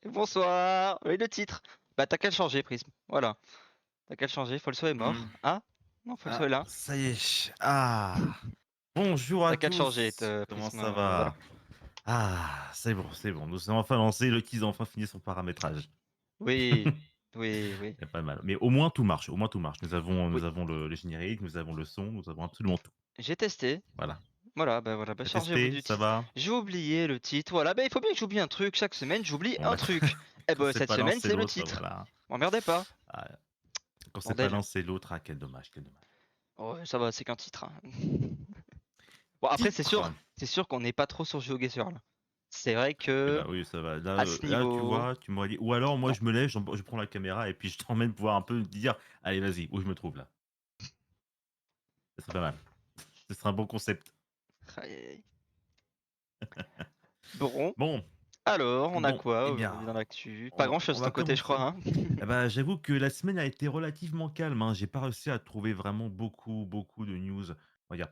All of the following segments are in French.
Bonsoir. Oui, le titre. Bah, t'as qu'à le changer, Prisme. Voilà. T'as qu'à le changer. Folso est Hmm. mort. Ah? Non, Folso Ah, est là. ça y est. Ah, bonjour à T'as qu'à le changer, tous. Comment Prisme. ça Voilà. va? Ah, c'est bon, c'est bon. Nous sommes enfin lancés. Le quiz a enfin fini son paramétrage. Oui. Oui, oui. C'est pas mal. Mais au moins tout marche. Au moins tout marche. Nous avons, Oui. nous avons le générique, nous avons le son, nous avons absolument tout. J'ai testé. Voilà. Voilà. Bah, T'as chargez-vous testé? du Ça titre. va? J'ai oublié le titre. Voilà. Bah, il faut bien que j'oublie un truc. Chaque semaine, j'oublie Bon un bah, truc. Eh quand ben, c'est cette pas l'un, semaine, c'est c'est le l'autre. titre. Voilà. M'emmerdez pas. Ah, quand c'est pas Bordel. l'un, c'est l'autre. Ah, quel dommage, quel dommage. Oh, ça va, c'est qu'un titre, hein. Bon, après, c'est Titre. sûr. C'est sûr qu'on n'est pas trop sur GeoGuessr, là. C'est vrai Eh que, bah oui, ça va. Là, à ce là, tu niveau. vois, tu m'aurais dit. Ou alors, moi, Non. je me lève, je prends la caméra et puis je t'emmène pouvoir un peu dire, allez, vas-y, où je me trouve là. C'est pas mal. Ce sera un bon concept. Aïe, aïe, aïe. Bon. Bon, Alors, on a bon, eh quoi aujourd'hui bien, dans l'actu? Pas on grand-chose de va ton côté, je crois, commencer. hein? Eh ben, j'avoue que la semaine a été relativement calme, hein. J'ai pas réussi à trouver vraiment beaucoup de news, on va dire,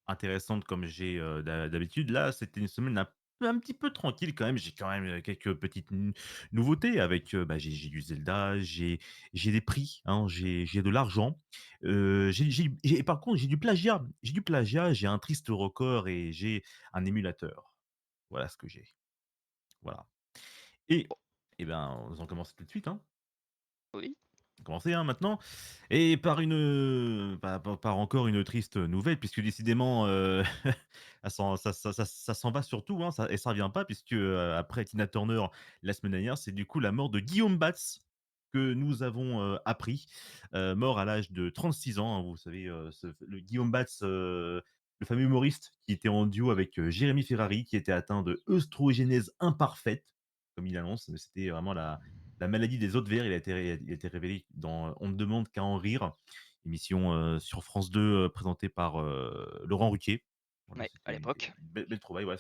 intéressantes comme j'ai d'habitude. Là, c'était une semaine un petit peu tranquille quand même. J'ai quand même quelques petites nouveautés avec, bah, j'ai du Zelda, j'ai des prix, hein, j'ai de l'argent. Par contre, j'ai du plagiat. J'ai du plagiat, j'ai un triste record et j'ai un émulateur. Voilà ce que j'ai. Voilà. Et, eh ben, on commence tout de suite, hein. Oui. Commencer, hein, maintenant et par une, par encore une triste nouvelle puisque décidément, ça s'en va surtout, hein, ça revient pas puisque, après Tina Turner la semaine dernière, c'est du coup la mort de Guillaume Batz que nous avons, appris, mort à l'âge de 36 ans, hein. Vous savez, le Guillaume Batz, le fameux humoriste qui était en duo avec, Jérémy Ferrari, qui était atteint de œstrogénèse imparfaite, comme il annonce. C'était vraiment la maladie des os de verre. Il a été révélé dans On ne demande qu'à en rire, émission, sur France 2, présentée par, Laurent Ruquier. Voilà, Ouais, à c'était l'époque. une belle trouvaille, voilà,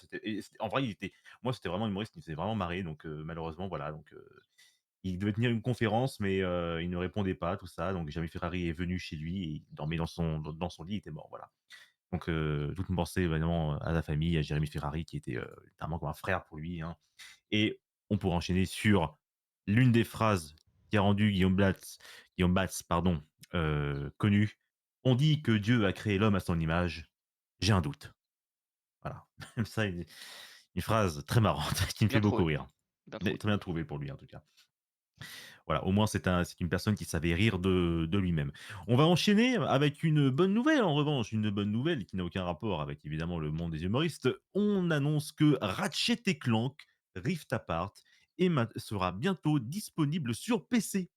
en vrai, c'était vraiment un humoriste qui me faisait vraiment marrer donc malheureusement, voilà, donc il devait tenir une conférence mais il ne répondait pas, tout ça, donc Jérémy Ferrari est venu chez lui et il dormait dans son lit, il était mort, voilà. Donc toute une pensée évidemment à la famille, à Jérémy Ferrari qui était, littéralement comme un frère pour lui, hein. Et on pourrait enchaîner sur l'une des phrases qui a rendu Guillaume Batz, pardon, connu. On dit que Dieu a créé l'homme à son image. J'ai un doute. Voilà. Ça, une phrase très marrante qui me fait Bien beaucoup trouvé. rire. Bien Mais trouvé. très bien trouvé pour lui, en tout cas. Voilà, au moins c'est une personne qui savait rire de lui-même. On va enchaîner avec une bonne nouvelle, en revanche, une bonne nouvelle qui n'a aucun rapport avec évidemment le monde des humoristes. On annonce que Ratchet& Clank Rift Apart sera bientôt disponible sur PC.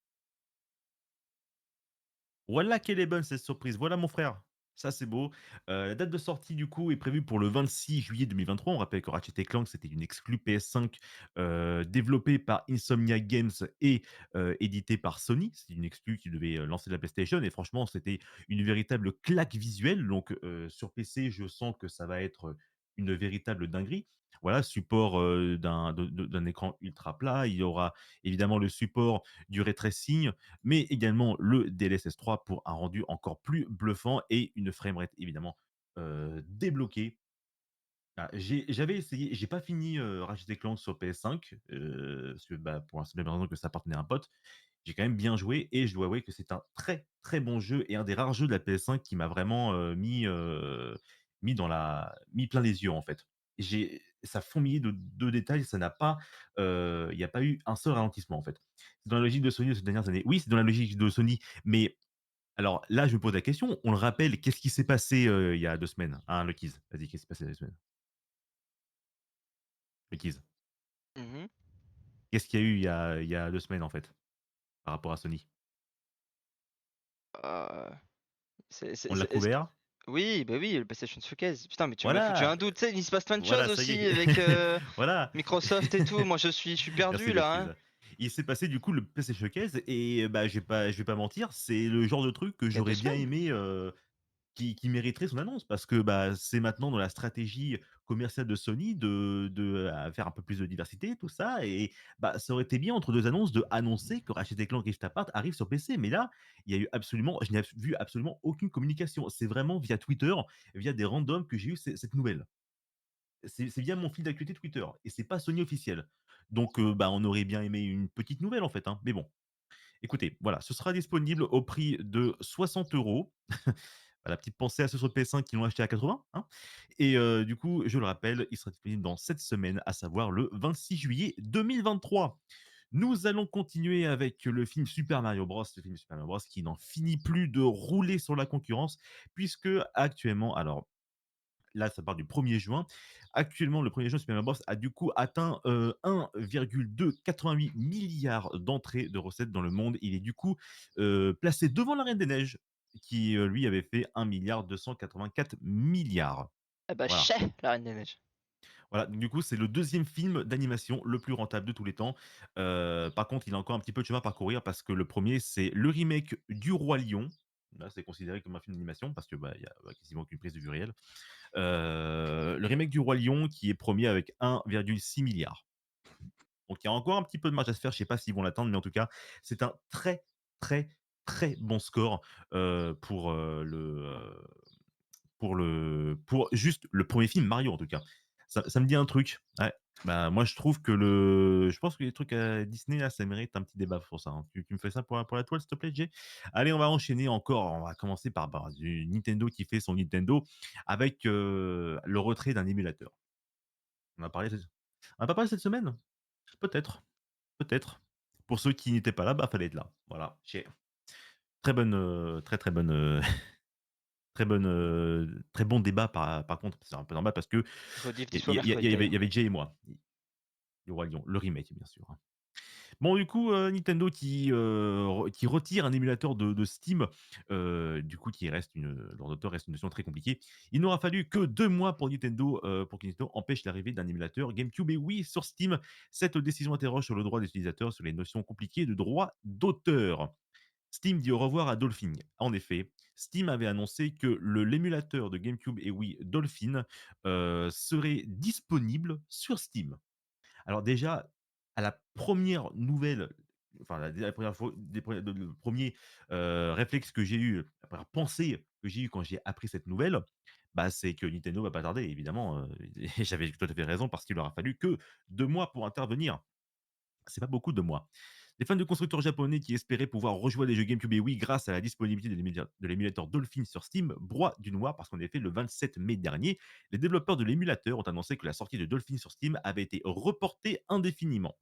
Voilà quelle est bonne cette surprise. Voilà mon frère. Ça c'est beau. La date de sortie du coup est prévue pour le 26 juillet 2023. On rappelle que Ratchet& Clank c'était une exclue PS5, développée par Insomniac Games et éditée par Sony. C'est une exclue qui devait, lancer la PlayStation et franchement c'était une véritable claque visuelle. Donc, sur PC je sens que ça va être, une véritable dinguerie. Voilà, support, d'un écran ultra plat. Il y aura évidemment le support du ray tracing, mais également le DLSS 3 pour un rendu encore plus bluffant et une framerate évidemment, débloquée. Ah, j'avais essayé, j'ai pas fini, Ratchet& Clank sur PS5, parce que, bah, pour la simple raison que ça appartenait à un pote. J'ai quand même bien joué et je dois avouer que c'est un très, très bon jeu et un des rares jeux de la PS5 qui m'a vraiment, mis plein les yeux, en fait. Ça fourmillait de détails, ça n'a pas, il y a pas eu un seul ralentissement, en fait. C'est dans la logique de Sony de ces dernières années. Oui, c'est dans la logique de Sony, mais alors là, je me pose la question, on le rappelle, qu'est-ce qui s'est passé, il y a 2 semaines? Hein, Luckyz, vas-y, qu'est-ce qui s'est passé il y a 2 semaines? Luckyz, Mhm. qu'est-ce qu'il y a eu il y a 2 semaines, en fait, par rapport à Sony? Euh, On l'a est-ce que. couvert? Oui, bah oui, le PlayStation Showcase. Putain, mais tu m'as foutu Voilà! un doute. Tu sais, il se passe plein de choses Voilà, ça y aussi est. avec Voilà. Microsoft et tout. Moi, je suis Merci perdu là, hein. Luckyz. Il s'est passé du coup le PC Showcase et bah, je vais pas mentir, c'est le genre de truc que Il y a deux j'aurais bien semaines. aimé, qui mériterait son annonce parce que, bah, c'est maintenant dans la stratégie commerciale de Sony de faire un peu plus de diversité, tout ça et bah, ça aurait été bien entre 2 annonces de annoncer que Ratchet& Clank Rift Apart arrive sur PC. Mais là, il y a eu absolument je n'ai vu absolument aucune communication. C'est vraiment via Twitter, via des randoms que j'ai eu cette nouvelle. C'est via mon fil d'actualité Twitter et c'est pas Sony officiel. Donc, bah, on aurait bien aimé une petite nouvelle, en fait, hein. Mais bon, écoutez, voilà, ce sera disponible au prix de 60 €. Voilà, petite pensée à ceux sur PS5 qui l'ont acheté à 80, hein. Et du coup, je le rappelle, il sera disponible dans cette semaine, à savoir le 26 juillet 2023. Nous allons continuer avec le film Super Mario Bros. Le film Super Mario Bros. Qui n'en finit plus de rouler sur la concurrence, puisque actuellement, alors là, ça part du 1er juin. Actuellement, le 1er juin, Super Mario Bros. A du coup atteint 1,288 milliards d'entrées de recettes dans le monde. Il est du coup placé devant la Reine des Neiges, qui lui avait fait 1,284 milliards. Eh bah, Voilà. chais, la Reine des Neiges. Voilà, donc du coup, c'est le deuxième film d'animation le plus rentable de tous les temps. Par contre, il a encore un petit peu de chemin à parcourir parce que le premier, c'est le remake du Roi Lion. Là, c'est considéré comme un film d'animation parce que, bah, il y a, quasiment aucune prise de vue réelle. Le remake du Roi Lion qui est premier avec 1,6 milliard. Donc il y a encore un petit peu de marge à se faire, je sais pas s'ils vont l'atteindre, mais en tout cas, c'est un très, très, très bon score, pour, pour juste le premier film Mario, en tout cas. Ça me dit un truc. Ouais, bah, moi, je pense que les trucs, Disney, là, ça mérite un petit débat pour ça, hein. Tu me fais ça pour la toile, s'il te plaît, Jay? Allez, on va enchaîner encore. On va commencer par, bah, du Nintendo qui fait son Nintendo avec, le retrait d'un émulateur. On a parlé on a pas parlé cette semaine? Peut-être, peut-être. Pour ceux qui n'étaient pas là, bah, fallait être là. Voilà, très bonne, très, très bonne, très bonne, très bon débat par contre. C'est un peu normal parce que Rediff il dispo y il mercredi y avait il d'ailleurs. y avait Jay et moi. Le Roi Lion, le remake bien sûr, hein. Bon du coup, Nintendo qui retire un émulateur de Steam, du coup qui reste une, l'ordinateur reste une notion très compliquée. Il n'aura fallu que 2 mois pour que Nintendo empêche l'arrivée d'un émulateur GameCube et Wii sur Steam. Cette décision interroge sur le droit des utilisateurs sur les notions compliquées de droit d'auteur. Steam dit au revoir à Dolphin. En effet, Steam avait annoncé que l'émulateur de GameCube et Wii Dolphin, serait disponible sur Steam. Alors déjà, à la première nouvelle, enfin la première fois, le 1er réflexe que j'ai eu, la première pensée que j'ai eue quand j'ai appris cette nouvelle, bah, c'est que Nintendo va pas tarder évidemment, et j'avais tout à fait raison parce qu'il aura fallu que 2 mois pour intervenir. C'est pas beaucoup de mois. Les fans de constructeurs japonais qui espéraient pouvoir rejouer des jeux GameCube et Wii grâce à la disponibilité de l'émulateur Dolphin sur Steam broient du noir parce qu'en effet, le 27 mai dernier, les développeurs de l'émulateur ont annoncé que la sortie de Dolphin sur Steam avait été reportée indéfiniment.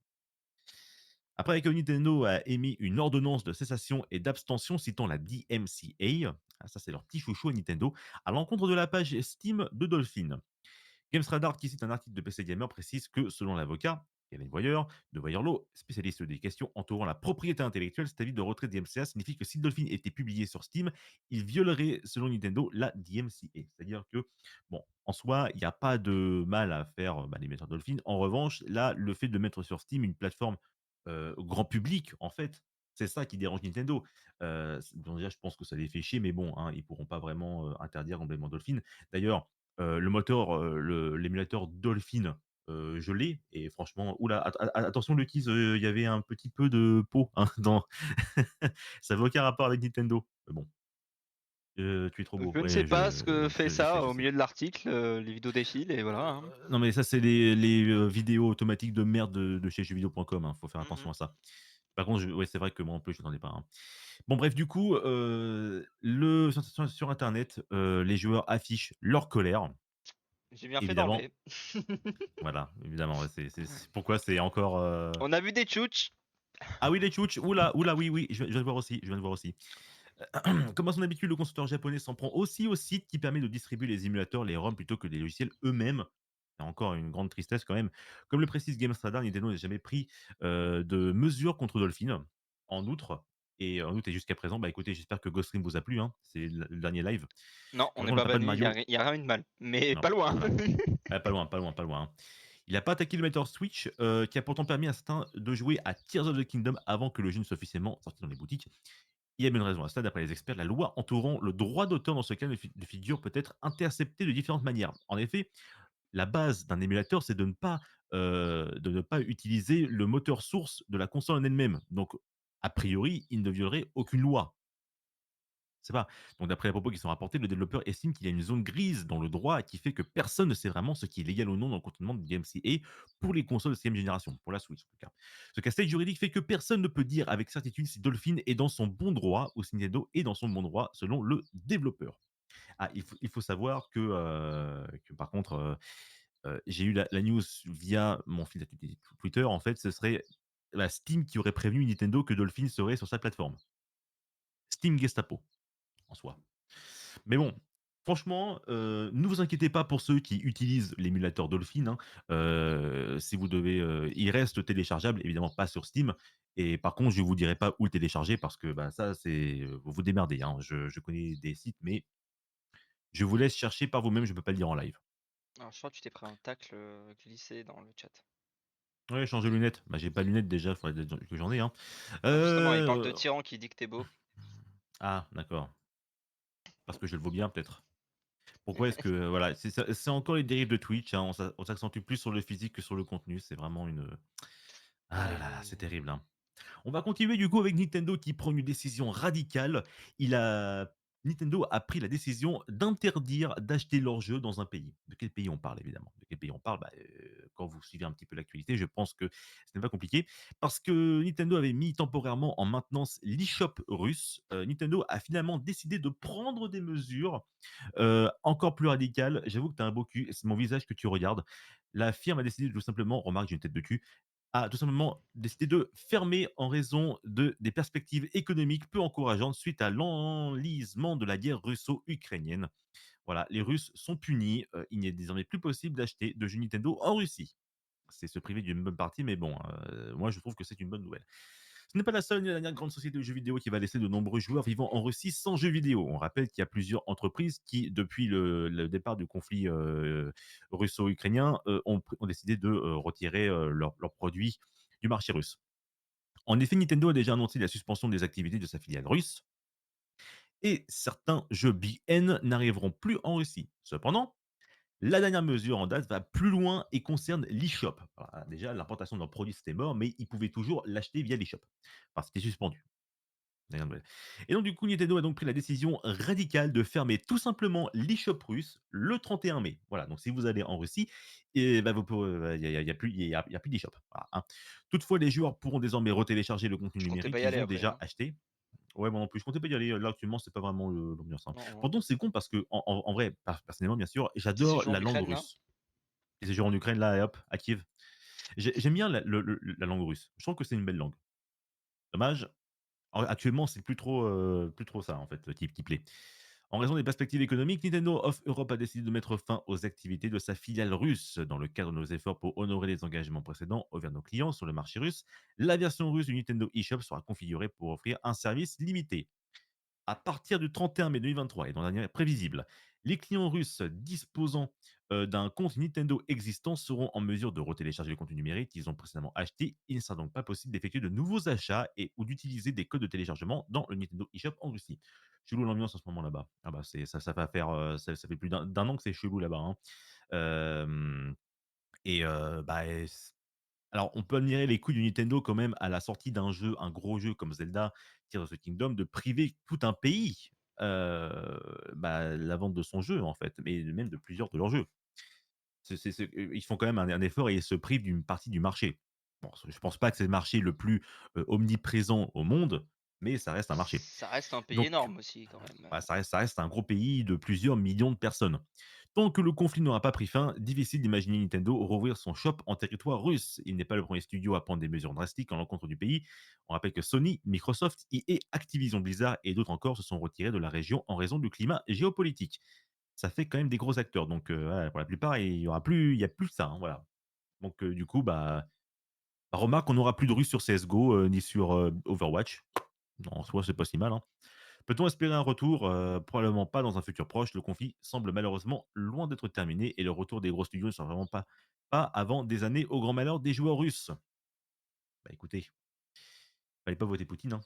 Après que Nintendo a émis une ordonnance de cessation et d'abstention citant la DMCA, ah, ça c'est leur petit chouchou à Nintendo, à l'encontre de la page Steam de Dolphin. GamesRadar, qui cite un article de PC Gamer, précise que, selon l'avocat, Kevin Boyer, de Boyerlo, spécialiste des questions entourant la propriété intellectuelle, cet avis de retrait de DMCA signifie que si Dolphin était publié sur Steam, il violerait, selon Nintendo, la DMCA. C'est-à-dire que, bon, en soi, il n'y a pas de mal à faire bah, les metteurs Dolphin. En revanche, là, le fait de mettre sur Steam une plateforme grand public, en fait, c'est ça qui dérange Nintendo. Bon, déjà, je pense que ça les fait chier, mais bon, hein, ils pourront pas vraiment interdire complètement Dolphin. D'ailleurs, le moteur, l'émulateur Dolphin, je l'ai et franchement, ouh là, attention Luckyz, il y avait un petit peu de peau, hein, dans ça avait aucun rapport avec Nintendo. Mais bon, tu es trop beau. Je ne sais Ouais, pas ce que fait je sais, ça je au sais. milieu de l'article, les vidéos défilent et voilà, hein. Non, mais ça, c'est les vidéos automatiques de merde de chez jeuxvideo.com, hein, faut faire Mmh attention mh. à ça. Par contre, ouais, c'est vrai que moi, en plus, je n'en ai pas, hein. Bon bref, du coup, le sur internet, les joueurs affichent leur colère, J'ai bien fait évidemment. d'enlever. Voilà, évidemment, ouais, c'est pourquoi c'est encore, On a vu des tchouches. ah oui, les tchouches, ouh là, oui, oui, je viens de voir aussi, je viens de voir aussi. Comme à son habitude, le constructeur japonais s'en prend aussi au site qui permet de distribuer les émulateurs, les ROM, plutôt que les logiciels eux-mêmes. C'est encore une grande tristesse quand même. Comme le précise GameStradar, Nintendo n'a jamais pris, de mesures contre Dolphin. En outre et jusqu'à présent, bah, écoutez, j'espère que Ghost Recon vous a plu, hein, c'est le dernier live. Non, on Par n'est contre, on pas n'a pas de banni, Mario. y a rien de mal, mais Non, pas loin. voilà. Ah, pas loin, pas loin, pas loin, hein. Il a pas attaqué le Meteor Switch, qui a pourtant permis à certains de jouer à Tears of the Kingdom avant que le jeu ne soit officiellement sorti dans les boutiques. Il y a bien une raison à cela, d'après les experts, la loi entourant le droit d'auteur dans ce cas de figure peut être interceptée de différentes manières. En effet, la base d'un émulateur, c'est de ne pas utiliser le moteur source de la console en elle-même. Donc, a priori, il ne violerait aucune loi. C'est pas. Donc d'après les propos qui sont rapportés, le développeur estime qu'il y a une zone grise dans le droit qui fait que personne ne sait vraiment ce qui est légal ou non dans le contournement de DMCA pour les consoles de 6 génération, pour la Switch en tout cas. Ce casse-tête juridique fait que personne ne peut dire avec certitude si Dolphin est dans son bon droit ou si Nintendo est dans son bon droit selon le développeur. Ah, il faut savoir que par contre, j'ai eu la news via mon fil d'actualité Twitter. En fait, ce serait la Steam qui aurait prévenu Nintendo que Dolphin serait sur sa plateforme. Steam Gestapo, en soi. Mais bon, franchement, ne vous inquiétez pas pour ceux qui utilisent l'émulateur Dolphin, hein. Si vous devez, il reste téléchargeable, évidemment pas sur Steam et par contre, je ne vous dirai pas où le télécharger parce que, bah, ça, c'est, vous vous démerdez, hein. Je connais des sites, mais je vous laisse chercher par vous-même, je ne peux pas le dire en live. Alors, je crois que tu t'es pris un tacle glissé dans le chat. Ouais, changer de lunettes. Bah, j'ai pas de lunettes déjà, il faudrait que j'en ai, hein. Non, justement, il parle de Heu, tyran qui dit que t'es beau. ah d'accord, parce que je le vaux bien peut-être? Pourquoi est-ce que voilà, c'est ça, c'est encore les dérives de Twitch, hein, on s'accentue plus sur le physique que sur le contenu, c'est vraiment une, ah là Aïe, là là, aïe, c'est aïe. terrible, hein. On va continuer du coup avec Nintendo qui prend une décision radicale. Il a Nintendo a pris la décision d'interdire d'acheter leurs jeux dans un pays. De quel pays on parle évidemment? De quel pays on parle? Bah, quand vous suivez un petit peu l'actualité, je pense que ce n'est pas compliqué. Parce que Nintendo avait mis temporairement en maintenance l'eShop russe, Nintendo a finalement décidé de prendre des mesures, encore plus radicales. J'avoue que tu as un beau cul, c'est mon visage que tu regardes. La firme a décidé tout simplement, remarque j'ai une tête de cul, a tout simplement décidé de fermer en raison des perspectives économiques peu encourageantes suite à l'enlisement de la guerre russo-ukrainienne. Voilà, les Russes sont punis, il n'est désormais plus possible d'acheter de jeux Nintendo en Russie. C'est se priver d'une bonne partie, mais bon, moi je trouve que c'est une bonne nouvelle. Ce n'est pas la seule ni la dernière grande société de jeux vidéo qui va laisser de nombreux joueurs vivant en Russie sans jeux vidéo. On rappelle qu'il y a plusieurs entreprises qui, depuis le départ du conflit russo-ukrainien, ont décidé de retirer leurs produits du marché russe. En effet, Nintendo a déjà annoncé la suspension des activités de sa filiale russe et certains jeux Big N n'arriveront plus en Russie. Cependant, la dernière mesure en date va plus loin et concerne l'eShop. Voilà, déjà, l'importation de leurs produits, c'était mort, mais ils pouvaient toujours l'acheter via l'eShop. Enfin, c'était suspendu. Rien de vrai. Et donc, du coup, Nintendo a donc pris la décision radicale de fermer tout simplement l'eShop russe le 31 mai. Voilà, donc si vous allez en Russie, et bah, il n'y a plus, y a plus d'eShop. Voilà, hein. Toutefois, les joueurs pourront désormais retélécharger le contenu Je comptais numérique pas y qu'ils aller ont après, déjà hein. acheté. Ouais, moi non plus, je comptais pas y aller. Là, actuellement, c'est pas vraiment l'ambiance, hein. Non, non. Pourtant, c'est con parce que, en vrai, personnellement, bien sûr, Petit j'adore séjour en la langue Ukraine, là. russe. Et ces jours en Ukraine, là, et hop, à Kiev. J'aime bien la langue russe. Je trouve que c'est une belle langue. Dommage, actuellement, c'est plus trop ça, en fait, qui plaît. En raison des perspectives économiques, Nintendo of Europe a décidé de mettre fin aux activités de sa filiale russe. Dans le cadre de nos efforts pour honorer les engagements précédents envers nos clients sur le marché russe, la version russe du Nintendo eShop sera configurée pour offrir un service limité. À partir du 31 mai 2023 et dans l'avenir prévisible, les clients russes disposant d'un compte Nintendo existant seront en mesure de retélécharger le contenu numérique qu'ils ont précédemment acheté. Il ne sera donc pas possible d'effectuer de nouveaux achats et ou d'utiliser des codes de téléchargement dans le Nintendo eShop en Russie. Chelou l'ambiance en ce moment là-bas. Ah bah ça va faire ça fait plus d'un an que c'est chelou là-bas, hein. Euh, bah, alors, on peut admirer les couilles du Nintendo quand même à la sortie d'un jeu, un gros jeu comme Zelda, Tears of the Kingdom, de priver tout un pays, bah, la vente de son jeu, en fait, mais même de plusieurs de leurs jeux. Ils font quand même un effort et ils se privent d'une partie du marché. Bon, je pense pas que c'est le marché le plus, omniprésent au monde, mais ça reste un marché. Ça reste un pays Donc énorme aussi, quand même. bah, ça reste un gros pays de plusieurs millions de personnes. Tant que le conflit n'aura pas pris fin, difficile d'imaginer Nintendo rouvrir son shop en territoire russe. Il n'est pas le premier studio à prendre des mesures drastiques en l'encontre du pays. On rappelle que Sony, Microsoft, EA, Activision Blizzard et d'autres encore se sont retirés de la région en raison du climat géopolitique. Ça fait quand même des gros acteurs, donc voilà, pour la plupart, il y a plus que ça, hein, voilà. Donc du coup, bah, remarque, on n'aura plus de Russes sur CS:GO, ni sur, Overwatch. En soi, c'est pas si mal, hein. Peut-on espérer un retour? Probablement pas dans un futur proche. Le conflit semble malheureusement loin d'être terminé et le retour des gros studios ne sera vraiment pas avant des années, au grand malheur des joueurs russes. Bah, écoutez, fallait pas voter Poutine, hein.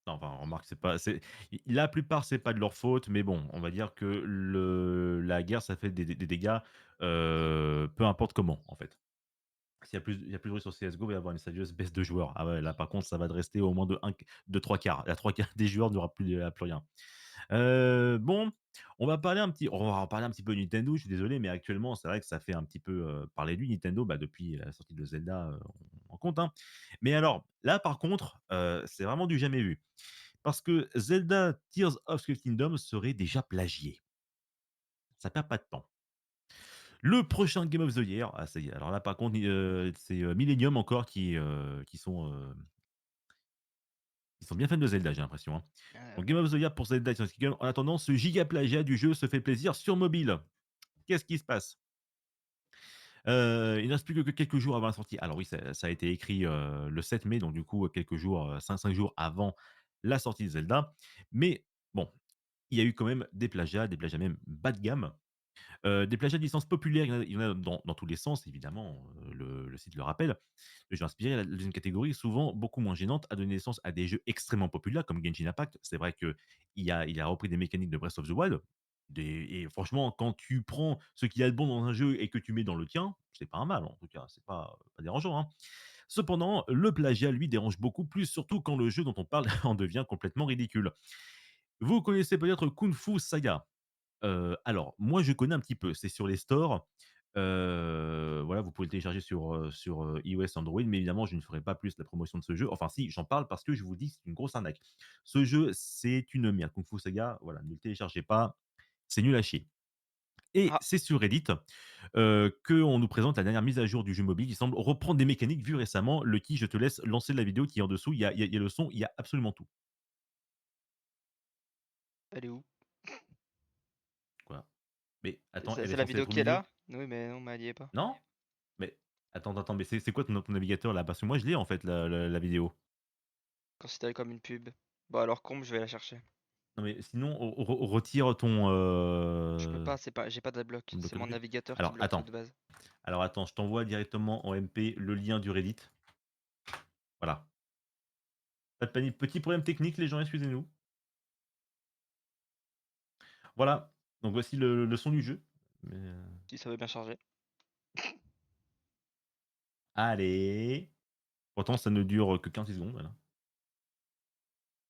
Non, enfin, remarque, c'est pas c'est la plupart, c'est pas de leur faute, mais bon, on va dire que la guerre, ça fait des dégâts, peu importe comment, en fait. il y a plus de bruit sur CS:GO, il va y avoir une sérieuse baisse de joueurs. Ah ouais, là par contre, ça va de rester au moins de 3/4. À 3/4 des joueurs, il n'y aura plus rien. Bon, on va parler un petit peu de Nintendo, je suis désolé, mais actuellement, c'est vrai que ça fait un petit peu, parler de lui Nintendo, bah, depuis la sortie de Zelda, on en compte, hein. Mais alors, là par contre, c'est vraiment du jamais vu. Parce que Zelda Tears of the Kingdom serait déjà plagié. Ça perd pas de temps. Le prochain Game of the Year, ah ça y est, alors là par contre, c'est, Millennium encore qui sont bien fans de Zelda, j'ai l'impression, hein. Ah Donc ouais. Game of the Year pour Zelda Tears of the Kingdom. En attendant, ce giga plagiat du jeu se fait plaisir sur mobile. Qu'est-ce qui se passe? Il ne reste plus que quelques jours avant la sortie. Alors oui, ça a été écrit, le 7 mai, donc du coup, quelques jours, 5 jours avant la sortie de Zelda. Mais bon, il y a eu quand même des plagiats même bas de gamme. Des plagiats de licences populaires, il y en a dans tous les sens évidemment, le site le rappelle. Le jeu inspiré, la deuxième catégorie, souvent beaucoup moins gênante, a donné naissance à des jeux extrêmement populaires comme Genshin Impact. C'est vrai qu'il a repris des mécaniques de Breath of the Wild, et franchement, quand tu prends ce qu'il y a de bon dans un jeu et que tu mets dans le tien, c'est pas un mal en tout cas, c'est pas dérangeant, hein. Cependant, le plagiat, lui, dérange beaucoup plus, surtout quand le jeu dont on parle en devient complètement ridicule. Vous connaissez peut-être Kung Fu Saga? Alors moi je connais un petit peu, c'est sur les stores. Voilà, vous pouvez le télécharger sur iOS, Android, mais évidemment je ne ferai pas plus la promotion de ce jeu. Enfin si, j'en parle parce que je vous dis c'est une grosse arnaque. Ce jeu, c'est une merde. Kung Fu Saga, voilà, ne le téléchargez pas, c'est nul à chier. Et Ah, c'est sur Reddit, qu'on nous présente la dernière mise à jour du jeu mobile qui semble reprendre des mécaniques vues récemment. Lucky, je te laisse lancer la vidéo qui est en dessous. Il y a le son, il y a absolument tout. elle est où? Voilà. Mais attends, C'est elle est la censée vidéo être au qui est milieu? là? Oui, mais non, mais elle y est pas. Non? Mais attends, mais c'est quoi ton navigateur là? Parce que moi je l'ai en fait la vidéo. Considérée comme une pub. Bon alors comble, je vais la chercher. Non mais sinon retire Je peux pas, c'est pas, j'ai pas d'adblock. ton C'est mon bloc-notes. navigateur qui Alors bloque tout attends, de base. je t'envoie directement en MP le lien du Reddit. Voilà. Pas de panique, petit problème technique les gens, excusez-nous. Voilà, donc voici le son du jeu. Mais, Si ça veut bien charger. allez! Pourtant ça ne dure que 15 secondes, voilà.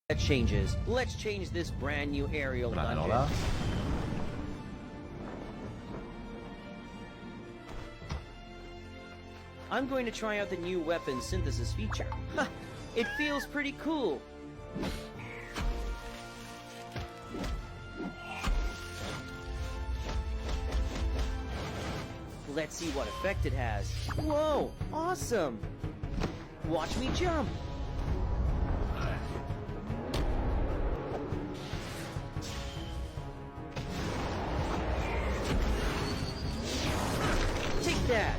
That changes. Let's change this brand new aerial Voilà, alors dungeon. là, I'm going to try out the new weapon synthesis feature. Huh, it feels pretty cool. Let's see what effect it has. Whoa, awesome! Watch me jump. Take that!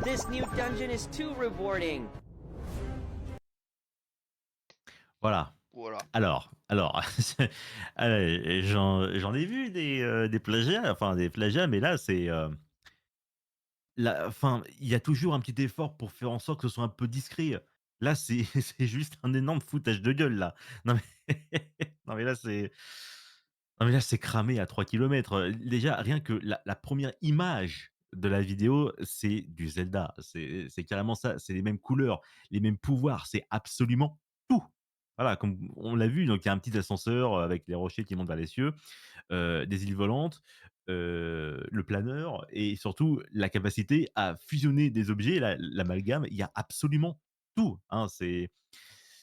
This new dungeon is too rewarding. voilà. Voilà. Alors, j'en ai vu des plagiats, enfin des plagiats, mais là c'est, enfin, il y a toujours un petit effort pour faire en sorte que ce soit un peu discret. Là, c'est c'est juste un énorme foutage de gueule, là. Non mais non mais là, c'est cramé à 3 kilomètres. Déjà, rien que la 1re image de la vidéo, c'est du Zelda. C'est carrément ça, c'est les mêmes couleurs, les mêmes pouvoirs, c'est absolument tout. Voilà, comme on l'a vu, donc il y a un petit ascenseur, avec les rochers qui montent vers les cieux, des îles volantes, le planeur et surtout la capacité à fusionner des objets, l'amalgame, il y a absolument tout, hein. C'est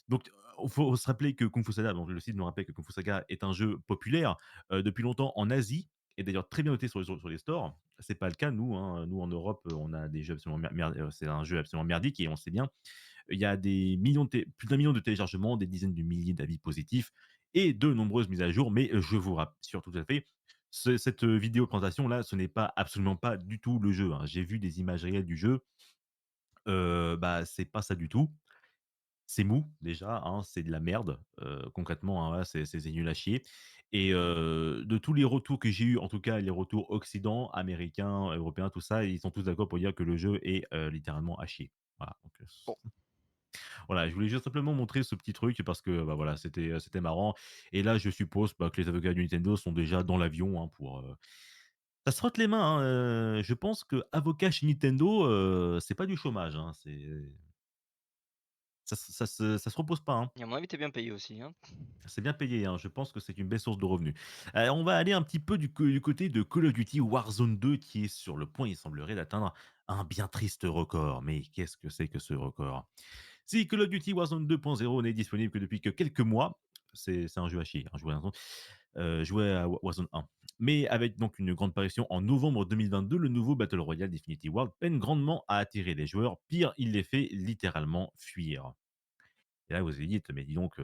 donc faut se rappeler que Kung Fu Saga, donc le site nous rappelle que Kung Fu Saga est un jeu populaire, depuis longtemps en Asie et d'ailleurs très bien noté sur les stores. C'est pas le cas nous, hein. Nous en Europe, on a des jeux absolument c'est un jeu absolument merdique et on sait bien. Il y a des millions de plus d'un million de téléchargements, des dizaines de milliers d'avis positifs et de nombreuses mises à jour. Mais je vous rassure tout à fait, cette vidéo présentation là, ce n'est pas absolument pas du tout le jeu, hein. J'ai vu des images réelles du jeu, bah, c'est pas ça du tout. C'est mou déjà, hein, c'est de la merde, concrètement, hein, voilà, c'est nul à chier et de tous les retours que j'ai eus, en tout cas les retours occident, américains, européens, tout ça, ils sont tous d'accord pour dire que le jeu est, littéralement à chier. Voilà, donc Bon. voilà, je voulais juste simplement montrer ce petit truc parce que, bah, voilà, c'était marrant et là, je suppose, bah, que les avocats de Nintendo sont déjà dans l'avion, hein, Ça se frotte les mains, hein, je pense qu'avocat chez Nintendo, c'est pas du chômage, hein, ça se repose pas, hein. Et à mon avis, tu bien payé aussi, hein. C'est bien payé, hein, je pense que c'est une belle source de revenus. On va aller un petit peu du côté de Call of Duty Warzone 2 qui est sur le point, il semblerait, d'atteindre un bien triste record. Mais qu'est-ce que c'est que ce record? Si Call of Duty Warzone 2.0 n'est disponible que depuis que quelques mois, c'est un jeu à chier, hein, jouer à Warzone 1. Mais avec donc une grande parution en novembre 2022, le nouveau Battle Royale Infinity World peine grandement à attirer les joueurs. Pire, il les fait littéralement fuir. Et là, vous vous dites: «Mais dis donc,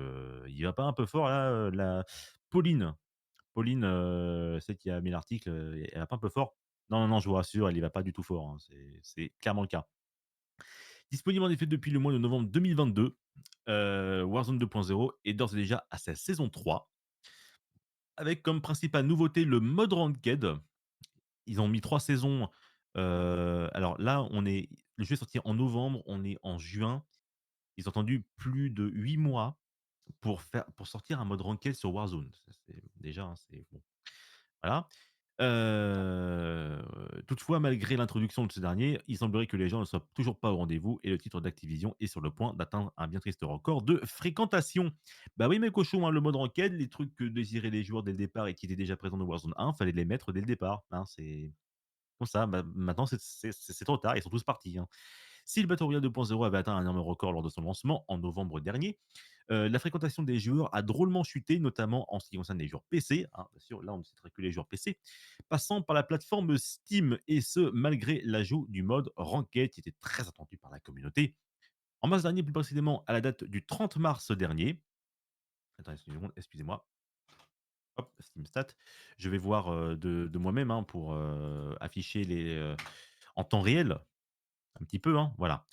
il va pas un peu fort là, la Pauline?» Pauline, celle qui a mis l'article, elle va pas un peu fort? Non, non, non, je vous rassure, elle y va pas du tout fort, hein, c'est clairement le cas. Disponible en effet depuis le mois de novembre 2022, Warzone 2.0 est d'ores et déjà à sa saison 3, avec comme principale nouveauté le mode ranked. Ils ont mis 3 saisons, alors là, le jeu est sorti en novembre, on est en juin. Ils ont attendu plus de 8 mois pour sortir un mode ranked sur Warzone. Ça c'est déjà, hein, c'est bon, voilà. Toutefois, malgré l'introduction de ce dernier, il semblerait que les gens ne soient toujours pas au rendez-vous et le titre d'Activision est sur le point d'atteindre un bien triste record de fréquentation. Bah oui, mes cochons, hein, le mode ranked, les trucs que désiraient les joueurs dès le départ et qui étaient déjà présents dans Warzone 1, fallait les mettre dès le départ, hein, c'est comme ça. Bah, maintenant, c'est trop tard, ils sont tous partis, hein. Si le Battle Royale 2.0 avait atteint un énorme record lors de son lancement en novembre dernier, la fréquentation des joueurs a drôlement chuté, notamment en ce qui concerne les joueurs PC, hein, bien sûr, là on ne citerait que les joueurs PC, passant par la plateforme Steam, et ce malgré l'ajout du mode Ranked qui était très attendu par la communauté. En mars dernier, plus précisément à la date du 30 mars dernier, attendez une seconde, excusez-moi, hop, Steam Stat, je vais voir de moi-même, hein, pour afficher en temps réel. Un petit peu, hein, voilà.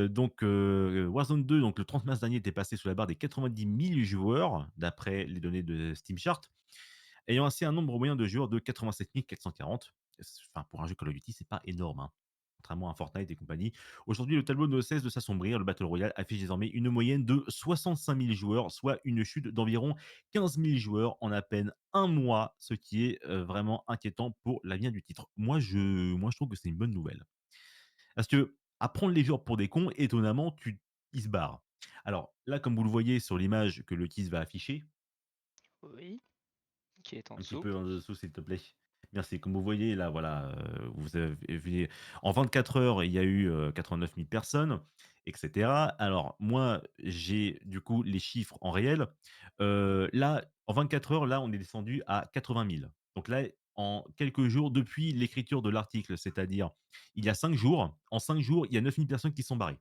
Donc Warzone 2, donc le 30 mars dernier, était passé sous la barre des 90 000 joueurs, d'après les données de Steam Chart, ayant ainsi un nombre moyen de joueurs de 87 440. Enfin, pour un jeu Call of Duty, c'est pas énorme, hein, contrairement à Fortnite et compagnie. Aujourd'hui, le tableau ne cesse de s'assombrir. Le Battle Royale affiche désormais une moyenne de 65 000 joueurs, soit une chute d'environ 15 000 joueurs en à peine un mois, ce qui est vraiment inquiétant pour l'avenir du titre. Moi, je trouve que c'est une bonne nouvelle. Parce que à prendre les joueurs pour des cons, étonnamment, ils se barrent. Alors là, comme vous le voyez sur l'image que le tease va afficher, Oui, qui est en un petit dessous. peu en dessous, s'il te plaît. Merci. Comme vous voyez là, voilà, vous avez vu en 24 heures, il y a eu, 89 000 personnes, et cetera. Alors moi, j'ai du coup les chiffres en réel. Là, en 24 heures, là, on est descendu à 80 000. Donc là, en quelques jours, depuis l'écriture de l'article, c'est-à-dire il y a 5 jours, en 5 jours, il y a 9 000 personnes qui sont barrées.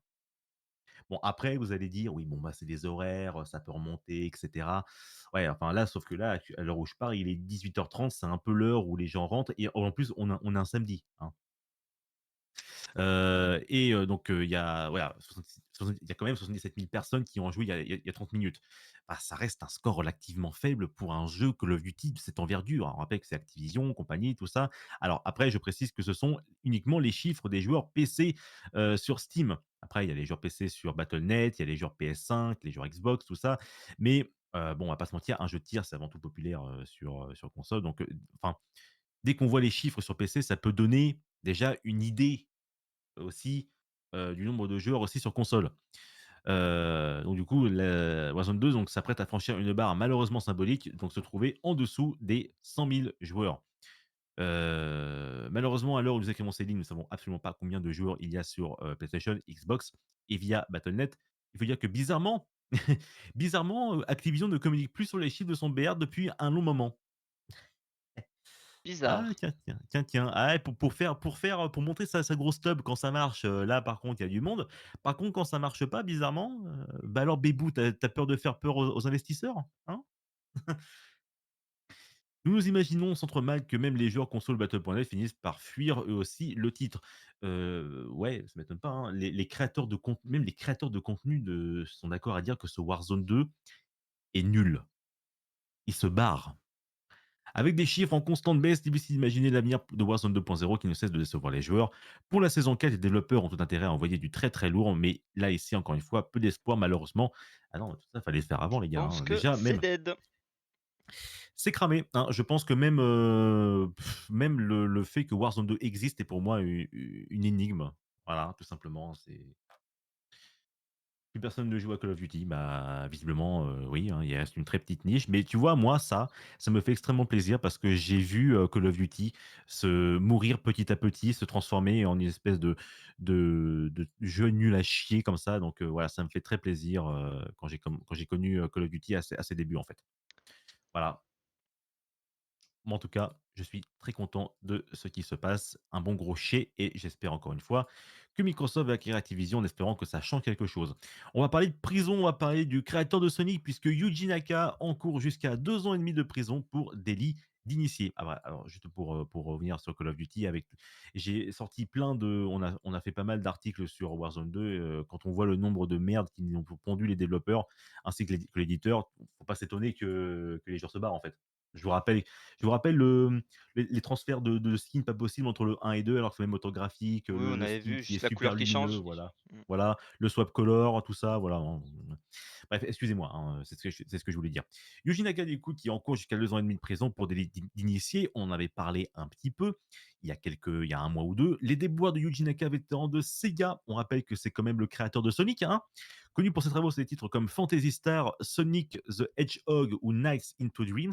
Bon, après, vous allez dire: «Oui, bon, bah, c'est des horaires, ça peut remonter, et cetera». Ouais, enfin, là, sauf que là, à l'heure où je parle, il est 18h30, c'est un peu l'heure où les gens rentrent, et en plus, on a un samedi, hein. Donc il y a voilà, 66 il y a quand même 77 000 personnes qui ont joué il y a 30 minutes. Bah, ça reste un score relativement faible pour un jeu Call of Duty de cette envergure. On rappelle que c'est Activision, compagnie, tout ça. Alors après, je précise que ce sont uniquement les chiffres des joueurs PC, sur Steam. Après, il y a les joueurs PC sur Battle.net, il y a les joueurs PS5, les joueurs Xbox, tout ça. Mais bon, on va pas se mentir, un jeu de tir, c'est avant tout populaire, sur console. Donc enfin, dès qu'on voit les chiffres sur PC, ça peut donner déjà une idée aussi, du nombre de joueurs aussi sur console. Donc du coup, le Warzone 2 donc s'apprête à franchir une barre malheureusement symbolique, donc se trouver en dessous des 100 000 joueurs. Malheureusement, à l'heure où nous écrivons ces lignes, nous ne savons absolument pas combien de joueurs il y a sur, PlayStation, Xbox et via Battle.net. Il faut dire que bizarrement, bizarrement, Activision ne communique plus sur les chiffres de son BR depuis un long moment. Ah Bizarre. tiens, tiens, tiens, tiens. Ah ouais, pour montrer sa grosse tub quand ça marche, là par contre il y a du monde. Par contre quand ça marche pas bizarrement, bah alors bébou, t'as as peur de faire peur aux investisseurs? Hein? Nous nous imaginons sans trop mal que même les joueurs console Battle.net finissent par fuir eux aussi le titre. Ouais, ça m'étonne pas, hein. Les créateurs de contenu, même les créateurs de contenu sont d'accord à dire que ce Warzone 2 est nul. Ils se barrent. Avec des chiffres en constante baisse, difficile d'imaginer l'avenir de Warzone 2.0 qui ne cesse de décevoir les joueurs. Pour la saison 4, les développeurs ont tout intérêt à envoyer du très très lourd, mais là, ici, encore une fois, peu d'espoir malheureusement. Ah non, tout ça, fallait le faire avant, Je les gars, pense hein. que Déjà, c'est même, dead. C'est cramé, hein. Je pense que même, même le fait que Warzone 2 existe est pour moi une énigme. Voilà, tout simplement, c'est plus personne ne joue à Call of Duty. Bah, visiblement, oui, hein, il reste une très petite niche. Mais tu vois, moi, ça me fait extrêmement plaisir parce que j'ai vu, Call of Duty se mourir petit à petit, se transformer en une espèce de jeu nul à chier comme ça. Donc, voilà, ça me fait très plaisir, quand j'ai connu, Call of Duty à ses débuts, en fait. Voilà. Moi, en tout cas, je suis très content de ce qui se passe. Un bon gros chai et j'espère encore une fois que Microsoft va acquérir Activision en espérant que ça change quelque chose. On va parler de prison, on va parler du créateur de Sonic puisque Yuji Naka encourt jusqu'à 2 ans et demi de prison pour délit d'initié. Ah ouais, alors juste pour revenir sur Call of Duty, j'ai sorti plein de, on a fait pas mal d'articles sur Warzone 2. Quand on voit le nombre de merdes qui nous ont pondu les développeurs ainsi que l'éditeur, faut pas s'étonner que les joueurs se barrent en fait. Je vous rappelle je vous rappelle les transferts de skins pas possibles entre le 1 et 2, alors que c'est le même moteur graphique, Oui, le on avait skin vu qui est juste la super couleur qui lumineux, change. voilà. Mm. Voilà, le swap color, tout ça, voilà. Bref, excusez-moi, hein, c'est ce que je voulais dire. Yuji Naka, du coup, qui est en cours jusqu'à 2 ans et demi de prison pour délit d'initié, on en avait parlé un petit peu il y a un mois ou deux. Les déboires de Yuji Naka, vétéran de Sega, on rappelle que c'est quand même le créateur de Sonic, hein, connu pour ses travaux sur des titres comme Phantasy Star, Sonic the Hedgehog ou Nights into Dreams,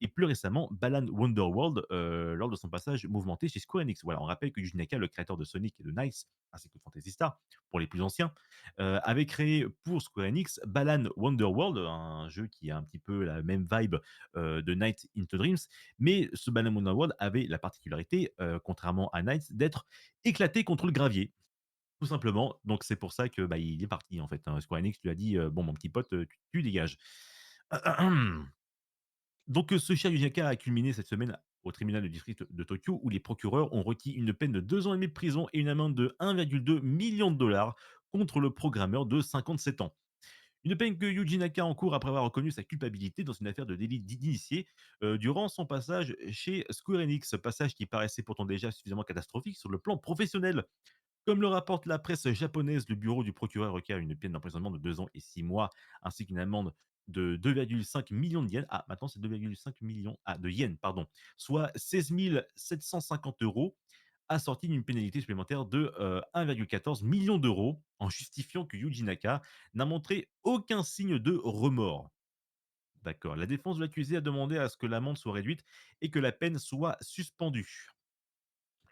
et plus récemment Balan Wonderworld lors de son passage mouvementé chez Square Enix. Voilà, on rappelle que Yuji Naka, le créateur de Sonic et de Nights, ainsi que de Phantasy Star, pour les plus anciens, avait créé pour Square Enix Balan Wonderworld, un jeu qui a un petit peu la même vibe de Night into Dreams, mais ce Balan Wonderworld avait la particularité, contrairement à Night, d'être éclaté contre le gravier. Tout simplement, donc c'est pour ça que bah, il est parti en fait, hein. Square Enix lui a dit bon mon petit pote, tu dégages. Donc, ce cher Yuzaka a culminé cette semaine au tribunal de district de Tokyo, où les procureurs ont requis une peine de 2 ans et demi de prison et une amende de 1,2 million de dollars contre le programmeur de 57 ans. Une peine que Yuji Naka encourt après avoir reconnu sa culpabilité dans une affaire de délit d'initié durant son passage chez Square Enix, passage qui paraissait pourtant déjà suffisamment catastrophique sur le plan professionnel. Comme le rapporte la presse japonaise, le bureau du procureur requiert une peine d'emprisonnement de 2 ans et 6 mois, ainsi qu'une amende de 2,5 millions de yens. Ah, maintenant c'est 2,5 millions de yens, pardon, soit 16 750 euros, assorti d'une pénalité supplémentaire de 1,14 million d'euros, en justifiant que Yuji Naka n'a montré aucun signe de remords. D'accord. La défense de l'accusé a demandé à ce que l'amende soit réduite et que la peine soit suspendue.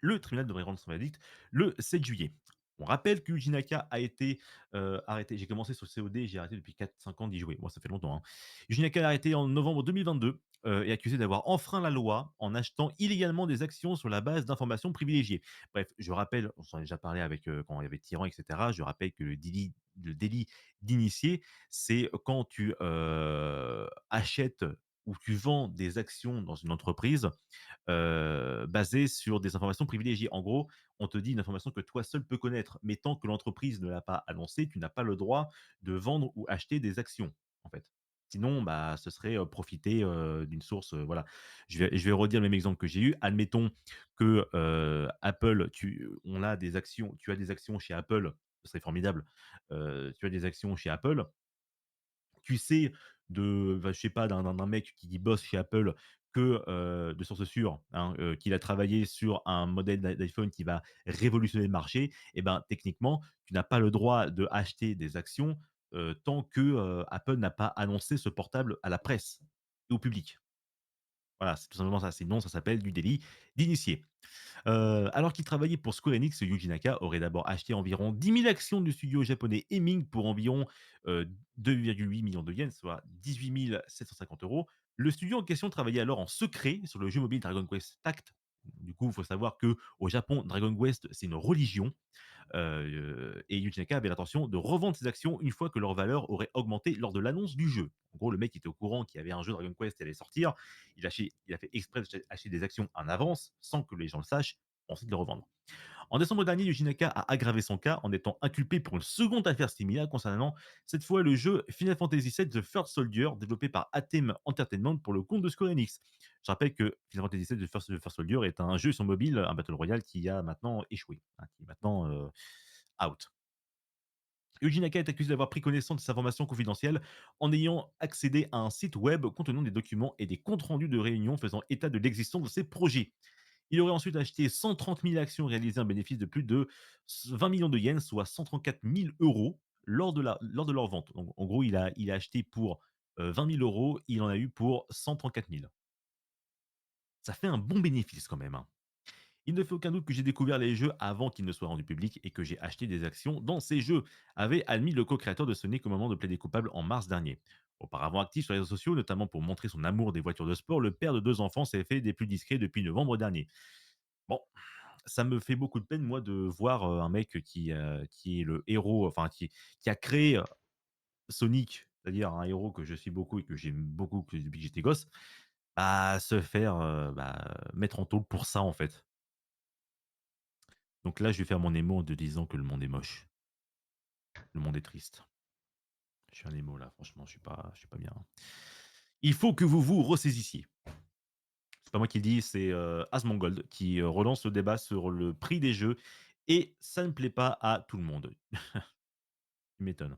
Le tribunal devrait rendre son verdict le 7 juillet. On rappelle que Yuji Naka a été arrêté. J'ai commencé sur COD, j'ai arrêté depuis 4-5 ans d'y jouer. Moi, ça fait longtemps, hein. Yuji Naka est arrêté en novembre 2022 et accusé d'avoir enfreint la loi en achetant illégalement des actions sur la base d'informations privilégiées. Bref, je rappelle, on s'en a déjà parlé avec quand il y avait Tyran, etc. Je rappelle que le délit d'initié, c'est quand tu achètes ou tu vends des actions dans une entreprise basé sur des informations privilégiées. En gros, on te dit une information que toi seul peux connaître, mais tant que l'entreprise ne l'a pas annoncée, tu n'as pas le droit de vendre ou acheter des actions, en fait. Sinon, bah, ce serait, profiter, d'une source, voilà. Je vais redire le même exemple que j'ai eu. Admettons que, Apple, tu as des actions chez Apple, ce serait formidable. Tu as des actions chez Apple, tu sais je sais pas, d'un mec qui bosse chez Apple que, de source sûre, hein, qu'il a travaillé sur un modèle d'iPhone qui va révolutionner le marché et ben, techniquement, tu n'as pas le droit de acheter des actions, tant que, Apple n'a pas annoncé ce portable à la presse et au public. Voilà, c'est tout simplement ça. Sinon, ça s'appelle du délit d'initié. Alors qu'il travaillait pour Square Enix, Yuji Naka aurait d'abord acheté environ 10 000 actions du studio japonais Hemming pour environ 2,8 millions de yens, soit 18 750 euros. Le studio en question travaillait alors en secret sur le jeu mobile Dragon Quest Tact. Du coup, il faut savoir que au Japon, Dragon Quest, c'est une religion. Et Yuji Naka avait l'intention de revendre ses actions une fois que leur valeur aurait augmenté lors de l'annonce du jeu. En gros, le mec était au courant qu'il y avait un jeu Dragon Quest qui allait sortir. Il a fait exprès d'acheter des actions en avance sans que les gens le sachent, pour ensuite le revendre. En décembre dernier, Yuji Naka a aggravé son cas en étant inculpé pour une seconde affaire similaire concernant cette fois le jeu Final Fantasy VII The First Soldier développé par Atem Entertainment pour le compte de Square Enix. Je rappelle que Final Fantasy VII The First Soldier est un jeu sur mobile, un battle royale qui a maintenant échoué, hein, qui est maintenant out. Yuji Naka est accusé d'avoir pris connaissance de ces informations confidentielles en ayant accédé à un site web contenant des documents et des comptes rendus de réunions faisant état de l'existence de ces projets. Il aurait ensuite acheté 130 000 actions et réalisé un bénéfice de plus de 20 millions de yens, soit 134 000 euros, lors de leur vente. Donc, en gros, il a acheté pour 20 000 euros, il en a eu pour 134 000. Ça fait un bon bénéfice quand même, hein. Il ne fait aucun doute que j'ai découvert les jeux avant qu'ils ne soient rendus publics et que j'ai acheté des actions dans ces jeux, avait admis le co-créateur de Sonic au moment de plaider coupable en mars dernier. Auparavant actif sur les réseaux sociaux, notamment pour montrer son amour des voitures de sport, le père de 2 enfants s'est fait des plus discrets depuis novembre dernier. Bon, ça me fait beaucoup de peine, moi, de voir un mec qui est le héros, enfin, qui a créé Sonic, c'est-à-dire un héros que je suis beaucoup et que j'aime beaucoup depuis que j'étais gosse, à se faire mettre en taule pour ça, en fait. Donc là, je vais faire mon émo en te disant que le monde est moche. Le monde est triste. Je suis un émo là, franchement, je suis pas bien, hein. Il faut que vous vous ressaisissiez. C'est pas moi qui le dis, c'est Asmongold qui relance le débat sur le prix des jeux et ça ne plaît pas à tout le monde. Tu m'étonnes.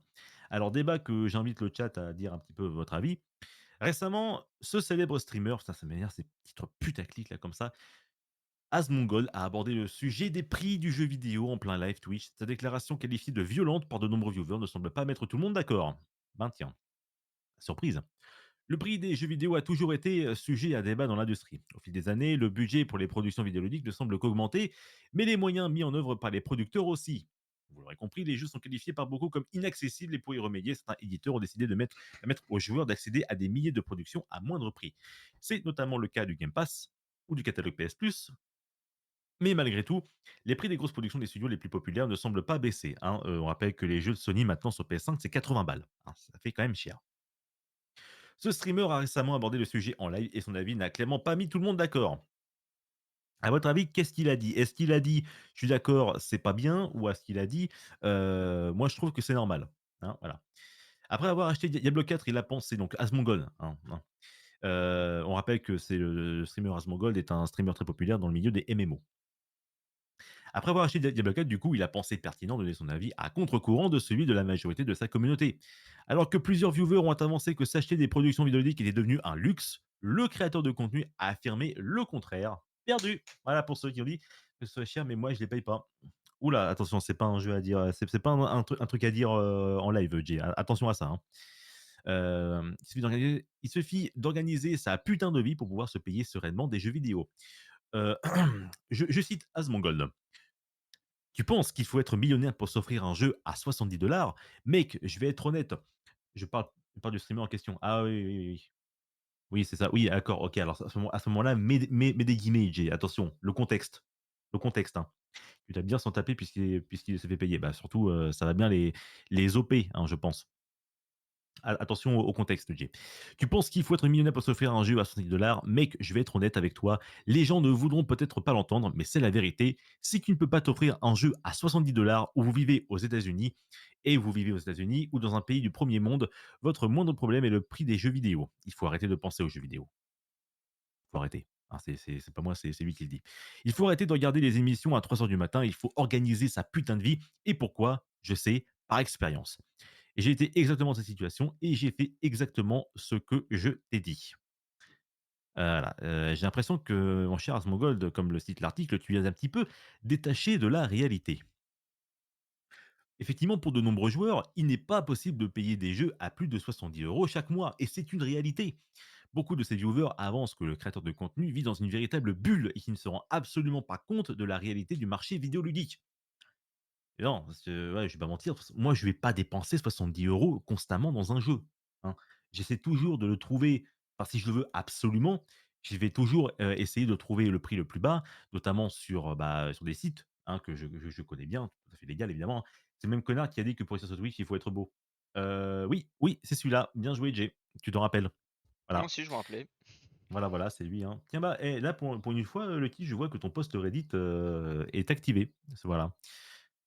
Alors, débat que j'invite le chat à dire un petit peu votre avis. Récemment, ce célèbre streamer, ça m'énerve ces titres putaclic là comme ça, Asmongold a abordé le sujet des prix du jeu vidéo en plein live Twitch. Sa déclaration qualifiée de violente par de nombreux viewers ne semble pas mettre tout le monde d'accord. Ben tiens, surprise. Le prix des jeux vidéo a toujours été sujet à débat dans l'industrie. Au fil des années, le budget pour les productions vidéoludiques ne semble qu'augmenter, mais les moyens mis en œuvre par les producteurs aussi. Vous l'aurez compris, les jeux sont qualifiés par beaucoup comme inaccessibles et pour y remédier, certains éditeurs ont décidé de mettre aux joueurs d'accéder à des milliers de productions à moindre prix. C'est notamment le cas du Game Pass ou du catalogue PS Plus, mais malgré tout, les prix des grosses productions des studios les plus populaires ne semblent pas baisser, hein. On rappelle que les jeux de Sony maintenant sur PS5, c'est 80 balles, hein, ça fait quand même cher. Ce streamer a récemment abordé le sujet en live et son avis n'a clairement pas mis tout le monde d'accord. À votre avis, qu'est-ce qu'il a dit? Est-ce qu'il a dit: «Je suis d'accord, c'est pas bien» ou est-ce qu'il a dit: «Moi je trouve que c'est normal», hein? Voilà. Après avoir acheté Diablo 4, il a pensé donc Asmongold, hein. On rappelle que c'est le streamer Asmongold est un streamer très populaire dans le milieu des MMO. Après avoir acheté Diablo 4, du coup, il a pensé pertinent de donner son avis à contre-courant de celui de la majorité de sa communauté. Alors que plusieurs viewers ont avancé que s'acheter des productions vidéoludiques était devenu un luxe, le créateur de contenu a affirmé le contraire. Perdu. Voilà pour ceux qui ont dit que ce soit cher, mais moi je les paye pas. Oula, attention, c'est pas un jeu à dire, c'est pas un truc à dire en live, Jay. Attention à ça, hein. Il suffit d'organiser sa putain de vie pour pouvoir se payer sereinement des jeux vidéo. Euh, je cite Asmongold. Tu penses qu'il faut être millionnaire pour s'offrir un jeu à 70 $? Mec, je vais être honnête. Je parle du streamer en question. Ah oui, oui, oui, oui. Oui, c'est ça. Oui, d'accord. Ok, alors à ce moment-là, mets des guillemets, Jay. Attention, le contexte. Le contexte, hein. Tu dois bien s'en taper puisqu'il se fait payer. Bah, surtout, ça va bien les OP, hein, je pense. Attention au contexte, Jay. Tu penses qu'il faut être millionnaire pour s'offrir un jeu à 70 $? Mec, je vais être honnête avec toi. Les gens ne voudront peut-être pas l'entendre, mais c'est la vérité. Si tu ne peux pas t'offrir un jeu à 70 $ ou vous vivez aux États-Unis, et vous vivez aux États-Unis ou dans un pays du premier monde, votre moindre problème est le prix des jeux vidéo. Il faut arrêter de penser aux jeux vidéo. Il faut arrêter. Hein, c'est pas moi, c'est lui qui le dit. Il faut arrêter de regarder les émissions à 3 heures du matin. Il faut organiser sa putain de vie. Et pourquoi? Je sais, par expérience. Et j'ai été exactement dans cette situation et j'ai fait exactement ce que je t'ai dit. Voilà, j'ai l'impression que, mon cher Asmongold, comme le cite l'article, tu es un petit peu détaché de la réalité. Effectivement, pour de nombreux joueurs, il n'est pas possible de payer des jeux à plus de 70 € chaque mois et c'est une réalité. Beaucoup de ces viewers avancent que le créateur de contenu vit dans une véritable bulle et qui ne se rend absolument pas compte de la réalité du marché vidéoludique. Et non, parce que, ouais, je vais pas mentir, moi, je vais pas dépenser 70 € constamment dans un jeu, hein. J'essaie toujours de le trouver, enfin, si je le veux absolument, je vais toujours, essayer de trouver le prix le plus bas, notamment sur, sur des sites, hein, que je connais bien, tout à fait légal évidemment, hein. C'est le même connard qui a dit que pour réussir sur Twitch, il faut être beau. Oui, oui, c'est celui-là. Bien joué, Jay. Tu t'en rappelles. Moi Voilà. aussi, je me rappelais. Voilà, voilà, c'est lui, hein. Tiens, là, pour une fois, Lucky, je vois que ton post Reddit, est activé. Voilà.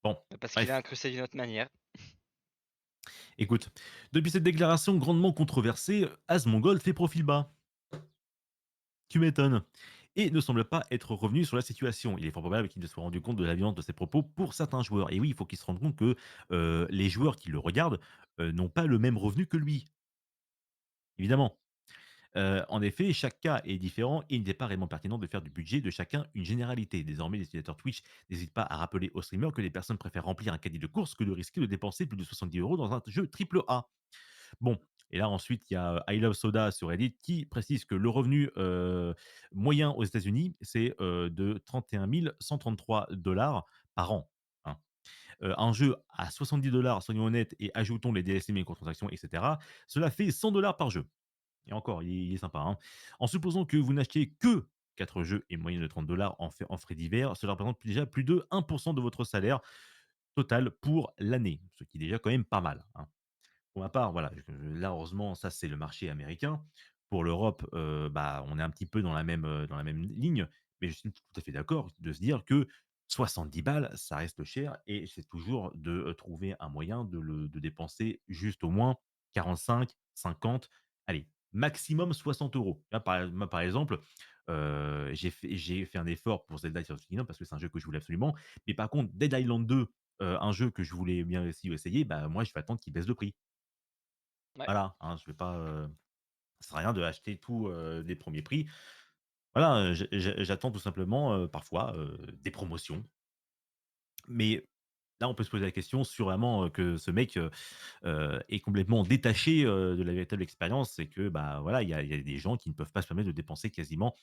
Bon, Parce qu'il a bref. incrusté d'une autre manière. Écoute, depuis cette déclaration grandement controversée, Asmongold fait profil bas. Tu m'étonnes. et ne semble pas être revenu sur la situation. Il est fort probable qu'il ne se soit rendu compte de la violence de ses propos pour certains joueurs. Et oui, il faut qu'il se rende compte que les joueurs qui le regardent n'ont pas le même revenu que lui, évidemment. En effet, chaque cas est différent et il n'est pas réellement pertinent de faire du budget de chacun une généralité. Désormais, les utilisateurs Twitch n'hésitent pas à rappeler aux streamers que les personnes préfèrent remplir un caddie de course que de risquer de dépenser plus de 70 € dans un jeu triple A. Bon, et là ensuite, il y a I Love Soda sur Reddit qui précise que le revenu moyen aux États-Unis, c'est de 31 133 $ par an, hein. Un jeu à 70 $, soyons honnêtes, et ajoutons les DLC, microtransactions, etc., cela fait 100 $ par jeu. Et encore, il est sympa, hein. En supposant que vous n'achetiez que 4 jeux et une moyenne de 30 $ en frais divers, cela représente déjà plus de 1 de votre salaire total pour l'année, ce qui est déjà quand même pas mal, hein. Pour ma part, voilà, là, heureusement, ça, c'est le marché américain. Pour l'Europe, bah, on est un petit peu dans la même ligne, mais je suis tout à fait d'accord de se dire que 70 balles, ça reste cher et c'est toujours de, trouver un moyen de dépenser juste au moins 45-50, allez, maximum 60 €. Là, par exemple, j'ai fait un effort pour Zelda Tears of the Kingdom parce que c'est un jeu que je voulais absolument, mais par contre, Dead Island 2, un jeu que je voulais bien aussi essayer, bah, moi, je vais attendre qu'il baisse de prix. Ouais. Voilà, hein, je vais pas, ça sert à rien de acheter tout, des premiers prix. Voilà, j'attends tout simplement, parfois, des promotions. Mais là, on peut se poser la question sur vraiment, que ce mec, est complètement détaché, de la véritable expérience. C'est que, bah, voilà, il y a des gens qui ne peuvent pas se permettre de dépenser quasiment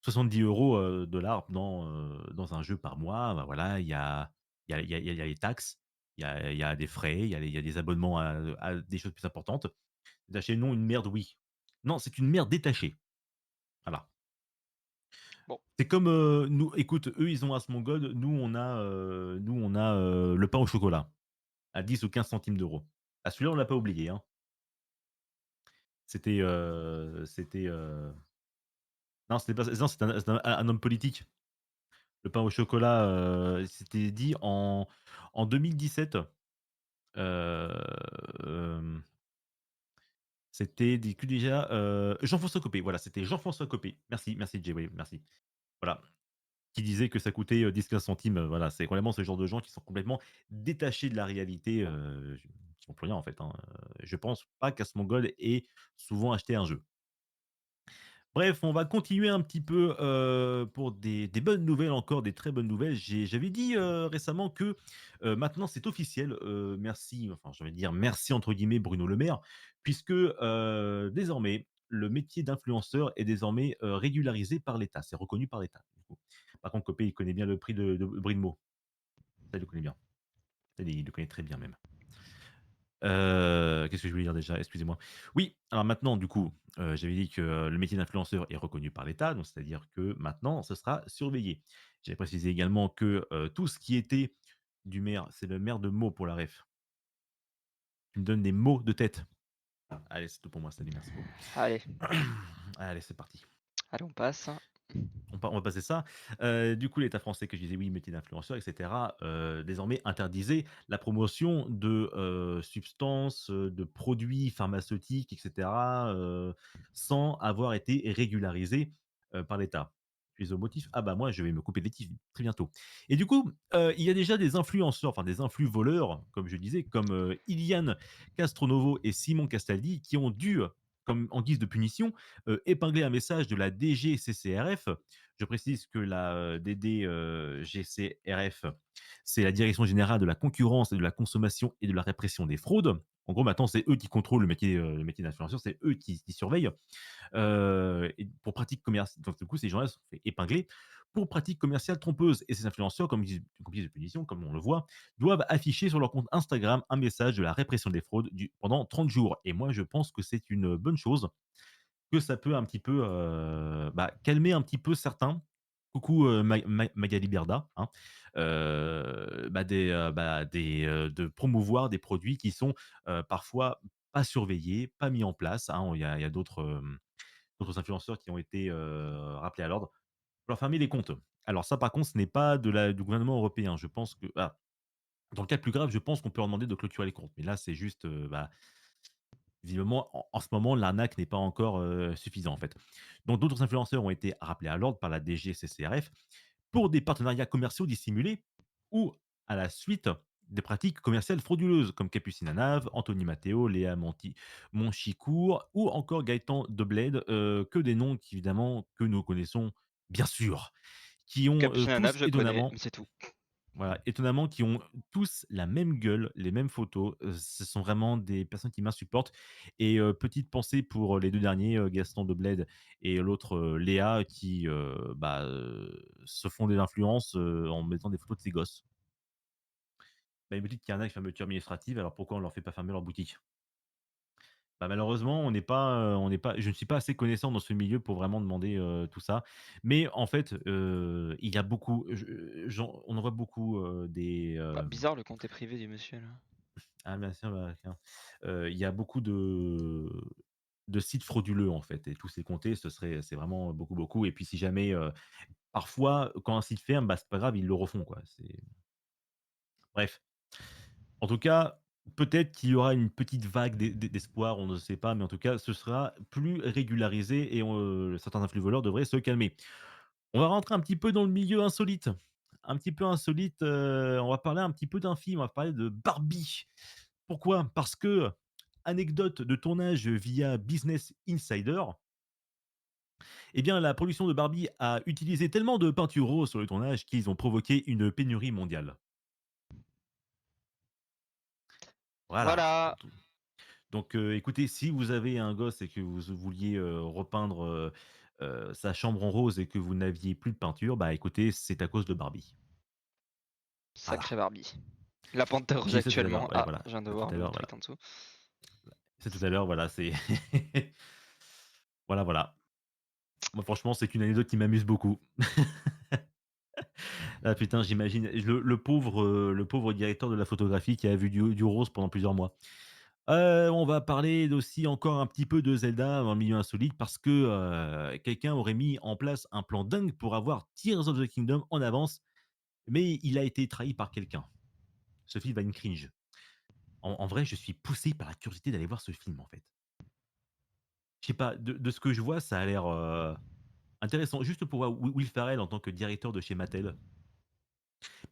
70 €, dollars dans un jeu par mois. Bah, voilà, il y a les taxes, il y a des frais, il y a des abonnements à des choses plus importantes. Détaché, non, une merde, oui. Non, c'est une merde détachée. Voilà. Bon, C'est comme, nous écoute, eux, ils ont Asmongold, nous, on a, le pain au chocolat à 10 ou 15 centimes d'euros. Ah, celui-là, on l'a pas oublié, hein. C'était, non, c'était pas non, c'était un homme politique. Le pain au chocolat, c'était dit en 2017. Hem, c'était dit que déjà, Jean-François Copé, voilà, c'était Jean-François Copé. Merci, merci Jay, oui, merci. Voilà. Qui disait que ça coûtait, 10-15 centimes, voilà, c'est vraiment ce genre de gens qui sont complètement détachés de la réalité, qui font plus rien en fait, hein, je pense pas qu'Asmongold ait souvent acheté un jeu. Bref, on va continuer un petit peu, pour des bonnes nouvelles encore, des très bonnes nouvelles. J'avais dit, récemment que, maintenant c'est officiel, merci, enfin, j'ai envie de dire «merci» entre guillemets Bruno Le Maire, puisque, désormais, le métier d'influenceur est désormais, régularisé par l'État. C'est reconnu par l'État, du coup. Par contre, Copé, il connaît bien le prix de Brimo. Ça, il le connaît bien. Ça, il le connaît très bien même. Qu'est-ce que je voulais dire déjà? Excusez-moi. Oui, alors maintenant du coup, j'avais dit que, le métier d'influenceur est reconnu par l'État, donc c'est-à-dire que maintenant ce sera surveillé. J'avais précisé également que, tout ce qui était du maire, c'est le maire de Meaux pour la ref. Tu me donnes des mots de tête. Allez, c'est tout pour moi, salut, merci beaucoup. allez, Allez, c'est parti. allez, on passe. On va passer ça. Du coup, l'État français que je disais, oui, métier d'influenceur, et cetera, désormais interdisait la promotion de, substances, de produits pharmaceutiques, et cetera, sans avoir été régularisé, par l'État. Tu es au motif? Ah bah, moi, je vais me couper des tifs très bientôt. Et du coup, il y a déjà des influenceurs, enfin des influx voleurs, comme je disais, comme, Ilian Castronovo et Simon Castaldi, qui ont dû, comme en guise de punition, épingler un message de la DGCCRF. Je précise que la, DDGCRF, c'est la Direction générale de la concurrence et de la consommation et de la répression des fraudes. En gros, maintenant, c'est eux qui contrôlent le métier d'influenceur, c'est eux qui surveillent. Et pour pratique commerciale, donc du coup, ces gens-là se sont fait épingler pour pratique commerciale trompeuse. Et ces influenceurs, comme guise de punition, comme on le voit, doivent afficher sur leur compte Instagram un message de la répression des fraudes pendant 30 jours. Et moi, je pense que c'est une bonne chose, que ça peut un petit peu, bah, calmer un petit peu certains. Coucou, Magali Berda, hein. De promouvoir des produits qui sont, parfois pas surveillés, pas mis en place, hein. Il y a d'autres influenceurs qui ont été, rappelés à l'ordre pour leur fermer les comptes. Alors ça, par contre, ce n'est pas du gouvernement européen. Je pense que dans le cas le plus grave, je pense qu'on peut leur demander de clôturer les comptes. Mais là, c'est juste, bah, Visiblement, en ce moment, l'arnaque n'est pas encore, suffisant, en fait. Donc d'autres influenceurs ont été rappelés à l'ordre par la DGCCRF pour des partenariats commerciaux dissimulés ou à la suite des pratiques commerciales frauduleuses comme Capucine Anave, Anthony Matteo, Léa Monchicourt ou encore Gaëtan Debled, que des noms qu'évidemment que nous connaissons bien sûr, qui ont, Capucine Anaf, tous je connais, étonnamment mais c'est tout. voilà, étonnamment, qui ont tous la même gueule, les mêmes photos. Ce sont vraiment des personnes qui m'insupportent et petite pensée pour les 2 derniers, Gaston Debled et l'autre, Léa qui, se font des influences, en mettant des photos de ses gosses. Bah, une boutique qui arnaque, fermeture administrative, alors pourquoi on leur fait pas fermer leur boutique? Bah, malheureusement, on n'est pas je ne suis pas assez connaissant dans ce milieu pour vraiment demander, tout ça. Mais en fait, il y a beaucoup on en voit beaucoup, Bah, bizarre le compte est privé du monsieur là. ah bien sûr, bah, tiens, il y a beaucoup de sites frauduleux, en fait et tous ces compter, c'est vraiment beaucoup, beaucoup et puis si jamais, parfois, quand un site ferme, bah, c'est pas grave, ils le refont, quoi. C'est bref. En tout cas, peut-être qu'il y aura une petite vague d'espoir, on ne sait pas, mais en tout cas, ce sera plus régularisé et certains influx voleurs devraient se calmer. On va rentrer un petit peu dans le milieu insolite. Un petit peu insolite, on va parler un petit peu d'un film, on va parler de Barbie. Pourquoi? Parce que, anecdote de tournage via Business Insider, eh bien, la production de Barbie a utilisé tellement de peinture rose sur le tournage qu'ils ont provoqué une pénurie mondiale. Voilà. Voilà! Donc, écoutez, si vous avez un gosse et que vous vouliez, repeindre, sa chambre en rose et que vous n'aviez plus de peinture, bah, écoutez, c'est à cause de Barbie. Sacré Voilà. Barbie. La Panthère rose J'ai dit ça tout à actuellement. l'heure, ouais, Ah, voilà. je viens de Ça tout voir à le l'heure, voilà. tweet en dessous. C'est tout à l'heure, voilà, c'est voilà, voilà. Moi, franchement, c'est une anecdote qui m'amuse beaucoup. Ah putain, j'imagine le pauvre directeur de la photographie qui a vu du rose pendant plusieurs mois. On va parler aussi encore un petit peu de Zelda dans le milieu insolite parce que, quelqu'un aurait mis en place un plan dingue pour avoir Tears of the Kingdom en avance, mais il a été trahi par quelqu'un. Ce film va une cringe. En vrai, je suis poussé par la curiosité d'aller voir ce film, en fait. Je sais pas, de ce que je vois, ça a l'air, intéressant. Juste pour voir Will Ferrell en tant que directeur de chez Mattel.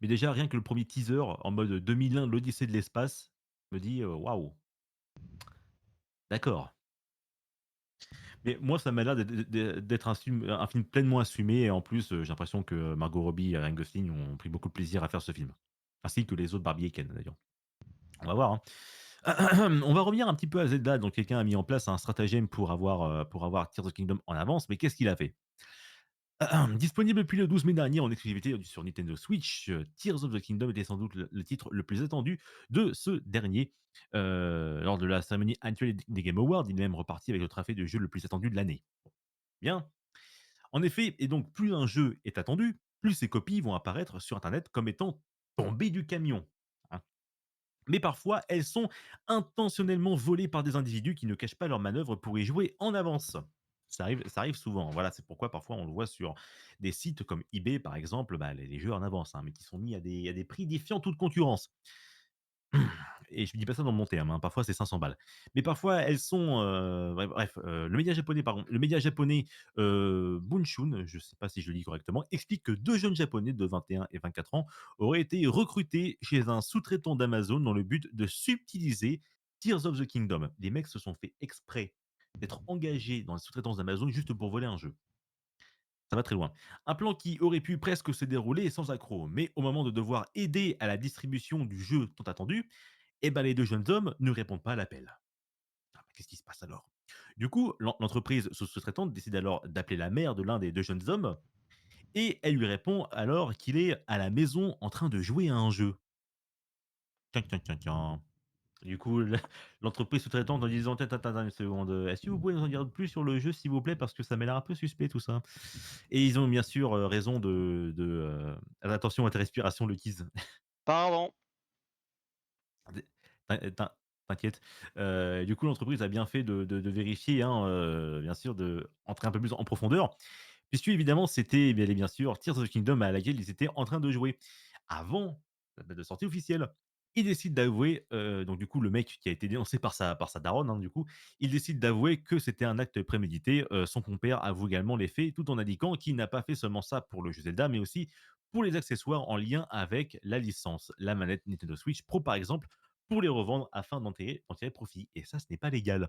Mais déjà, rien que le premier teaser en mode 2001, l'Odyssée de l'espace, me dit, «Waouh, d'accord». Mais moi, ça m'a l'air d'être un film pleinement assumé et en plus, j'ai l'impression que Margot Robbie et Ryan Gosling ont pris beaucoup de plaisir à faire ce film. Ainsi que les autres Barbie et Ken, d'ailleurs. On va voir, hein. On va revenir un petit peu à Zelda, donc quelqu'un a mis en place un stratagème pour avoir Tears of the Kingdom en avance, mais qu'est-ce qu'il a fait? Disponible depuis le 12 mai dernier en exclusivité sur Nintendo Switch, Tears of the Kingdom était sans doute le titre le plus attendu de ce dernier. Lors de la cérémonie annuelle des Game Awards, il est même reparti avec le trophée de jeu le plus attendu de l'année. Bien. En effet, et donc plus un jeu est attendu, plus ses copies vont apparaître sur internet comme étant tombées du camion, hein. Mais parfois, elles sont intentionnellement volées par des individus qui ne cachent pas leurs manœuvres pour y jouer en avance. Ça arrive souvent. Voilà, c'est pourquoi parfois on le voit sur des sites comme eBay, par exemple, bah, les jeux en avance, hein, mais qui sont mis à des prix défiant toute concurrence. Et je ne dis pas ça dans mon terme, hein, parfois c'est 500 balles. Mais parfois elles sont, le média japonais pardon, le média japonais, Bunshun, je ne sais pas si je le dis correctement, explique que 2 jeunes japonais de 21 et 24 ans auraient été recrutés chez un sous-traitant d'Amazon dans le but de subtiliser Tears of the Kingdom. Les mecs se sont fait exprès d'être engagés dans la sous-traitance d'Amazon juste pour voler un jeu. Ça va très loin. Un plan qui aurait pu presque se dérouler sans accroc, mais au moment de devoir aider à la distribution du jeu tant attendu, eh ben, les 2 jeunes hommes ne répondent pas à l'appel. Ah, bah, qu'est-ce qui se passe alors? Du coup, l'entreprise sous-traitante décide alors d'appeler la mère de l'un des 2 jeunes hommes et elle lui répond alors qu'il est à la maison en train de jouer à un jeu. Tiens, tiens, tiens, tiens. Du coup, l'entreprise sous-traitante en disant: «Attends, attends, attends une seconde, est-ce que vous pouvez nous en dire plus sur le jeu, s'il vous plaît? Parce que ça m'a l'air un peu suspect tout ça». Et ils ont bien sûr, raison attention à ta respiration, le Luckys. Pardon. T'inquiète. Du coup, l'entreprise a bien fait de vérifier, hein, bien sûr, d'entrer un peu plus en profondeur, puisque évidemment, c'était bel et bien sûr Tears of the Kingdom à laquelle ils étaient en train de jouer, avant la date de sortie officielle. Il décide d'avouer, donc du coup, le mec qui a été dénoncé par sa daronne, hein, du coup, il décide d'avouer que c'était un acte prémédité. Son compère avoue également les faits, tout en indiquant qu'il n'a pas fait seulement ça pour le jeu Zelda, mais aussi pour les accessoires en lien avec la licence. La manette Nintendo Switch Pro, par exemple, pour les revendre afin d'en tirer profit. Et ça, ce n'est pas légal.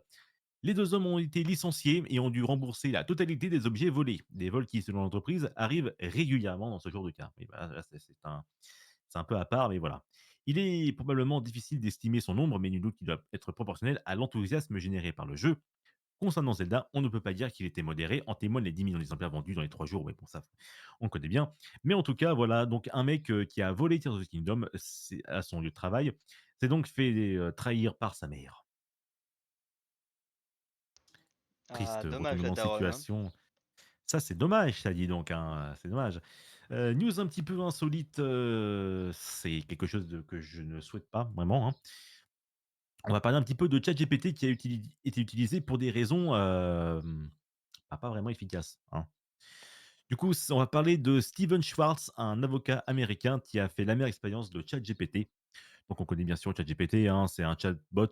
Les 2 hommes ont été licenciés et ont dû rembourser la totalité des objets volés. Des vols qui, selon l'entreprise, arrivent régulièrement dans ce genre de cas. Mais voilà, là, c'est un peu à part, mais voilà. Il est probablement difficile d'estimer son nombre, mais nul doute qu'il doit être proportionnel à l'enthousiasme généré par le jeu. Concernant Zelda, on ne peut pas dire qu'il était modéré. En témoignent les 10 millions d'exemplaires vendus dans les 3 jours. Mais bon, ça, on connaît bien. Mais en tout cas, voilà, donc un mec qui a volé Tears of the Kingdom à son lieu de travail s'est donc fait trahir par sa mère. Ah, Triste dommage la retournement de daronne, hein. situation. Ça, c'est dommage, ça, dis donc, hein, c'est dommage. News un petit peu insolite, c'est quelque chose que je ne souhaite pas vraiment, hein. On va parler un petit peu de ChatGPT qui a été utilisé pour des raisons, pas vraiment efficaces, hein. Du coup, on va parler de Steven Schwartz, un avocat américain qui a fait l'amère expérience de ChatGPT. Donc on connaît bien sûr ChatGPT, hein, c'est un chatbot,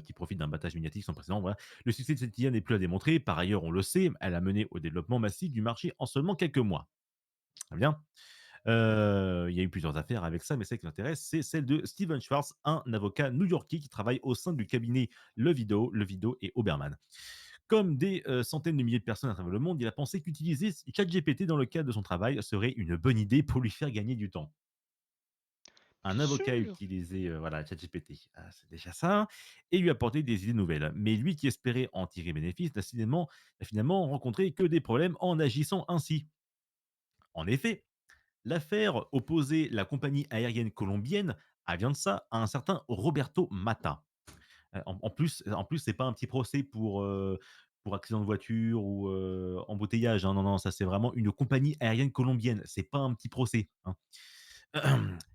qui profite d'un battage médiatique sans précédent, voilà. Le succès de cette IA n'est plus à démontrer. Par ailleurs, on le sait, elle a mené au développement massif du marché en seulement quelques mois. Très bien. Il y a eu plusieurs affaires avec ça, mais celle qui m'intéresse, c'est celle de Steven Schwartz, un avocat new-yorkais qui travaille au sein du cabinet Levido et Oberman. Comme des centaines de milliers de personnes à travers le monde, il a pensé qu'utiliser ChatGPT dans le cadre de son travail serait une bonne idée pour lui faire gagner du temps. Un Bien avocat a sûr. utilisé, voilà, ChatGPT, c'est déjà ça, et lui apporté des idées nouvelles. Mais lui qui espérait en tirer bénéfice n'a finalement rencontré que des problèmes en agissant ainsi. En effet, l'affaire opposait la compagnie aérienne colombienne, Avianca, à un certain Roberto Matta. En plus, c'est pas un petit procès pour accident de voiture ou, embouteillage, hein. Non, non, ça c'est vraiment une compagnie aérienne colombienne. C'est pas un petit procès, hein.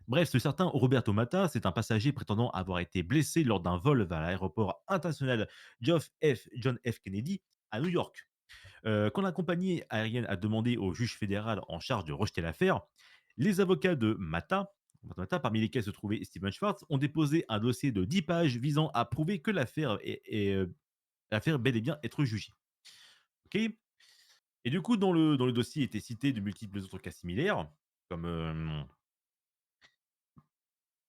Bref, ce certain Roberto Matta, c'est un passager prétendant avoir été blessé lors d'un vol vers l'aéroport international John F. Kennedy à New York. Quand la compagnie aérienne a demandé au juge fédéral en charge de rejeter l'affaire, les avocats de Matta, parmi lesquels se trouvait Steven Schwartz, ont déposé un dossier de 10 pages visant à prouver que l'affaire bel et bien être jugée. Ok. Et du coup, dans le dossier étaient cités de multiples autres cas similaires, comme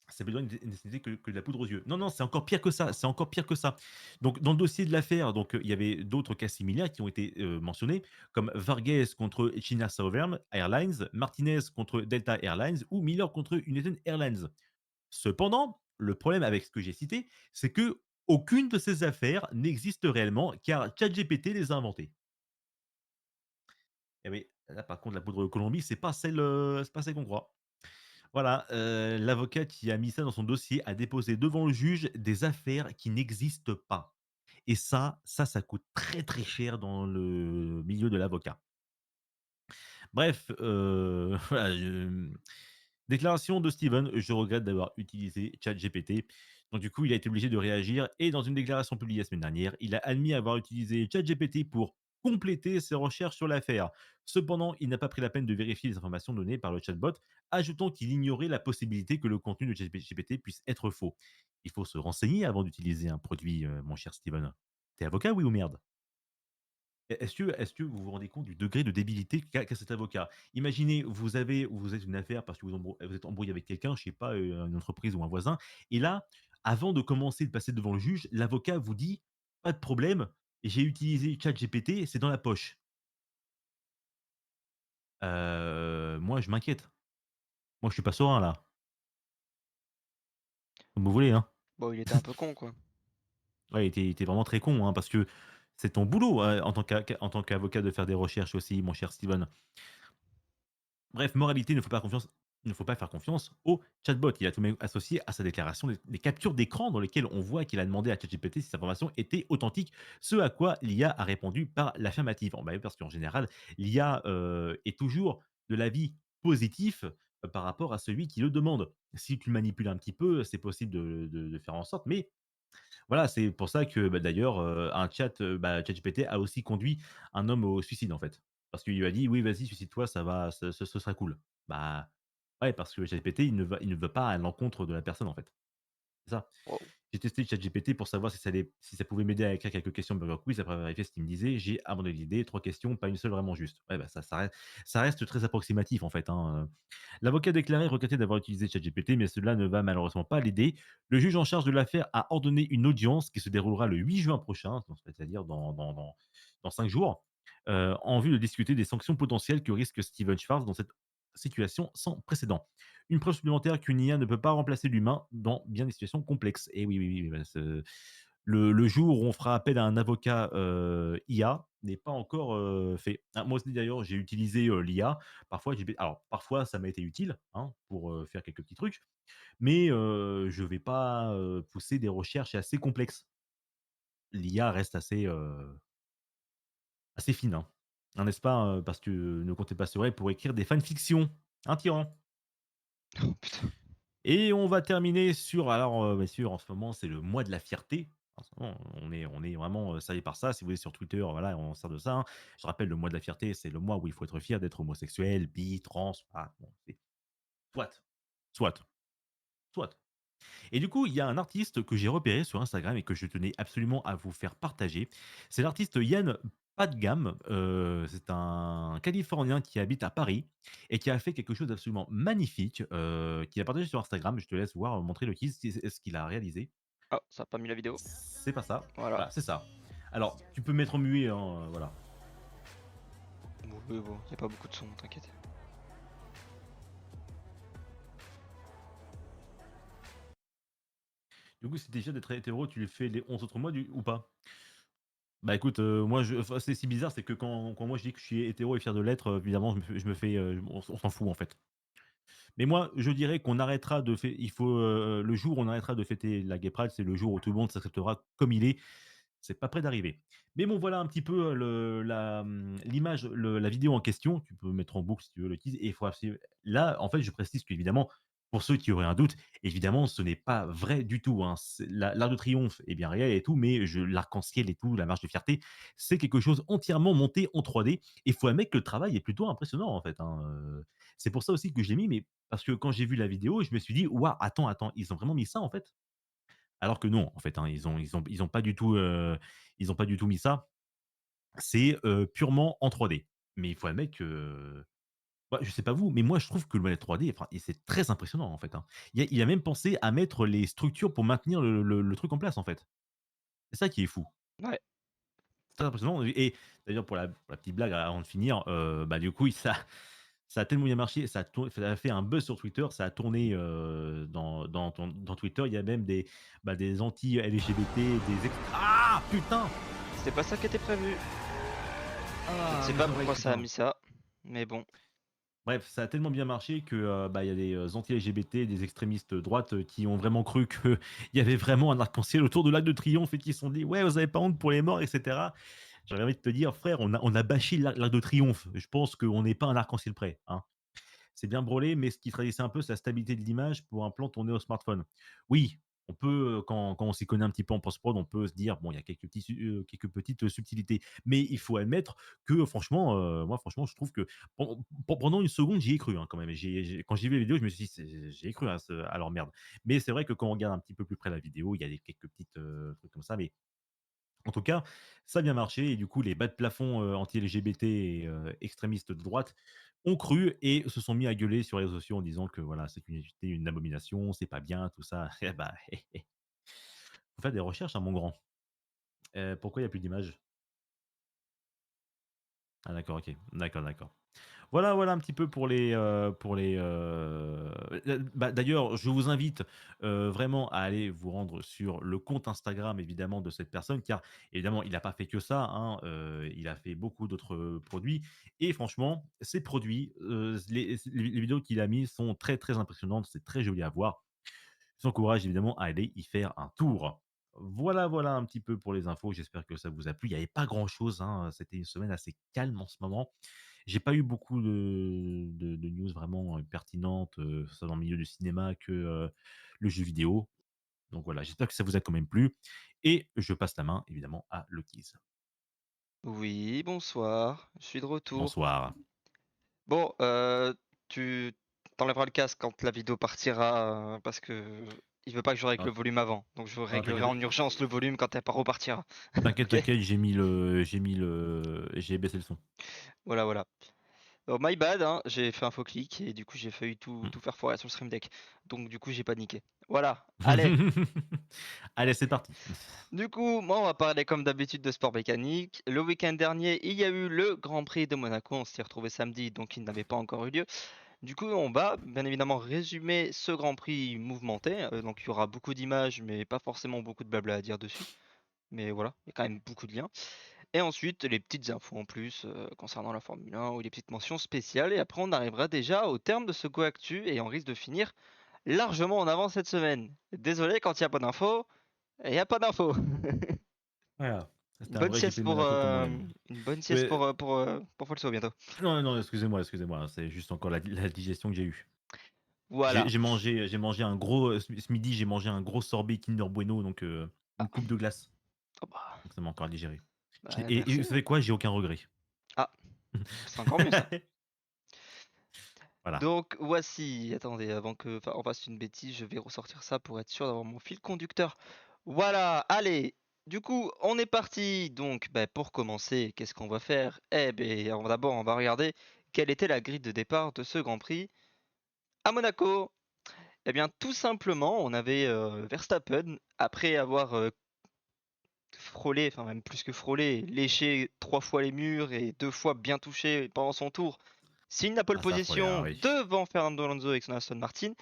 ça avait une nécessité que de la poudre aux yeux. Non, non, c'est encore pire que ça, c'est encore pire que ça. Donc dans le dossier de l'affaire, donc il y avait d'autres cas similaires qui ont été, mentionnés, comme Varghese contre China Southern Airlines, Martinez contre Delta Airlines ou Miller contre United Airlines. Cependant, le problème avec ce que j'ai cité, c'est que aucune de ces affaires n'existe réellement, car ChatGPT les a inventées. Et oui, là par contre la poudre de Colombie, c'est pas celle qu'on croit. Voilà, l'avocat qui a mis ça dans son dossier a déposé devant le juge des affaires qui n'existent pas et ça coûte très, très cher dans le milieu de l'avocat. Bref, voilà, déclaration de Steven: «Je regrette d'avoir utilisé ChatGPT». Donc du coup, il a été obligé de réagir et dans une déclaration publiée la semaine dernière, il a admis avoir utilisé ChatGPT pour compléter ses recherches sur l'affaire. Cependant, il n'a pas pris la peine de vérifier les informations données par le chatbot, ajoutant qu'il ignorait la possibilité que le contenu de ChatGPT puisse être faux. Il faut se renseigner avant d'utiliser un produit, mon cher Steven. T'es avocat, oui ou merde? Est-ce que vous vous rendez compte du degré de débilité qu'a cet avocat? Imaginez, vous êtes une affaire parce que vous êtes embrouillé avec quelqu'un, je sais pas, une entreprise ou un voisin et là, avant de commencer de passer devant le juge, l'avocat vous dit: «Pas de problème, j'ai utilisé ChatGPT, c'est dans la poche». Moi je m'inquiète. Moi je suis pas serein là. Comme vous voulez, hein. Bon, il était un peu con, quoi. Ouais, il était vraiment très con, hein, parce que c'est ton boulot, en tant qu'avocat de faire des recherches aussi, mon cher Steven. Bref, moralité, il ne faut pas faire confiance au chatbot. Il a tout de même associé à sa déclaration des captures d'écran dans lesquelles on voit qu'il a demandé à ChatGPT si cette information était authentique, ce à quoi l'IA a répondu par l'affirmative. Bah oui, parce qu'en général, l'IA est toujours de l'avis positif par rapport à celui qui le demande. Si tu le manipules un petit peu, c'est possible de faire en sorte, mais voilà, c'est pour ça que, bah, d'ailleurs, ChatGPT a aussi conduit un homme au suicide, en fait. Parce qu'il lui a dit: «Oui, vas-y, suicide-toi, ça va, ce sera cool». Bah, ouais, parce que ChatGPT, il ne va pas à l'encontre de la personne, en fait. C'est ça. Waouh. J'ai testé ChatGPT pour savoir si ça pouvait m'aider à écrire quelques questions Burger Quiz. Après avoir vérifié ce qu'il me disait, j'ai abandonné l'idée. 3 questions, pas une seule vraiment juste. Ouais, bah, ça reste très approximatif en fait, hein. L'avocat déclaré regrettait d'avoir utilisé ChatGPT, mais cela ne va malheureusement pas l'aider. Le juge en charge de l'affaire a ordonné une audience qui se déroulera le 8 juin prochain, donc c'est-à-dire dans 5 jours, en vue de discuter des sanctions potentielles que risque Steven Schwartz dans cette situation sans précédent. Une preuve supplémentaire qu'une IA ne peut pas remplacer l'humain dans bien des situations complexes. Et oui, oui, oui, bah, le jour où on fera appel à un avocat IA n'est pas encore fait. Ah, moi aussi d'ailleurs, j'ai utilisé l'IA. Parfois, ça m'a été utile hein, pour faire quelques petits trucs, mais je ne vais pas pousser des recherches assez complexes. L'IA reste assez fine, hein. N'est-ce pas? Parce que ne comptez pas sur elle pour écrire des fanfictions. Un tyran. Oh putain. Et on va terminer sur alors, bien sûr, en ce moment, c'est le mois de la fierté. En ce moment, on est vraiment, servi par ça. Si vous êtes sur Twitter, voilà, on sert de ça, hein. Je rappelle, le mois de la fierté, c'est le mois où il faut être fier d'être homosexuel, bi, trans, voilà, bon, c'est soit, soit, soit. Et du coup, il y a un artiste que j'ai repéré sur Instagram et que je tenais absolument à vous faire partager. C'est l'artiste Yann Padgam. C'est un Californien qui habite à Paris et qui a fait quelque chose d'absolument magnifique, qu'il a partagé sur Instagram. Je te laisse voir, montrer le kiss, ce qu'il a réalisé. Ah, ça a pas mis la vidéo. C'est pas ça. Voilà. Voilà, c'est ça. Alors, tu peux mettre en muet, hein, voilà. Bon, mais bon, y a pas beaucoup de son, t'inquiète. Du coup, si t'es fier d'être hétéro, tu les fais les 11 autres mois ou pas? Bah écoute, moi, enfin, c'est si bizarre, c'est que quand moi je dis que je suis hétéro et fier de l'être, évidemment, je me fais, on s'en fout en fait. Mais moi, je dirais qu'on arrêtera de fê il faut, le jour où on arrêtera de fêter la Gay Pride, c'est le jour où tout le monde s'acceptera comme il est. C'est pas près d'arriver. Mais bon, voilà un petit peu, l'image, la vidéo en question. Tu peux mettre en boucle si tu veux le tease et il faut là, en fait, je précise qu'évidemment, pour ceux qui auraient un doute, évidemment, ce n'est pas vrai du tout, hein. C'est l'Arc de Triomphe est bien réel et tout, mais l'arc-en-ciel et tout, la marche de fierté, c'est quelque chose entièrement monté en 3D et il faut admettre que le travail est plutôt impressionnant, en fait, hein, c'est pour ça aussi que je l'ai mis, mais parce que quand j'ai vu la vidéo, je me suis dit: «Waouh, attends, ils ont vraiment mis ça, en fait?» Alors que non, en fait, hein, ils ont pas du tout, ils ont pas du tout mis ça. C'est, purement en 3D. Mais il faut admettre que, bah, je sais pas vous, mais moi je trouve que le modèle 3D, enfin, et c'est très impressionnant, en fait, hein. Il a même pensé à mettre les structures pour maintenir le truc en place, en fait. C'est ça qui est fou. Ouais. C'est très impressionnant et d'ailleurs pour la petite blague avant de finir, bah, du coup, ça a tellement bien marché, ça a fait un buzz sur Twitter, ça a tourné, dans Twitter. Il y a même des anti-LGBT, ah putain! C'était pas ça qui était prévu. Je ne Ah, sais mais pas c'est vrai, pourquoi ça a putain. mis ça, mais bon. Bref, ça a tellement bien marché que, bah, il y a des, anti-LGBT, des extrémistes droite, qui ont vraiment cru qu'il y avait vraiment un arc-en-ciel autour de l'Arc de Triomphe et qui se sont dit: «Ouais, vous avez pas honte pour les morts?» et cetera. J'aurais envie de te dire: «Frère, on a bâché l'Arc de Triomphe. Je pense qu'on n'est pas un arc-en-ciel près, hein». C'est bien brûlé, mais ce qui trahissait un peu, c'est la stabilité de l'image pour un plan tourné au smartphone. Oui, on peut, quand on s'y connaît un petit peu en post-prod, on peut se dire: «Bon, il y a quelques petites subtilités». Mais il faut admettre que franchement, moi franchement, je trouve que pendant une seconde, j'y ai cru, hein, quand même. Quand j'ai vu la vidéo, je me suis dit: «J'y ai cru à leur merde». Mais c'est vrai que quand on regarde un petit peu plus près la vidéo, il y a quelques petites, trucs comme ça, mais en tout cas, ça a bien marché et du coup, les bas de plafond, anti-LGBT et extrémistes de droite ont cru et se sont mis à gueuler sur les réseaux sociaux en disant que voilà, c'était une abomination, c'est pas bien, tout ça. Eh bah, faut faire des recherches, hein, mon grand. Pourquoi il y a plus d'images? Ah d'accord, OK. D'accord, d'accord. Voilà, voilà un petit peu bah, d'ailleurs, je vous invite, vraiment à aller vous rendre sur le compte Instagram évidemment de cette personne, car évidemment il n'a pas fait que ça, hein, il a fait beaucoup d'autres, produits et franchement, ces produits, les vidéos qu'il a mis sont très, très impressionnantes, c'est très joli à voir. Je vous encourage évidemment à aller y faire un tour. Voilà, voilà un petit peu pour les infos. J'espère que ça vous a plu. Il n'y avait pas grand-chose, hein, c'était une semaine assez calme en ce moment. J'ai pas eu beaucoup de news vraiment, pertinentes, soit dans le milieu du cinéma que, le jeu vidéo. Donc voilà, j'espère que ça vous a quand même plu et je passe la main évidemment à Lokis. Oui, bonsoir, je suis de retour. Bonsoir. Bon, tu t'enlèveras le casque quand la vidéo partira, parce que il veut pas que je règle Ah. le volume avant. Donc je réglerai t'inquiète. en urgence le volume quand elle repartira. T'inquiète, Ok. t'inquiète, j'ai baissé le son. Voilà, voilà. Oh, my bad, hein, j'ai fait un faux clic et du coup j'ai failli tout, Mm. tout faire foirer sur le stream deck. Donc du coup j'ai paniqué. Voilà, allez. Allez, c'est parti. Du coup, moi on va parler comme d'habitude de sport mécanique. Le week-end dernier, il y a eu le Grand Prix de Monaco. On s'est retrouvé samedi, donc il n'avait pas encore eu lieu. Du coup, on va bien évidemment résumer ce Grand Prix mouvementé. Donc il y aura beaucoup d'images, mais pas forcément beaucoup de blabla à dire dessus. Mais voilà, il y a quand même beaucoup de liens. Et ensuite, les petites infos en plus concernant la Formule 1 ou les petites mentions spéciales. Et après, on arrivera déjà au terme de ce Go Actu et on risque de finir largement en avance cette semaine. Désolé, quand il n'y a pas d'infos, il n'y a pas d'infos. Voilà. Une C'était un bonne vrai GP sieste de pour, Monaco comme on l'aime. une bonne sieste Mais- pour Folso bientôt. Non, non, excusez-moi, c'est juste encore la digestion que j'ai eue. Voilà. J'ai mangé un gros, ce midi, j'ai mangé un gros sorbet Kinder Bueno, donc Ah, une coupe de glace. oh bah, Donc ça m'a encore digéré. bah, Et merci. vous savez quoi? J'ai aucun regret. Ah, c'est encore mieux ça. Voilà. Donc voici, attendez, avant que on fasse une bêtise, je vais ressortir ça pour être sûr d'avoir mon fil conducteur. Voilà, allez, du coup, on est parti. Donc, pour commencer, qu'est-ce qu'on va faire? Eh bien, d'abord, on va regarder quelle était la grille de départ de ce Grand Prix à Monaco. Eh bien, tout simplement, on avait Verstappen, après avoir frôlé, enfin même plus que frôlé, léché 3 fois les murs et 2 fois bien touché pendant son tour. Signe la pole Ah, ça a frôlé, ah position oui. devant Fernando Alonso avec son Aston Martin.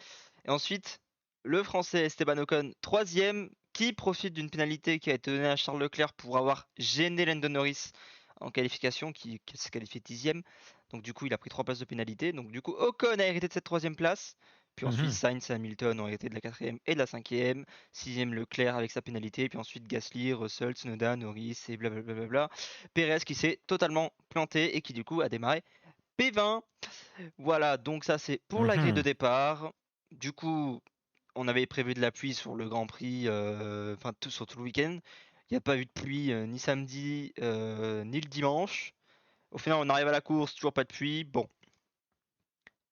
Et ensuite, le français Esteban Ocon, troisième, qui profite d'une pénalité qui a été donnée à Charles Leclerc pour avoir gêné Lando Norris en qualification, qui s'est qualifié 10e. Donc du coup, il a pris 3 places de pénalité. Donc du coup, Ocon a hérité de cette troisième place. Puis ensuite, Mhm. Sainz et Hamilton ont hérité de la quatrième et de la cinquième. Sixième, Leclerc avec sa pénalité. Puis ensuite, Gasly, Russell, Tsunoda, Norris et blablabla. Perez qui s'est totalement planté et qui du coup a démarré P20. Voilà, donc ça c'est pour la grille de Mhm. départ. Du coup, on avait prévu de la pluie sur le Grand Prix, enfin tout sur tout le week-end. Il n'y a pas eu de pluie ni samedi ni le dimanche. Au final, on arrive à la course, toujours pas de pluie. Bon,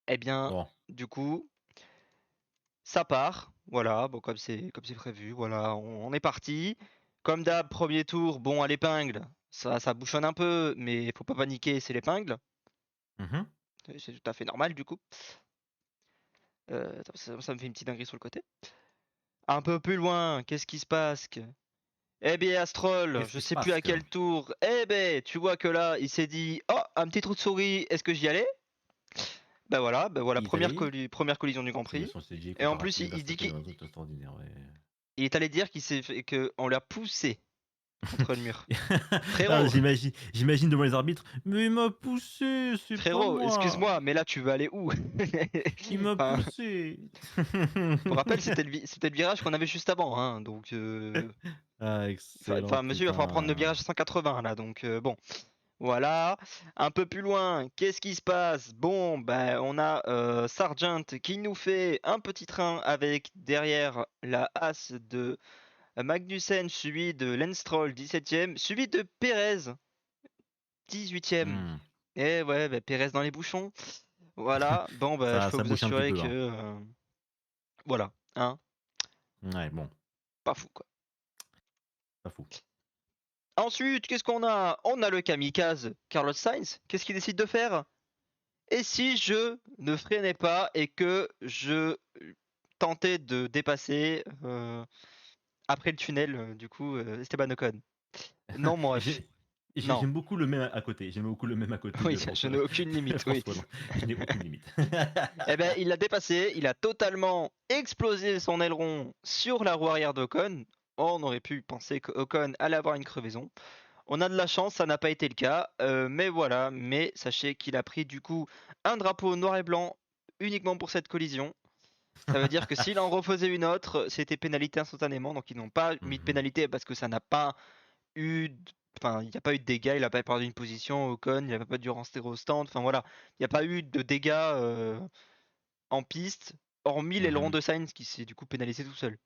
eh bien, Bon. du coup, ça part. Voilà, bon comme c'est prévu. Voilà, on est parti. Comme d'hab, premier tour, bon à l'épingle, ça bouchonne un peu, mais faut pas paniquer, c'est l'épingle. Mhm. C'est tout à fait normal du coup. Attends, ça me fait une petite dinguerie sur le côté. Un peu plus loin, qu'est-ce qui se passe Eh bien, Astrol, Qu'est-ce je qui se sais plus passe à quel tour. Eh ben, tu vois que là, il s'est dit, oh, un petit trou de souris, est-ce que j'y allais? Ben voilà, Il est allé? première collision du Grand C'est Prix. son CG Et en plus, comparatif il dit Verstappen qu'il dans un truc extraordinaire, ouais. il est allé dire qu'il s'est fait, que on l'a poussé contre le mur. Ah, Frérot, j'imagine devant les arbitres, mais il m'a poussé, c'est pas frérot, moi. excuse-moi, mais là, tu veux aller où? Il m'a Enfin, poussé. pour rappel, c'était le virage qu'on avait juste avant, hein, donc, Ah, excellent, monsieur, il va falloir prendre le putain. virage à 180 là, donc bon. Voilà, un peu plus loin, qu'est-ce qui se passe? Bon, on a Sargent qui nous fait un petit train avec derrière la As de Magnussen, suivi de Lance Stroll 17ème, suivi de Perez 18ème. Hmm. Et ouais, Perez dans les bouchons. Voilà, bon, je peux Ça vous bouge un petit assurer peu, que hein. voilà, hein, Ouais, bon, pas fou quoi. pas fou. Ensuite, qu'est-ce qu'on a? On a le kamikaze Carlos Sainz. Qu'est-ce qu'il décide de faire? Et si je ne freinais pas et que je tentais de dépasser après le tunnel, du coup, Esteban Ocon? Non, mon ref. J'ai- Non. J'aime beaucoup le même à côté. J'aime beaucoup le même à côté Oui, de je François. n'ai aucune limite, oui. François, non. Je n'ai aucune limite. Eh ben, il l'a dépassé, il a totalement explosé son aileron sur la roue arrière d'Ocon. On aurait pu penser qu'Ocon allait avoir une crevaison. On a de la chance, ça n'a pas été le cas. Mais voilà, mais sachez qu'il a pris du coup un drapeau noir et blanc uniquement pour cette collision. Ça veut dire que s'il en refaisait une autre, c'était pénalité instantanément. Donc ils n'ont pas mis de Mhm. pénalité parce que ça n'a pas eu. Enfin, il n'y a pas eu de dégâts, il n'a pas perdu une position, Ocon, il n'a pas dû rester au stand. Enfin voilà, il n'y a pas eu de dégâts en piste, hormis l'aileron Mhm. de Sainz qui s'est du coup pénalisé tout seul.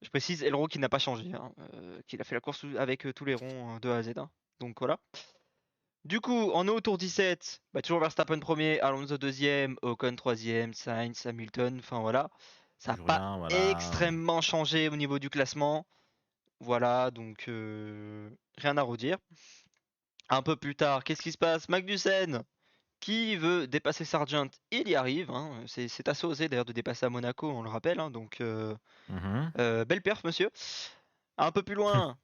Je précise, aileron qui n'a pas changé, hein, qu'il a fait la course avec tous les ronds de A à Z, hein. Donc voilà. Du coup, on est au tour 17. Toujours Verstappen premier, Alonso deuxième, Ocon troisième, Sainz, Hamilton, enfin voilà. Ça n'a Plus pas rien, voilà. extrêmement changé au niveau du classement. Voilà, donc rien à redire. Un peu plus tard, qu'est-ce qui se passe? Magnussen qui veut dépasser Sargent, il y arrive. Hein. C'est assez osé d'ailleurs de dépasser à Monaco, on le rappelle. Hein, donc Mhm. belle perf, monsieur. Un peu plus loin,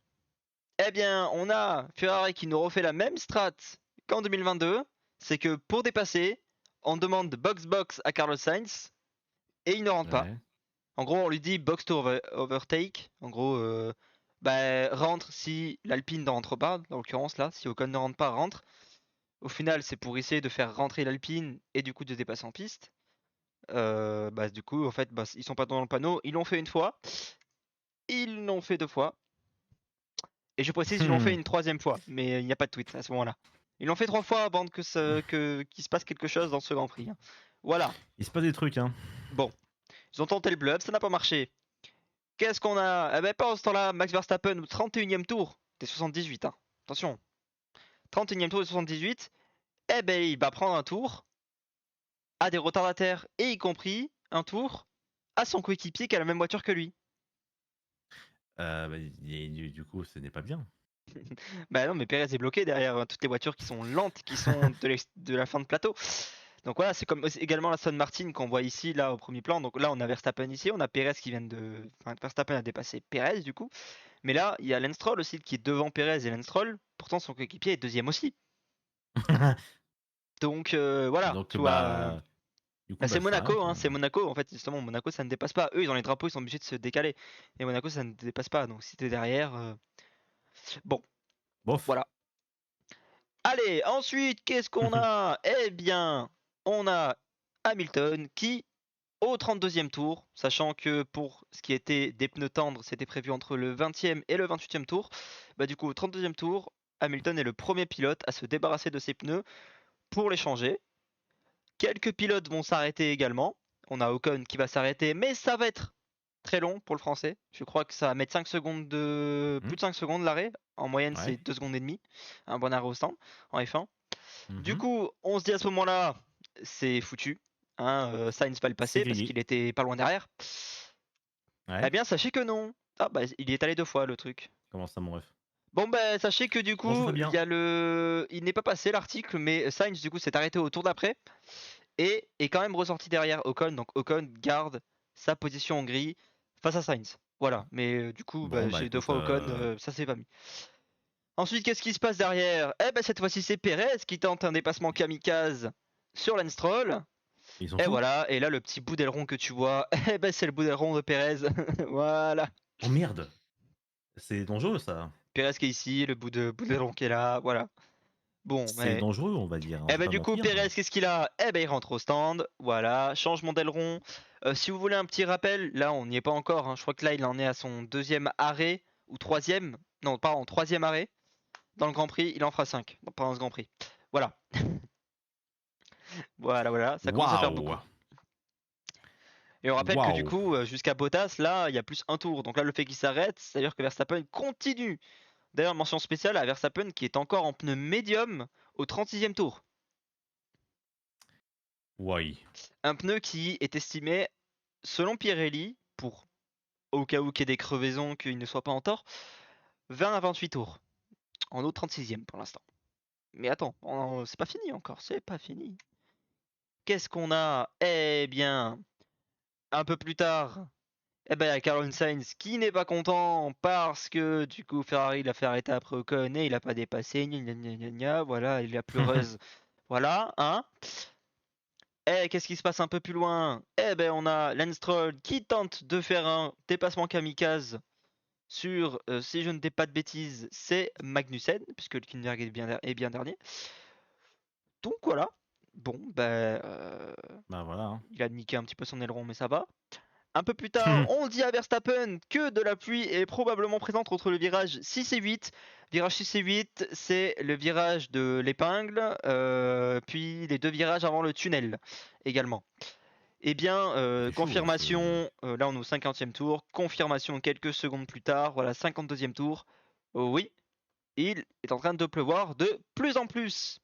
eh bien, on a Ferrari qui nous refait la même strat qu'en 2022. C'est que pour dépasser, on demande box-box à Carlos Sainz et il ne rentre pas. Ouais. En gros, on lui dit box to overtake. En gros, bah, rentre si l'Alpine ne rentre pas. Dans l'occurrence, là, si Ocon ne rentre pas, rentre. Au final, c'est pour essayer de faire rentrer l'Alpine et du coup de dépasser en piste. Bah, du coup, en fait, bah, ils sont pas dans le panneau. Ils l'ont fait une fois. Ils l'ont fait deux fois. Et je précise, ils l'ont fait une troisième fois. Mais il n'y a pas de tweet à ce moment-là. Ils l'ont fait trois fois avant qu'il se passe quelque chose dans ce Grand Prix. Hein. Voilà. Il se passe des trucs, hein. Bon. Ils ont tenté le bluff, ça n'a pas marché. Qu'est-ce qu'on a? Eh ben, pendant ce temps-là, Max Verstappen au 31e tour des 78. Hein. Attention. 31e tour des 78. Eh ben, il va prendre un tour à des retardataires et y compris un tour à son coéquipier qui a la même voiture que lui. Bah, du coup, ce n'est pas bien. Bah non, mais Perez est bloqué derrière toutes les voitures qui sont lentes, qui sont de la fin de plateau. Donc voilà, c'est comme également la Aston Martin qu'on voit ici, là, au premier plan. Donc là, on a Verstappen ici, on a Perez qui vient de... Enfin, Verstappen a dépassé Perez, du coup. Mais là, il y a Lance Stroll aussi qui est devant Perez et Lance Stroll. Pourtant, son coéquipier est deuxième aussi. Donc voilà, Donc, tu vois... du coup, Bah, c'est ça Monaco, s'arrête. hein, c'est Monaco. En fait, justement, Monaco, ça ne dépasse pas. Eux, ils ont les drapeaux, ils sont obligés de se décaler. Et Monaco, ça ne dépasse pas. Donc si t'es derrière... Bon, Bof. voilà. Allez, ensuite, qu'est-ce qu'on a? Eh bien, on a Hamilton qui, au 32e tour, sachant que pour ce qui était des pneus tendres, c'était prévu entre le 20e et le 28e tour, bah du coup, au 32e tour, Hamilton est le premier pilote à se débarrasser de ses pneus pour les changer. Quelques pilotes vont s'arrêter également. On a Ocon qui va s'arrêter, mais ça va être très long pour le français. Je crois que ça va mettre 5 secondes plus de 5 secondes l'arrêt. En moyenne, c'est Ouais. 2 secondes et demie. Un bon arrêt au stand en F1. Du Mhm. coup, on se dit à ce moment-là, c'est foutu. Hein, Sainz va le C'est passer parce grillé. qu'il était pas loin derrière. Eh Ouais. bien, sachez que non. Ah bah, il y est allé deux fois le truc. Comment ça, mon ref? Bon bah, sachez que du Bonjour, coup, il Fabien. y a il n'est pas passé l'article, mais Sainz du coup s'est arrêté au tour d'après et est quand même ressorti derrière Ocon. Donc Ocon garde sa position en grille face à Sainz. Voilà. Mais du coup, Bon, bah, bah j'ai deux écoute, fois Ocon, ça s'est pas mis. Ensuite, qu'est-ce qui se passe derrière? Eh ben cette fois-ci, c'est Perez qui tente un dépassement kamikaze sur Lance Stroll. ils s'en Et foutent. voilà, et là le petit bout d'aileron que tu vois, eh ben c'est le bout d'aileron de Perez. Voilà. Oh merde. C'est dangereux, ça. Perez qui est ici, le bout d'aileron qui est là, voilà. Bon, C'est mais... dangereux, on va dire, hein, Eh je vais ben pas du coup, mentir. Perez, qu'est-ce qu'il a? Eh ben il rentre au stand, voilà, changement d'aileron. Si vous voulez un petit rappel, là on n'y est pas encore, hein. Je crois que là il en est à son deuxième arrêt, ou troisième, non pardon, troisième arrêt. Dans le Grand Prix, il en fera 5 pendant ce Grand Prix. Voilà. Voilà, ça commence à faire beaucoup. Waouh. Et on rappelle que du Waouh. coup, jusqu'à Bottas, là, il y a plus un tour. Donc là, le fait qu'il s'arrête, c'est-à-dire que Verstappen continue. D'ailleurs, mention spéciale à Verstappen qui est encore en pneu médium au 36e tour. Ouais. Un pneu qui est estimé, selon Pirelli, pour au cas où qu'il y ait des crevaisons, qu'il ne soit pas en tort, 20 à 28 tours. En au 36e pour l'instant. Mais attends, c'est pas fini encore, c'est pas fini. Qu'est-ce qu'on a? Eh bien, un peu plus tard, eh ben, il y a Carlos Sainz qui n'est pas content parce que du coup Ferrari l'a fait arrêter après Ocon et il a pas dépassé, voilà, il est la pleureuse, voilà, hein. Et qu'est-ce qui se passe un peu plus loin? Eh ben on a Lance Stroll qui tente de faire un dépassement kamikaze sur, si je ne dis pas de bêtises, c'est Magnussen, puisque le Hülkenberg est bien dernier. Donc voilà, bon ben Bah voilà. Hein. il a niqué un petit peu son aileron mais ça va. Un peu plus tard, on dit à Verstappen que de la pluie est probablement présente entre le virage 6 et 8. Virage 6 et 8, c'est le virage de l'épingle, puis les deux virages avant le tunnel également. Eh bien, C'est chaud, là, confirmation, là on est au 50e tour, confirmation quelques secondes plus tard, voilà, 52e tour. Oh oui, il est en train de pleuvoir de plus en plus.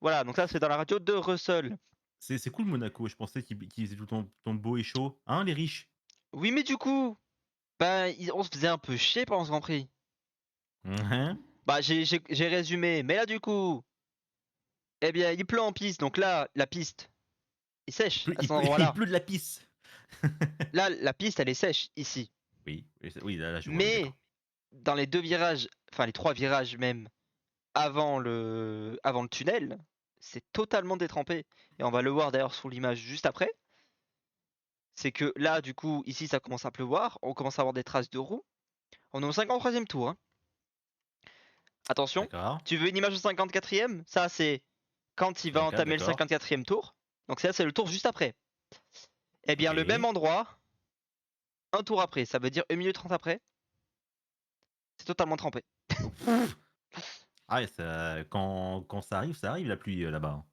Voilà, donc ça c'est dans la radio de Russell. C'est cool Monaco, je pensais qu'ils étaient tout le temps beau et chaud. Hein, les riches? Oui, mais du coup, bah, on se faisait un peu chier pendant ce Grand Prix. Mhm. Bah, j'ai résumé, mais là, du coup, eh bien, il pleut en piste, donc là, la piste est sèche à cet Il endroit-là. pleut de la pisse. Là, la piste, elle est sèche ici. Oui, là, je vois, oui, Mais d'accord. dans les 2 virages, enfin les 3 virages même, avant le tunnel, c'est totalement détrempé. Et on va le voir d'ailleurs sur l'image juste après. C'est que là, du coup, ici, ça commence à pleuvoir. On commence à avoir des traces de roues. On est au 53e tour, hein. Attention, D'accord. tu veux une image au 54e? Ça, c'est quand il va entamer le D'accord. 54e tour. Donc ça, c'est le tour juste après. Eh bien, le même Ok. endroit, un tour après. Ça veut dire 1 minute 30 après. C'est totalement trempé. Pff. Ah ouais, quand ça arrive la pluie là-bas, hein.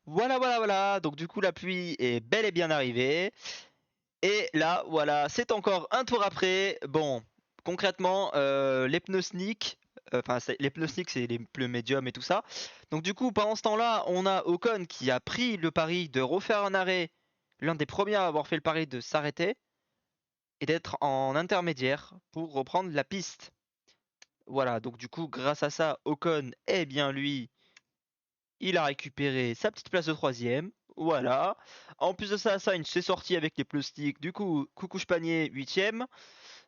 Voilà, voilà, voilà. Donc du coup, la pluie est bel et bien arrivée. Et là, voilà, c'est encore un tour après. Bon, concrètement, les pneus sneak, enfin, les pneus sneak, c'est les pneus médium et tout ça. Donc du coup, pendant ce temps-là, on a Ocon qui a pris le pari de refaire un arrêt, l'un des premiers à avoir fait le pari de s'arrêter et d'être en intermédiaire pour reprendre la piste. Voilà, donc du coup, grâce à ça, Ocon, eh bien lui, il a récupéré sa petite place de troisième. Voilà. En plus de ça, Sainz s'est sorti avec les pneus slick. Du coup, Coucouche Panier, 8ème.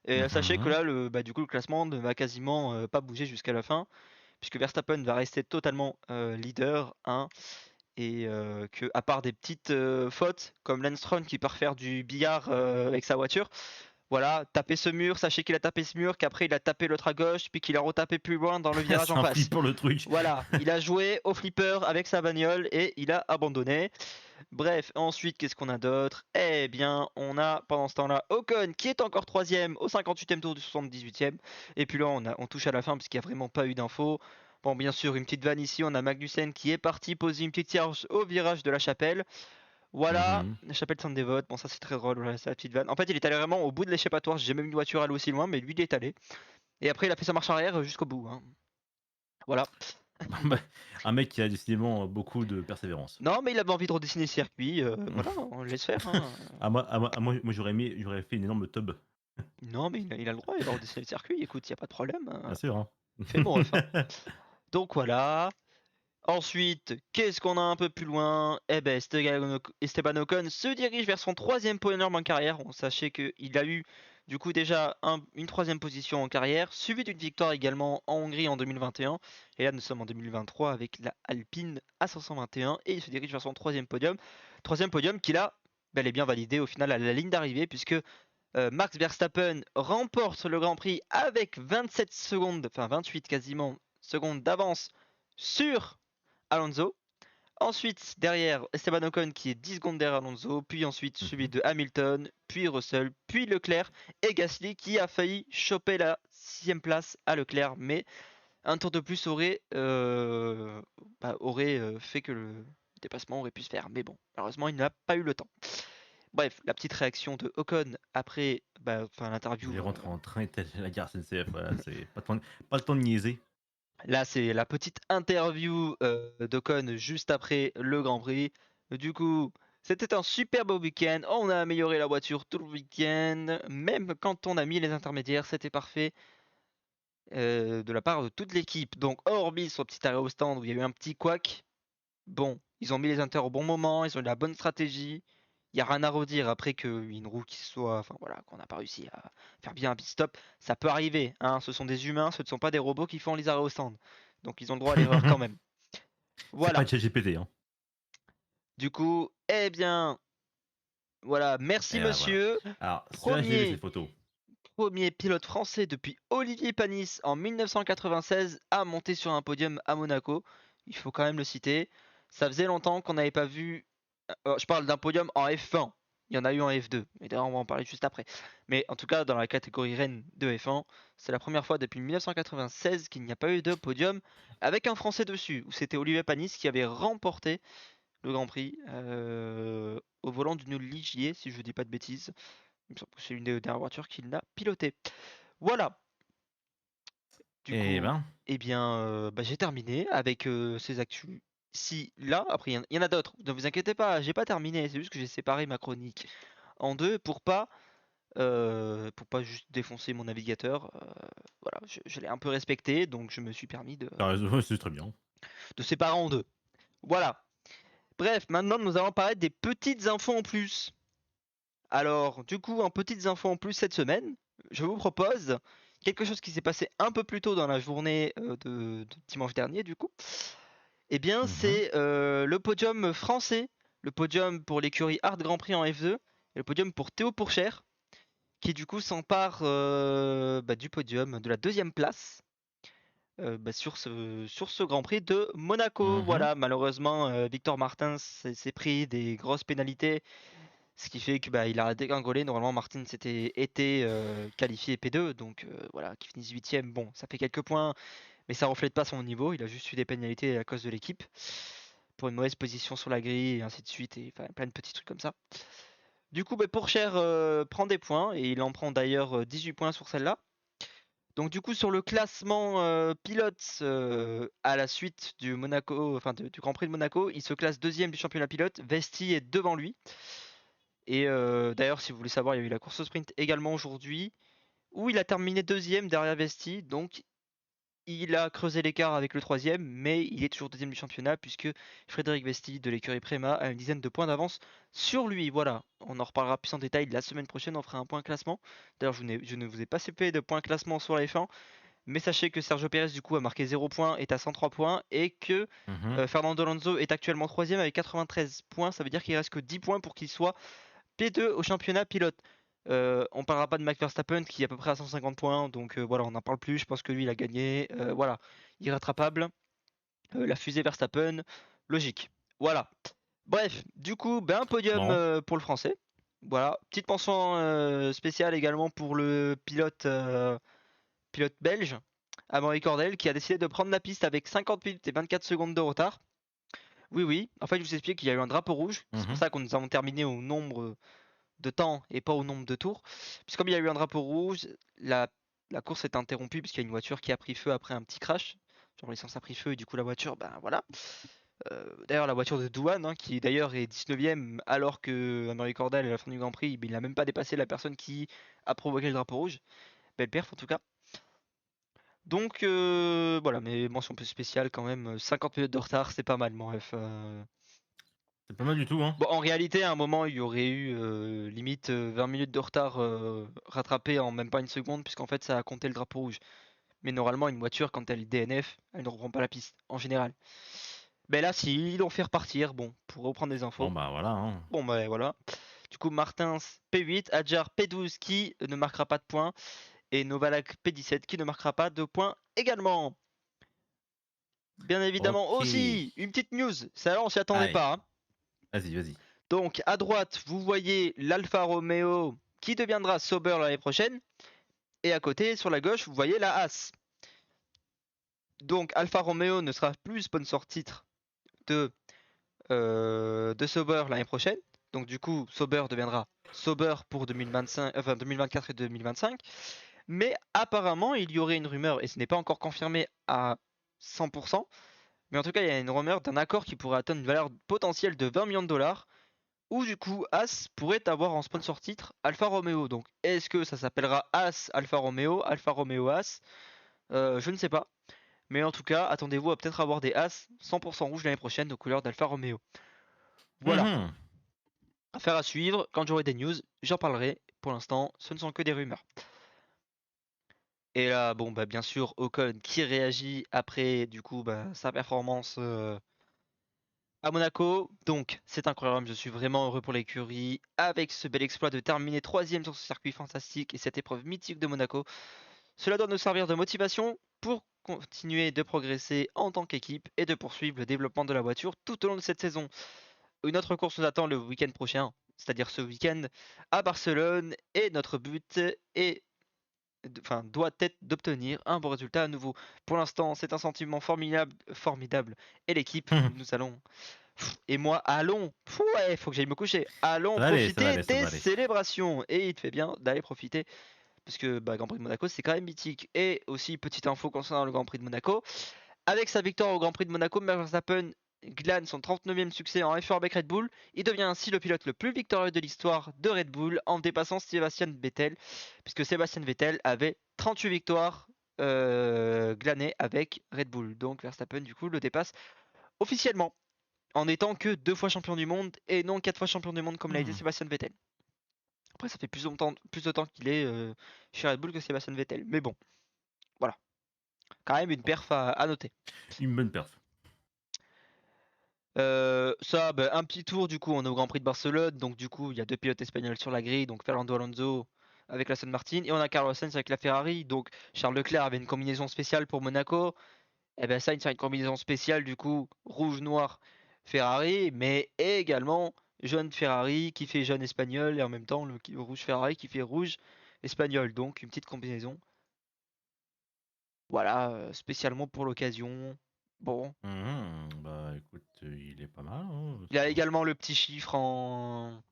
Et sachez que Mhm. là, le classement ne va quasiment pas bouger jusqu'à la fin. Puisque Verstappen va rester totalement leader, hein. Et que, à part des petites fautes, comme Lance Stroll qui part faire du billard avec sa voiture, voilà, taper ce mur, sachez qu'il a tapé ce mur, qu'après il a tapé l'autre à gauche, puis qu'il a retapé plus loin dans le virage C'est en un face. flipper le truc. Voilà, il a joué au flipper avec sa bagnole et il a abandonné. Bref, ensuite, qu'est-ce qu'on a d'autre? Eh bien, on a pendant ce temps-là Ocon qui est encore troisième au 58e tour du 78e. Et puis là, on touche à la fin parce qu'il n'y a vraiment pas eu d'infos. Bon, bien sûr, une petite vanne ici, on a Magnussen qui est parti poser une petite tierge au virage de la chapelle. Voilà, Mhm. la chapelle Saint-Dévote, bon ça c'est très drôle, voilà, c'est la petite vanne. En fait, il est allé vraiment au bout de l'échappatoire, j'ai jamais vu une voiture aller aussi loin, mais lui il est allé. Et après, il a fait sa marche arrière jusqu'au bout, hein. Voilà. Bah, un mec qui a décidément beaucoup de persévérance. Non, mais il avait envie de redessiner le circuit, voilà, on le laisse faire, hein. Moi, j'aurais fait une énorme tub. Non, mais il a le droit, il va redessiner le circuit, écoute, y a pas de problème, Bien sûr, hein. fais mon ref, hein. Donc voilà. Ensuite, qu'est-ce qu'on a un peu plus loin? Eh ben, Esteban Ocon se dirige vers son troisième podium en carrière. On sachez qu'il a eu du coup déjà une troisième position en carrière, suivi d'une victoire également en Hongrie en 2021. Et là, nous sommes en 2023 avec la Alpine A521 et il se dirige vers son troisième podium. Troisième podium qu'il a bel et bien validé au final à la ligne d'arrivée puisque Max Verstappen remporte le Grand Prix avec 27 secondes, enfin 28 quasiment secondes d'avance sur Alonso. Ensuite, derrière, Esteban Ocon qui est 10 secondes derrière Alonso, puis ensuite suivi Mhm. de Hamilton, puis Russell, puis Leclerc et Gasly qui a failli choper la 6ème place à Leclerc, mais un tour de plus aurait fait que le dépassement aurait pu se faire. Mais bon, malheureusement, il n'a pas eu le temps. Bref, la petite réaction de Ocon après Il l'interview. rentre en train, telle la gare SNCF, voilà, c'est pas le temps de niaiser. Là, c'est la petite interview d'Ocon juste après le Grand Prix. Du coup, c'était un super beau week-end. On a amélioré la voiture tout le week-end. Même quand on a mis les intermédiaires, c'était parfait de la part de toute l'équipe. Donc, hormis son petit arrêt au stand où il y a eu un petit couac, bon, ils ont mis les inters au bon moment, ils ont eu la bonne stratégie. Il n'y a rien à redire après qu'une roue qui soit, enfin voilà, qu'on n'a pas réussi à faire bien un pit stop. Ça peut arriver, hein, ce sont des humains, ce ne sont pas des robots qui font les arrêts au stand. Donc ils ont le droit à l'erreur quand même. C'est pas Voilà. ChatGPT, hein. Du coup, eh bien, voilà, merci Et là, voilà. monsieur. Alors, celui-là, je l'ai vu, cette Premier, photo. premier pilote français depuis Olivier Panis en 1996 à monter sur un podium à Monaco. Il faut quand même le citer. Ça faisait longtemps qu'on n'avait pas vu. Je parle d'un podium en F1. Il y en a eu en F2. Et d'ailleurs, on va en parler juste après. Mais en tout cas, dans la catégorie Rennes de F1, c'est la première fois depuis 1996 qu'il n'y a pas eu de podium avec un Français dessus. Où c'était Olivier Panis qui avait remporté le Grand Prix au volant d'une Ligier, si je dis pas de bêtises. Il me semble que c'est une des dernières voitures qu'il n'a pilotées. Voilà. Du Eh coup, ben, eh bien, j'ai terminé avec ces actus. Si là, après, il y en a d'autres. Ne vous inquiétez pas, j'ai pas terminé. C'est juste que j'ai séparé ma chronique en deux pour pas pour pas juste défoncer mon navigateur. Voilà, je l'ai un peu respecté, donc je me suis permis T'as raison, ouais, c'est très bien. de séparer en deux. Voilà. Bref, maintenant nous allons parler des petites infos en plus. Alors, du coup, en petites infos en plus cette semaine, je vous propose quelque chose qui s'est passé un peu plus tôt dans la journée de dimanche dernier, du coup. Eh bien, Mhm. c'est le podium français, le podium pour l'écurie Hard Grand Prix en F2, et le podium pour Théo Pourchère, qui du coup s'empare du podium de la deuxième place sur ce Grand Prix de Monaco. Mhm. Voilà, malheureusement, Victor Martins s'est pris des grosses pénalités, ce qui fait que il a dégringolé. Normalement, Martins s'était été qualifié P2, donc voilà, qui finit 8ème. Bon, ça fait quelques points, mais ça reflète pas son niveau. Il a juste eu des pénalités à cause de l'équipe pour une mauvaise position sur la grille et ainsi de suite, et enfin, plein de petits trucs comme ça. Du coup, Pourchère prend des points et il en prend d'ailleurs 18 points sur celle-là. Donc du coup sur le classement pilote à la suite du Monaco, enfin du Grand Prix de Monaco, il se classe deuxième du championnat pilote. Vesti est devant lui. Et d'ailleurs, si vous voulez savoir, il y a eu la course au sprint également aujourd'hui, où il a terminé deuxième derrière Vesti. Donc il a creusé l'écart avec le troisième, mais il est toujours deuxième du championnat puisque Frédéric Vesti de l'écurie Prema a une dizaine de points d'avance sur lui. Voilà, on en reparlera plus en détail la semaine prochaine, on fera un point classement. D'ailleurs, je ne vous ai pas fait de point classement sur la F1, mais sachez que Sergio Pérez du coup a marqué 0 points, est à 103 points, et que Mhm. Fernando Alonso est actuellement troisième avec 93 points. Ça veut dire qu'il reste que 10 points pour qu'il soit P2 au championnat pilote. On parlera pas de Max Verstappen qui est à peu près à 150 points, donc voilà, on n'en parle plus. Je pense que lui il a gagné. Voilà, irrattrapable. La fusée Verstappen, logique. Voilà. Bref, du coup, un podium Bon. pour le français. Voilà, petite mention spéciale également pour le pilote belge, Amaury Cordel, qui a décidé de prendre la piste avec 50 minutes et 24 secondes de retard. Oui, oui, en fait, je vous explique qu'il y a eu un drapeau rouge. C'est pour Mhm. ça qu'on nous avons terminé au nombre de temps et pas au nombre de tours. Puisque comme il y a eu un drapeau rouge, la course est interrompue puisqu'il y a une voiture qui a pris feu après un petit crash. Genre l'essence a pris feu et du coup la voiture, voilà. D'ailleurs la voiture de Douane, hein, qui d'ailleurs est 19ème alors que Amaury Cordel à la fin du Grand Prix, il n'a même pas dépassé la personne qui a provoqué le drapeau rouge. Belle perf en tout cas. Donc voilà, mais mention un peu spéciale quand même, 50 minutes de retard, c'est pas mal mon ref. C'est pas mal du tout, hein. Bon, en réalité, à un moment, il y aurait eu limite 20 minutes de retard rattrapé en même pas une seconde, puisqu'en fait, ça a compté le drapeau rouge. Mais normalement, une voiture, quand elle est DNF, elle ne reprend pas la piste, en général. Mais là, si, ils l'ont fait repartir, bon, pour reprendre des Bon, infos. bah voilà, hein. Bon, voilà. Du coup, Martins P8, Adjar P12 qui ne marquera pas de points, et Novalak P17 qui ne marquera pas de points également. Bien évidemment Ok. aussi, une petite news, ça là on s'y attendait Allez, pas, hein. vas-y, vas-y. Donc à droite, vous voyez l'Alfa Romeo qui deviendra Sauber l'année prochaine. Et à côté, sur la gauche, vous voyez la Haas. Donc Alfa Romeo ne sera plus sponsor titre de, de Sauber l'année prochaine. Donc du coup, Sauber deviendra Sauber pour 2025, enfin 2024 et 2025. Mais apparemment, il y aurait une rumeur, et ce n'est pas encore confirmé à 100%, mais en tout cas, il y a une rumeur d'un accord qui pourrait atteindre une valeur potentielle de 20 millions de dollars, où du coup As pourrait avoir en sponsor titre Alfa Romeo. Donc est-ce que ça s'appellera As Alfa Romeo As? Je ne sais pas. Mais en tout cas, attendez-vous à peut-être avoir des As 100% rouges l'année prochaine aux couleurs d'Alfa Romeo. Voilà. Mhm. Affaire à suivre. Quand j'aurai des news, j'en parlerai. Pour l'instant, ce ne sont que des rumeurs. Et là, bien sûr, Ocon qui réagit après du coup sa performance à Monaco. Donc, c'est incroyable, je suis vraiment heureux pour l'écurie avec ce bel exploit de terminer troisième sur ce circuit fantastique et cette épreuve mythique de Monaco. Cela doit nous servir de motivation pour continuer de progresser en tant qu'équipe et de poursuivre le développement de la voiture tout au long de cette saison. Une autre course nous attend le week-end prochain, c'est-à-dire ce week-end à Barcelone, et notre but doit être d'obtenir un bon résultat à nouveau. Pour l'instant, c'est un sentiment formidable, et l'équipe, Mhm. nous allons et moi, allons, ouais, faut que j'aille me coucher. Allons Ça va aller, ça va profiter aller, ça des va aller. célébrations. Et il te fait bien d'aller profiter, parce que Grand Prix de Monaco, c'est quand même mythique. Et aussi, petite info concernant le Grand Prix de Monaco. Avec sa victoire au Grand Prix de Monaco, Max Verstappen glane son 39e succès en F1 avec Red Bull. Il devient ainsi le pilote le plus victorieux de l'histoire de Red Bull en dépassant Sebastian Vettel, puisque Sebastian Vettel avait 38 victoires glanées avec Red Bull. Donc Verstappen du coup le dépasse officiellement en étant que 2 fois champion du monde et non 4 fois champion du monde comme l'a été Sebastian Vettel. Après ça fait plus de temps qu'il est chez Red Bull que Sebastian Vettel. Mais bon, voilà. Quand même une perf à noter. Une bonne perf. Ça, bah, un petit tour du coup, on est au Grand Prix de Barcelone, donc du coup il y a 2 pilotes espagnols sur la grille, donc Fernando Alonso avec la Aston Martin et on a Carlos Sainz avec la Ferrari. Donc Charles Leclerc avait une combinaison spéciale pour Monaco, et ben Sainz a une combinaison spéciale du coup rouge-noir Ferrari, mais également jaune Ferrari qui fait jaune espagnol et en même temps le rouge Ferrari qui fait rouge espagnol, donc une petite combinaison. Voilà, spécialement pour l'occasion. Bon. Bah écoute, il est pas mal. Hein, Il a également le petit chiffre en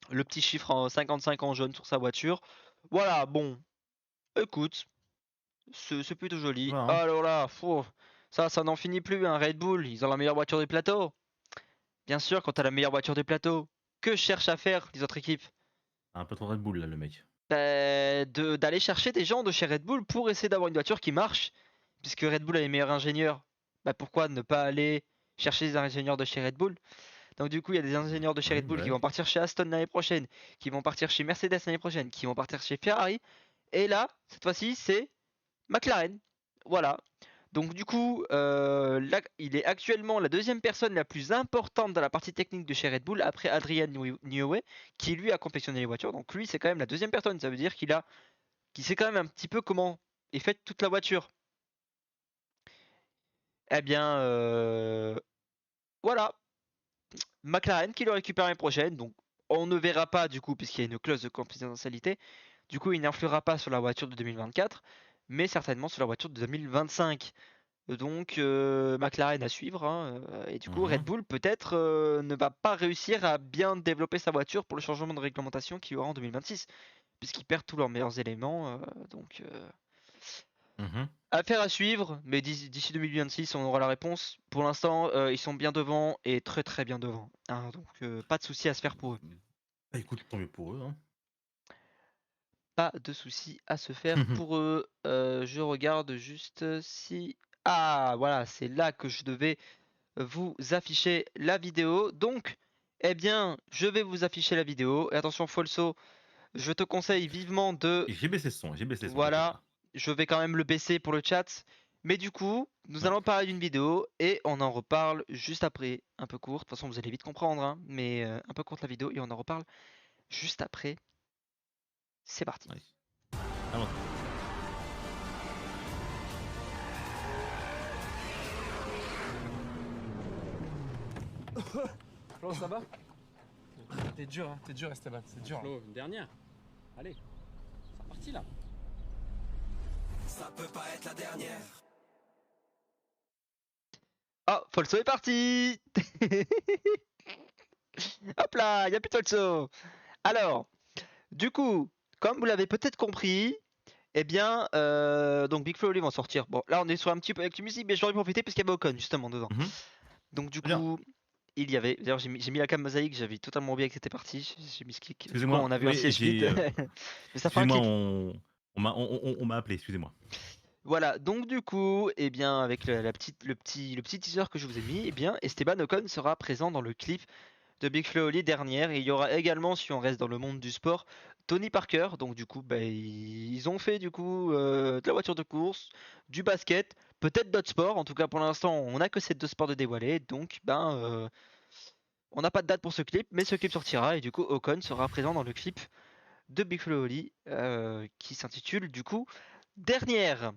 55 en jaune sur sa voiture. Voilà, bon, écoute, c'est plutôt joli. Voilà, hein. Alors là, ça n'en finit plus, hein. Red Bull, ils ont la meilleure voiture du plateau. Bien sûr, quand t'as la meilleure voiture du plateau, que cherchent à faire les autres équipes? Un peu trop Red Bull là, le mec. D'aller chercher des gens de chez Red Bull pour essayer d'avoir une voiture qui marche. Puisque Red Bull a les meilleurs ingénieurs, bah pourquoi ne pas aller chercher des ingénieurs de chez Red Bull? Donc du coup, il y a des ingénieurs de chez Oui, Red Bull bah qui ouais. vont partir chez Aston l'année prochaine, qui vont partir chez Mercedes l'année prochaine, qui vont partir chez Ferrari. Et là, cette fois-ci, c'est McLaren. Voilà. Donc du coup, là, il est actuellement la deuxième personne la plus importante dans la partie technique de chez Red Bull après Adrian Newey, qui lui a confectionné les voitures. Donc lui, c'est quand même la deuxième personne. Ça veut dire qu'il sait quand même un petit peu comment est faite toute la voiture. Eh bien, voilà. McLaren qui le récupère l'année prochaine, donc on ne verra pas du coup puisqu'il y a une clause de confidentialité. Du coup, il n'influera pas sur la voiture de 2024, mais certainement sur la voiture de 2025. Donc McLaren à suivre, hein, et du coup Red Bull peut-être ne va pas réussir à bien développer sa voiture pour le changement de réglementation qu'il y aura en 2026, puisqu'ils perdent tous leurs meilleurs éléments. Donc affaire à suivre, mais d'ici 2026 on aura la réponse. Pour l'instant ils sont bien devant et très très bien devant, hein, donc pas de souci à se faire pour eux. Bah écoute, tant mieux pour eux. Hein. Pas de souci à se faire pour eux. Je regarde juste si... Ah voilà, c'est là que je devais vous afficher la vidéo. Donc, eh bien, je vais vous afficher la vidéo. Et attention Folso, je te conseille vivement de... Et j'ai baissé le son, t'inquiète Voilà, pas. je vais quand même le baisser pour le chat. Mais du coup, nous allons parler d'une vidéo et on en reparle juste après. Un peu courte, de toute façon vous allez vite comprendre, hein, mais un peu courte la vidéo et on en reparle juste après. C'est parti. Ouais. Allons. Flo, ça va? T'es dur, Esteban, c'est dur. Flo, une dernière. Allez, c'est reparti là. Ça peut pas être la dernière. Oh, Folso est parti. Hop là, il n'y a plus de Folso. Alors, du coup, comme vous l'avez peut-être compris, eh bien, donc Big Flo et Oli vont sortir. Bon, là on est sur un petit peu avec la musique, mais j'aurais profité parce qu'il y avait Ocon justement dedans. Donc du Bien. coup, il y avait. D'ailleurs, j'ai mis la cam mosaïque, j'avais totalement oublié que c'était parti. J'ai mis ce clic. Du coup, Excusez-moi, on a vu un oui, siège vide. Mais ça fait un excusez-moi, clic. on m'a appelé, excusez-moi. Voilà, donc du coup, eh bien, avec le petit teaser que je vous ai mis, eh bien, Esteban Ocon sera présent dans le clip de Big Flo et Oli dernière. Et il y aura également, si on reste dans le monde du sport, Tony Parker. Donc du coup, bah, ils ont fait du coup de la voiture de course, du basket, peut-être d'autres sports. En tout cas, pour l'instant, on n'a que ces 2 sports de dévoiler. Donc, ben, on n'a pas de date pour ce clip, mais ce clip sortira et du coup, Ocon sera présent dans le clip de Big Flo et Oli qui s'intitule du coup Dernière.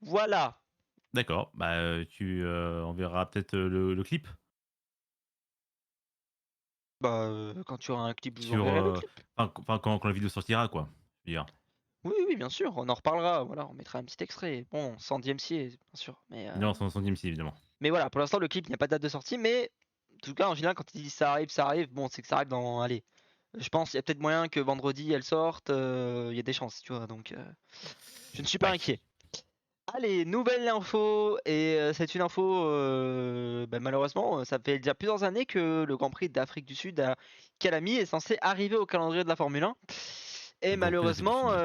Voilà. D'accord, bah tu enverras peut-être le clip Bah, quand tu auras un clip, je vous sur, enverrai le clip. enfin quand la vidéo sortira quoi. Je veux dire. Oui, oui, bien sûr, on en reparlera. Voilà, on mettra un petit extrait. Bon, sans DMCA, bien sûr. Non, sans DMC évidemment. Mais voilà, pour l'instant, le clip, il n'y a pas de date de sortie. Mais en tout cas, en général, quand ils disent ça arrive, bon, c'est que ça arrive dans. Allez, je pense qu'il y a peut-être moyen que vendredi elle sorte. Il y a des chances, tu vois. Donc, je ne suis pas Ouais. inquiet. Allez, nouvelle info, et c'est une info, malheureusement, ça fait déjà plusieurs années que le Grand Prix d'Afrique du Sud à Calami est censé arriver au calendrier de la Formule 1. Et Le Grand Prix d'Afrique du malheureusement, Sud,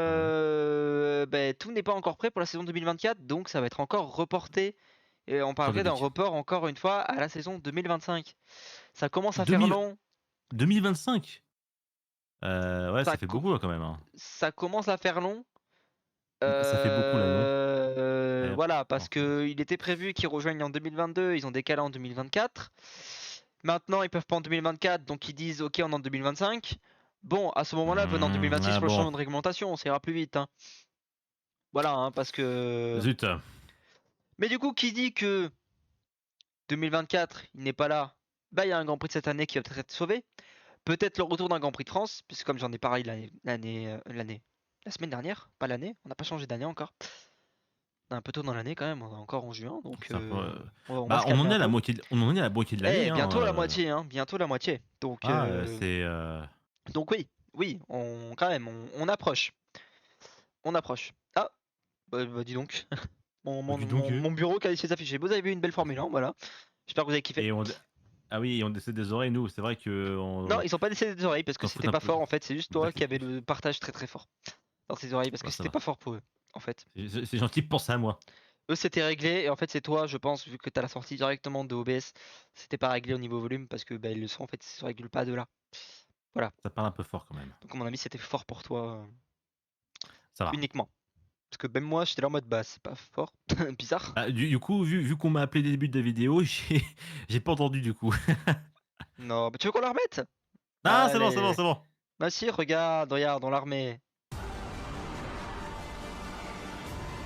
d'accord, ouais. tout n'est pas encore prêt pour la saison 2024, donc ça va être encore reporté. Et on Comme parlerait d'un d'habitude. report encore une fois à la saison 2025. Ça commence à faire 2000 long, 2025? Ouais, ça, ça fait co- beaucoup là quand même, hein. ça commence à faire long. Ça fait beaucoup là, non? Allez hop, Voilà, on parce recommence. que il était prévu qu'ils rejoignent en 2022, ils ont décalé en 2024. Maintenant, ils peuvent pas en 2024, donc ils disent ok, on est en 2025. Bon, à ce moment-là, venez en 2026 Ah pour le bon. changement de réglementation, ça ira plus vite, hein. Voilà, hein, parce que. Zut. Mais du coup, qui dit que 2024, il n'est pas là, bah il y a un Grand Prix de cette année qui va peut-être être sauvé. Peut-être le retour d'un Grand Prix de France, puisque comme j'en ai parlé la semaine dernière, pas l'année, on n'a pas changé d'année encore. On est un peu tôt dans l'année quand même, on est encore en juin, donc C'est un peu, on va bah, se on calmer en est un à la peu. moitié on en est à la moitié de l'année, Eh, hein, bientôt la moitié, hein, bientôt la moitié. c'est, Donc oui, oui, on quand même, on approche, on approche. Ah, dis donc, dis donc, mon bureau qui a essayé de s'afficher. Vous avez vu une belle Formule 1, voilà. J'espère que vous avez kiffé. et on ah oui, on décède des oreilles, nous, c'est vrai que Non, on ils ont pas décédé des oreilles parce que s'en fout c'était un pas peu. fort en fait, c'est juste toi D'accord, qui avais le partage très très fort dans tes oreilles parce que bah, ça c'était va. pas fort pour eux en fait. C'est gentil de penser à moi. Eux c'était réglé et en fait c'est toi, je pense, vu que t'as la sortie directement de OBS, c'était pas réglé au niveau volume parce que le son en fait se régule pas de là. Voilà. Ça parle un peu fort quand même. Donc à mon avis c'était fort pour toi Ça va. uniquement. Parce que même moi j'étais là en mode bah c'est pas fort, bizarre. Ah, du coup, vu qu'on m'a appelé dès le début de la vidéo, j'ai pas entendu du coup. Non, bah tu veux qu'on la remette? Ah, c'est bon, c'est bon, Allez. c'est bon. Bah si, regarde, on la remet.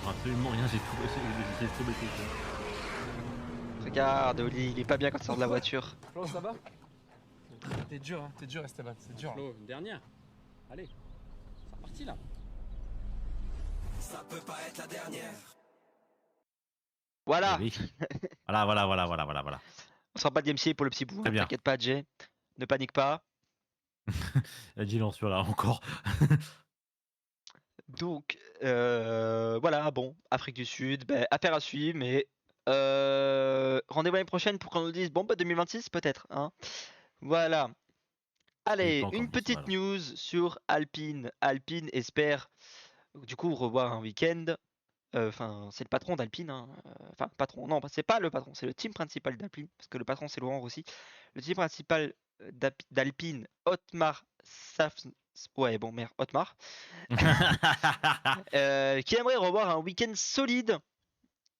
Absolument rien, j'ai trop bêté, quoi. Regarde, Oli, il est pas bien quand il sort de la voiture. Flo, ça va? T'es dur Esteban, c'est dur. Flo, une dernière. Allez, c'est reparti là. Ça peut pas être la dernière. Eh Voilà, oui. Voilà. on sera pas de DMCA pour le petit bout, Très hein, bien. t'inquiète pas, Jay. Ne panique pas. Dis Lancieux là, encore. Donc, voilà, bon, Afrique du Sud, bah, affaire à suivre, mais rendez-vous l'année prochaine pour qu'on nous dise, bon, bah 2026 peut-être, hein. Voilà. Il est Allez, pas encore une dit son petite mal. news sur Alpine. Alpine espère, du coup, revoir un week-end. Enfin, c'est le patron d'Alpine, hein. Enfin, patron, non, c'est pas le patron, c'est le team principal d'Alpine, parce que le patron c'est Laurent Rossi. Le team principal d'Alpine, Otmar ouais, bon, merde, Otmar, qui aimerait revoir un week-end solide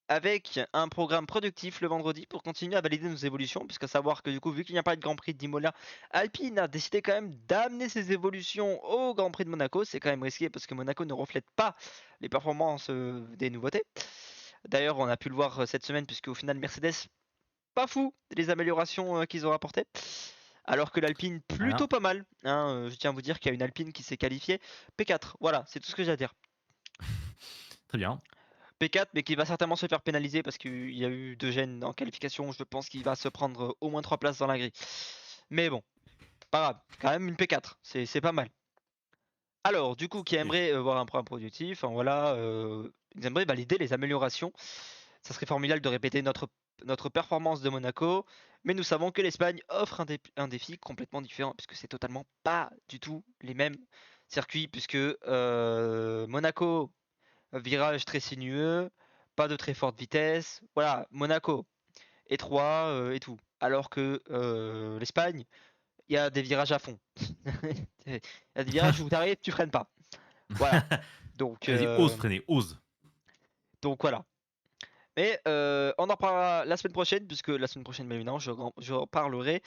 avec un programme productif le vendredi pour continuer à valider nos évolutions, puisqu'à savoir que du coup, vu qu'il n'y a pas de Grand Prix d'Imola, Alpine a décidé quand même d'amener ses évolutions au Grand Prix de Monaco. C'est quand même risqué parce que Monaco ne reflète pas les performances des nouveautés. D'ailleurs, on a pu le voir cette semaine, puisque au final, Mercedes, pas fou les améliorations qu'ils ont apportées. Alors que l'Alpine, plutôt Voilà. pas mal, hein. Je tiens à vous dire qu'il y a une Alpine qui s'est qualifiée. P4, voilà, c'est tout ce que j'ai à dire. Très bien. P4, mais qui va certainement se faire pénaliser parce qu'il y a eu 2 gènes en qualification. Je pense qu'il va se prendre au moins 3 places dans la grille. Mais bon, pas grave, quand même une P4, c'est pas mal. Alors, du coup, qui aimerait voir un programme productif, enfin, voilà, ils aimeraient valider les améliorations. Ça serait formidable de répéter notre performance de Monaco, mais nous savons que l'Espagne offre un défi complètement différent, puisque c'est totalement pas du tout les mêmes circuits, puisque Monaco, virage très sinueux, pas de très forte vitesse, voilà, Monaco, étroit et tout. Alors que l'Espagne, il y a des virages à fond. Il y a des virages où tu arrives, tu freines pas. Voilà. Donc, Vas-y, ose freiner, ose. donc voilà. Mais on en reparlera la semaine prochaine, puisque la semaine prochaine, bien évidemment, je reparlerai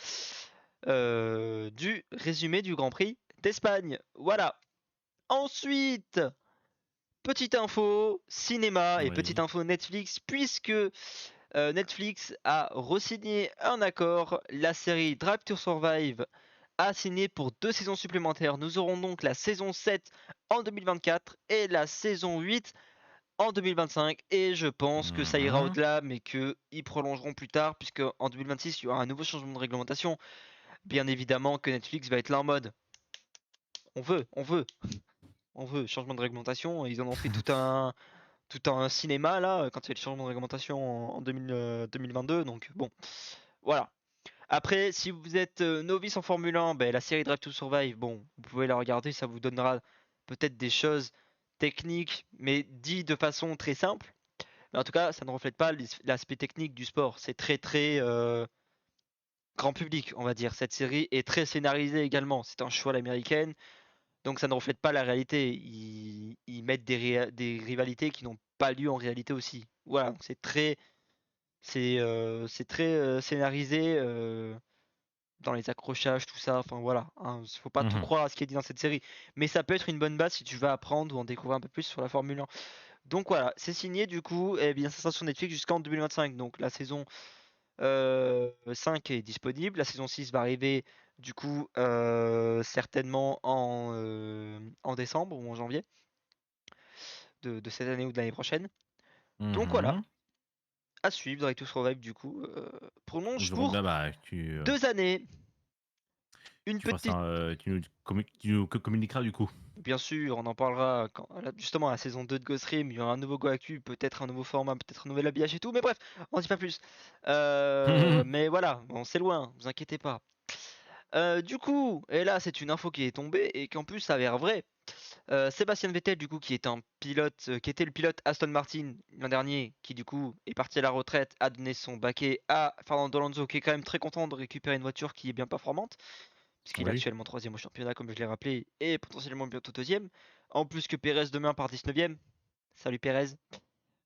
du résumé du Grand Prix d'Espagne. Voilà. Ensuite, petite info cinéma et petite Oui. info Netflix, puisque Netflix a re-signé un accord. La série Drive to Survive a signé pour 2 saisons supplémentaires. Nous aurons donc la saison 7 en 2024 et la saison 8 en 2025. Et je pense que ça ira Mhm. au-delà, mais qu'ils prolongeront plus tard, puisque en 2026, il y aura un nouveau changement de réglementation. Bien évidemment que Netflix va être là en mode on veut changement de réglementation. Ils en ont fait tout tout un cinéma là quand il y a le changement de réglementation en 2022. Donc bon, voilà. Après, si vous êtes novice en Formule 1, ben, la série Drive to Survive, bon, vous pouvez la regarder, ça vous donnera peut-être des choses techniques, mais dit de façon très simple. Mais en tout cas, ça ne reflète pas l'aspect technique du sport. C'est très très grand public, on va dire. Cette série est très scénarisée également. C'est un choix à l'américaine, donc ça ne reflète pas la réalité. Ils mettent des rivalités qui n'ont pas lieu en réalité aussi. Voilà, donc c'est très scénarisé dans les accrochages, tout ça. Enfin voilà, hein, faut pas tout Mhm. croire à ce qui est dit dans cette série. Mais ça peut être une bonne base si tu veux apprendre ou en découvrir un peu plus sur la Formule 1. Donc voilà, c'est signé du coup, et bien ça sera sur Netflix jusqu'en 2025. Donc la saison 5 est disponible, la saison 6 va arriver du coup certainement en décembre ou en janvier de cette année ou de l'année prochaine. Donc voilà, Mhm. à suivre Drive to Survive du coup prolonge Je vois pour bien, bah, 2 années. Une tu feras petite, ça, tu nous communiqueras du coup. bien sûr, on en parlera quand justement à la saison 2 de Ghost Rim, il y aura un nouveau Gohaku, peut-être un nouveau format, peut-être un nouvel habillage et tout, mais bref, on dit pas plus. Mais voilà, on c'est loin, vous inquiétez pas. Du coup, et là c'est une info qui est tombée et qui en plus s'avère vraie. Sébastien Vettel du coup qui est un pilote, qui était le pilote Aston Martin l'an dernier, qui du coup est parti à la retraite, a donné son baquet à Fernando Alonso qui est quand même très content de récupérer une voiture qui est bien performante, puisqu'il est Oui. actuellement troisième au championnat comme je l'ai rappelé et potentiellement bientôt deuxième. En plus que Pérez demain part 19ème. Salut Pérez.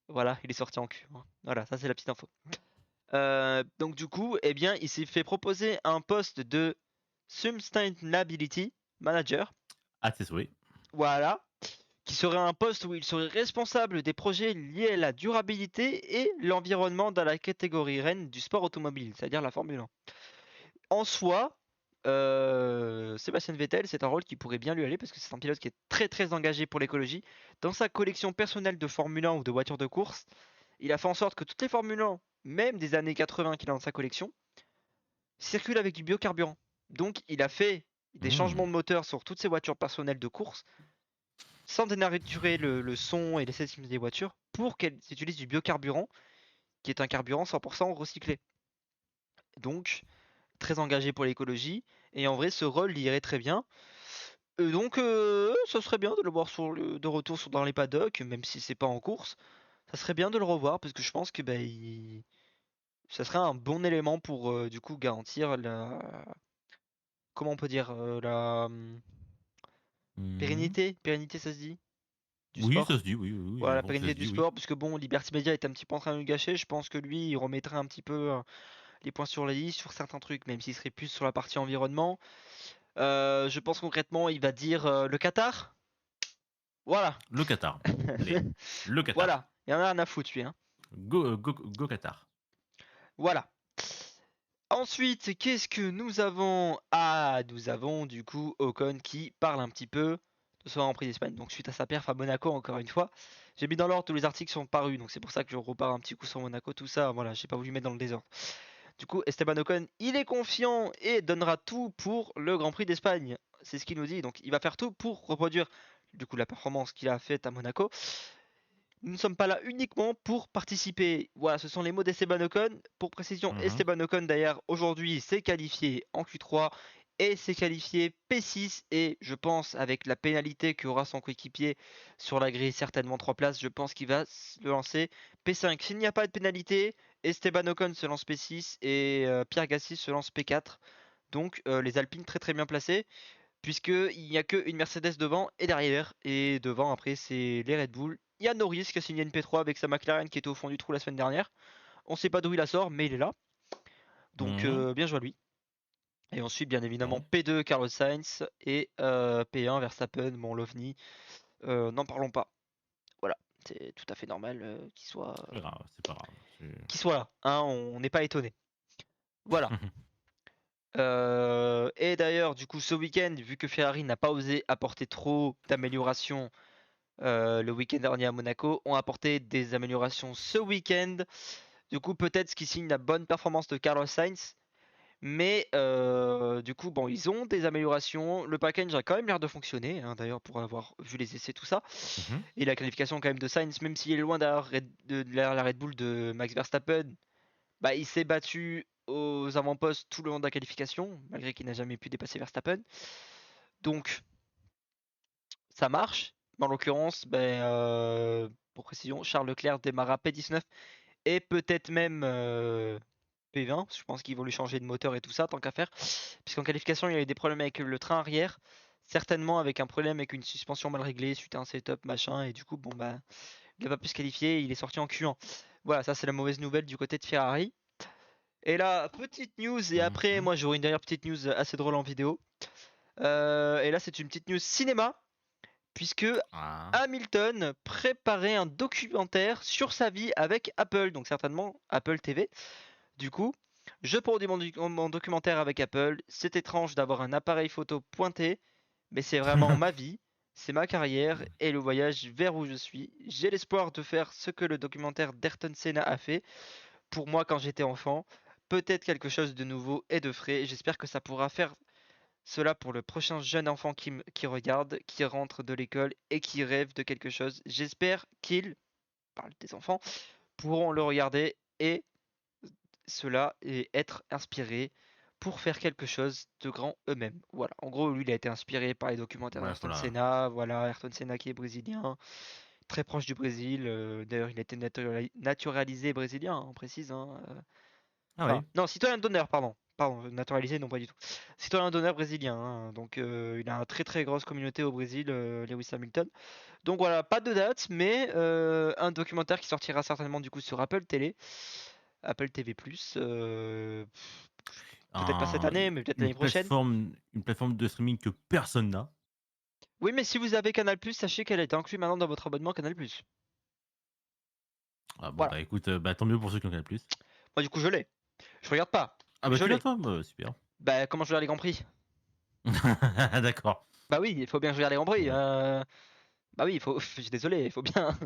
Voilà, il est sorti en cul, hein. Voilà, ça c'est la petite info. Donc du coup, eh bien, il s'est fait proposer un poste de Sustainability Manager, Ah, tes souhaits. voilà, qui serait un poste où il serait responsable des projets liés à la durabilité et l'environnement dans la catégorie reine du sport automobile, c'est-à-dire la Formule 1. En soi, Sébastien Vettel, c'est un rôle qui pourrait bien lui aller parce que c'est un pilote qui est très très engagé pour l'écologie. Dans sa collection personnelle de Formule 1 ou de voitures de course, il a fait en sorte que toutes les Formule 1, même des années 80 qu'il a dans sa collection, circulent avec du biocarburant. Donc il a fait des changements de moteur sur toutes ses voitures personnelles de course sans dénaturer le son et l'esthétisme des voitures pour qu'elles utilisent du biocarburant qui est un carburant 100% recyclé. Donc très engagé pour l'écologie et en vrai ce rôle lui irait très bien. Donc ça serait bien de le voir de retour dans les paddocks, même si c'est pas en course. Ça serait bien de le revoir parce que je pense que bah, ça serait un bon élément pour du coup garantir la, comment on peut dire, la Mhm. pérennité ça se dit, du Oui, ça sport. se dit, oui, oui, Voilà, oui, la donc ça pérennité se du dit, oui. sport, puisque bon, Liberty Media est un petit peu en train de le gâcher. Je pense que lui, il remettrait un petit peu les points sur les i sur certains trucs, même s'il serait plus sur la partie environnement. Je pense concrètement, il va dire le Qatar. Voilà. Le Qatar. Allez, le Qatar. Voilà. Il y en a rien à foutre, lui, hein. Go Qatar. Voilà. Ensuite, qu'est-ce que nous avons? Ah, nous avons du coup Ocon qui parle un petit peu de son Grand Prix d'Espagne. Donc suite à sa perf à Monaco, encore une fois, j'ai mis dans l'ordre tous les articles qui sont parus. Donc c'est pour ça que je repars un petit coup sur Monaco, tout ça. Voilà, j'ai pas voulu mettre dans le désordre. Du coup, Esteban Ocon, il est confiant et donnera tout pour le Grand Prix d'Espagne. C'est ce qu'il nous dit. Donc il va faire tout pour reproduire du coup la performance qu'il a faite à Monaco. Nous ne sommes pas là uniquement pour participer. Voilà, ce sont les mots d'Esteban Ocon. Pour précision, Mhm. Esteban Ocon d'ailleurs aujourd'hui s'est qualifié en Q3 et s'est qualifié P6 et je pense avec la pénalité qu'aura son coéquipier sur la grille, certainement 3 places, je pense qu'il va le lancer P5. S'il n'y a pas de pénalité, Esteban Ocon se lance P6 et Pierre Gasly se lance P4. Donc les Alpines très très bien placées puisqu'il n'y a qu'une Mercedes devant et derrière. Et devant, après, c'est les Red Bull. Il y a Norris qui a signé une P3 avec sa McLaren qui était au fond du trou la semaine dernière. On ne sait pas d'où il la sort, mais il est là. Donc, Mhm. bien joué à lui. Et ensuite, bien évidemment, Bon, P2, Carlos Sainz. Et P1, Verstappen, mon l'OVNI. N'en parlons pas. Voilà, c'est tout à fait normal c'est pas grave, c'est pas grave. qu'il soit là. Hein, on n'est pas étonné. Voilà. Et d'ailleurs, du coup, ce week-end, vu que Ferrari n'a pas osé apporter trop d'améliorations le week-end dernier à Monaco, ont apporté des améliorations ce week-end. Du coup, peut-être ce qui signe la bonne performance de Carlos Sainz. Mais du coup, bon, ils ont des améliorations. Le package a quand même l'air de fonctionner, hein, d'ailleurs, pour avoir vu les essais, tout ça. Mhm. Et la qualification quand même de Sainz, même s'il est loin derrière la Red Bull de Max Verstappen, bah, il s'est battu aux avant-postes tout le long de la qualification, malgré qu'il n'a jamais pu dépasser Verstappen. Donc, ça marche. Mais en l'occurrence, ben, pour précision, Charles Leclerc démarra P19 et peut-être même P20. Je pense qu'ils vont lui changer de moteur et tout ça, tant qu'à faire. Puisqu'en qualification, il y a eu des problèmes avec le train arrière. Certainement avec un problème avec une suspension mal réglée suite à un setup machin. Et du coup, bon bah, il n'a pas pu se qualifier. Il est sorti en Q1. Voilà, ça c'est la mauvaise nouvelle du côté de Ferrari. Et là, petite news. Et après, Mhm. moi j'aurai une dernière petite news assez drôle en vidéo. Et là, c'est une petite news cinéma. Puisque Ah. Hamilton préparait un documentaire sur sa vie avec Apple, donc certainement Apple TV. Du coup, je produis mon documentaire avec Apple. C'est étrange d'avoir un appareil photo pointé, mais c'est vraiment ma vie, c'est ma carrière et le voyage vers où je suis. J'ai l'espoir de faire ce que le documentaire d'Ayrton Senna a fait pour moi quand j'étais enfant. Peut-être quelque chose de nouveau et de frais. J'espère que ça pourra faire cela pour le prochain jeune enfant qui regarde, qui rentre de l'école et qui rêve de quelque chose. J'espère qu'ils, parle des enfants, pourront le regarder et cela et être inspirés pour faire quelque chose de grand eux-mêmes. Voilà. En gros, lui, il a été inspiré par les documentaires Ouais, d'Ayrton voilà. Senna. Voilà, Ayrton Senna qui est brésilien, très proche du Brésil. D'ailleurs, il a été naturalisé brésilien, on précise. Hein. Ah Enfin, oui. non, citoyen d'honneur, pardon. Pardon, naturalisé, non pas du tout. Citoyen d'honneur brésilien, hein. Donc il a une très très grosse communauté au Brésil, Lewis Hamilton. Donc voilà, pas de date, mais un documentaire qui sortira certainement du coup sur Apple Télé, Apple TV+. Peut-être pas cette Un- année, mais peut-être l'année prochaine. une plateforme de streaming que personne n'a. Oui, mais si vous avez Canal+, sachez qu'elle est inclue maintenant dans votre abonnement Canal+. Ah bon, Voilà. bah écoute, bah tant mieux pour ceux qui en ont plus. Moi du coup je l'ai. Je regarde pas, Ah mais bah je tu l'as l'ai. toi? Bah, super. Bah comment je regarde les Grands Prix? D'accord. Bah oui, il faut bien que je regarde les Grands Prix. Ouais. Bah oui, il faut. Je suis désolé, il faut bien.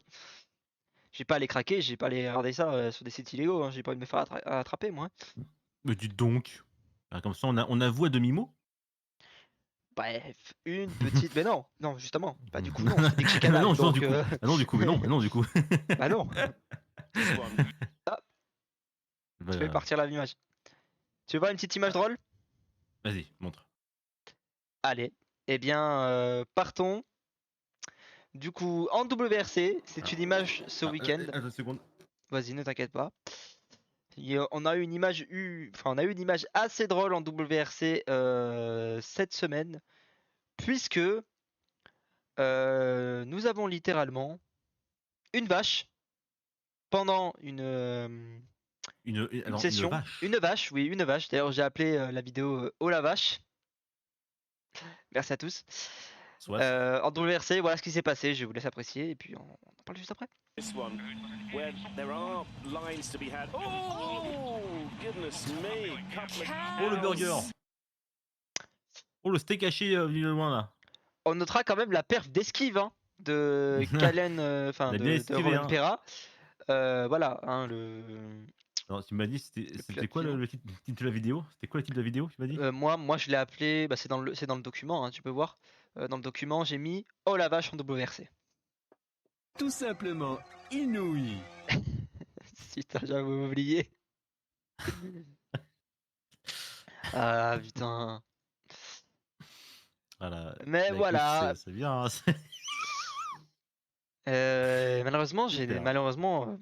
J'ai pas à les craquer, j'ai pas à aller regarder ça sur des sites illégaux, hein. J'ai pas envie de me faire attraper moi. Mais dis donc. Ah, comme ça, on avoue à demi-mot. Bref, une petite. Mais non, non, justement. Bah du coup non, je t'ai dit que j'ai Canal, Non, non, donc du coup. Ah non, du coup, mais non, mais non, du coup. bah non. Ah, je fais Bah, partir l'image. Tu veux voir une petite image drôle? vas-y, montre. Allez, eh bien, partons. Du coup, en WRC, c'est une image ce week-end. Attends une seconde. Vas-y, ne t'inquiète pas. On a eu une image, enfin, on a eu une image assez drôle en WRC cette semaine, puisque nous avons littéralement une vache pendant une Alors, une session. vache. Une vache, oui, une vache. D'ailleurs, j'ai appelé la vidéo Oh la vache. Merci à tous. Soit. En WRC, voilà ce qui s'est passé. Je vous laisse apprécier et puis on en parle juste après. This one, where there are lines to be had. Oh, goodness me! Couple of Oh, le burger. Oh, le steak haché venu de loin, là. On notera quand même la perf d'esquive hein, de Calen, enfin Il a bien de esquivé, Romain hein. Pera. Voilà, hein, le. Alors, tu m'as dit, c'était pilote quoi pilote. le titre de la vidéo? C'était quoi le titre de la vidéo, tu m'as dit? Moi, je l'ai appelé, bah, c'est dans le document, hein, tu peux voir. Dans le document, j'ai mis Oh la vache en WRC. Tout simplement inouï. Putain, j'avais oublié. Ah putain. Voilà. Mais Bah, écoute, voilà. c'est bien. Hein, Malheureusement, j'ai Super.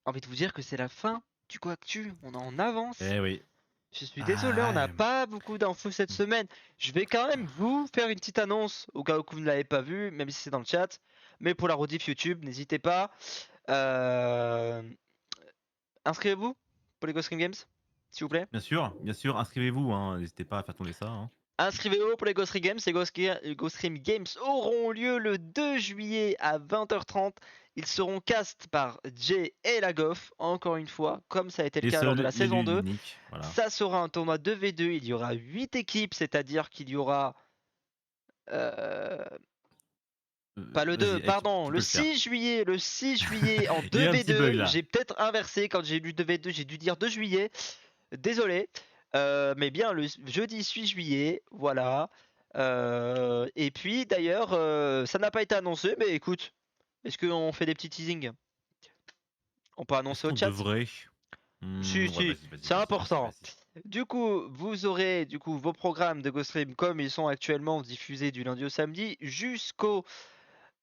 envie de vous dire que c'est la fin du Coactu. On est en avance. Eh oui. Je suis désolé, on n'a Ah, pas beaucoup d'infos cette semaine. Je vais quand même vous faire une petite annonce au cas où vous ne l'avez pas vu, même si c'est dans le chat. Mais pour la rediff YouTube, n'hésitez pas. Euh, Inscrivez-vous pour les Ghost Stream Games, s'il vous plaît. bien sûr, inscrivez-vous, hein, n'hésitez pas à faire tourner ça. Hein. Inscrivez-vous pour les Ghost Stream Games. Les Ghost Stream Games auront lieu le 2 juillet à 20h30. Ils seront cast par Jay et Lagoff, encore une fois, comme ça a été le Les cas lors seuls, de la saison l'élu, 2. l'unique, voilà. Ça sera un tournoi 2v2. Il y aura 8 équipes, c'est-à-dire qu'il y aura. Pas le 2, Vas-y, pardon, tu le peux le faire. 6 juillet, le 6 juillet en Il y a un petit bug, 2v2. là. J'ai peut-être inversé quand j'ai lu 2v2, j'ai dû dire 2 juillet. Désolé. Mais bien le jeudi 8 juillet, voilà. Et puis d'ailleurs, ça n'a pas été annoncé, mais écoute, est-ce qu'on fait des petits teasings? On peut Est-ce annoncer au qu'on chat? devrait? Si, Ouais, si, vas-y, vas-y, c'est vas-y, vas-y, important. vas-y. Du coup, vous aurez vos programmes de GoStream comme ils sont actuellement diffusés du lundi au samedi jusqu'au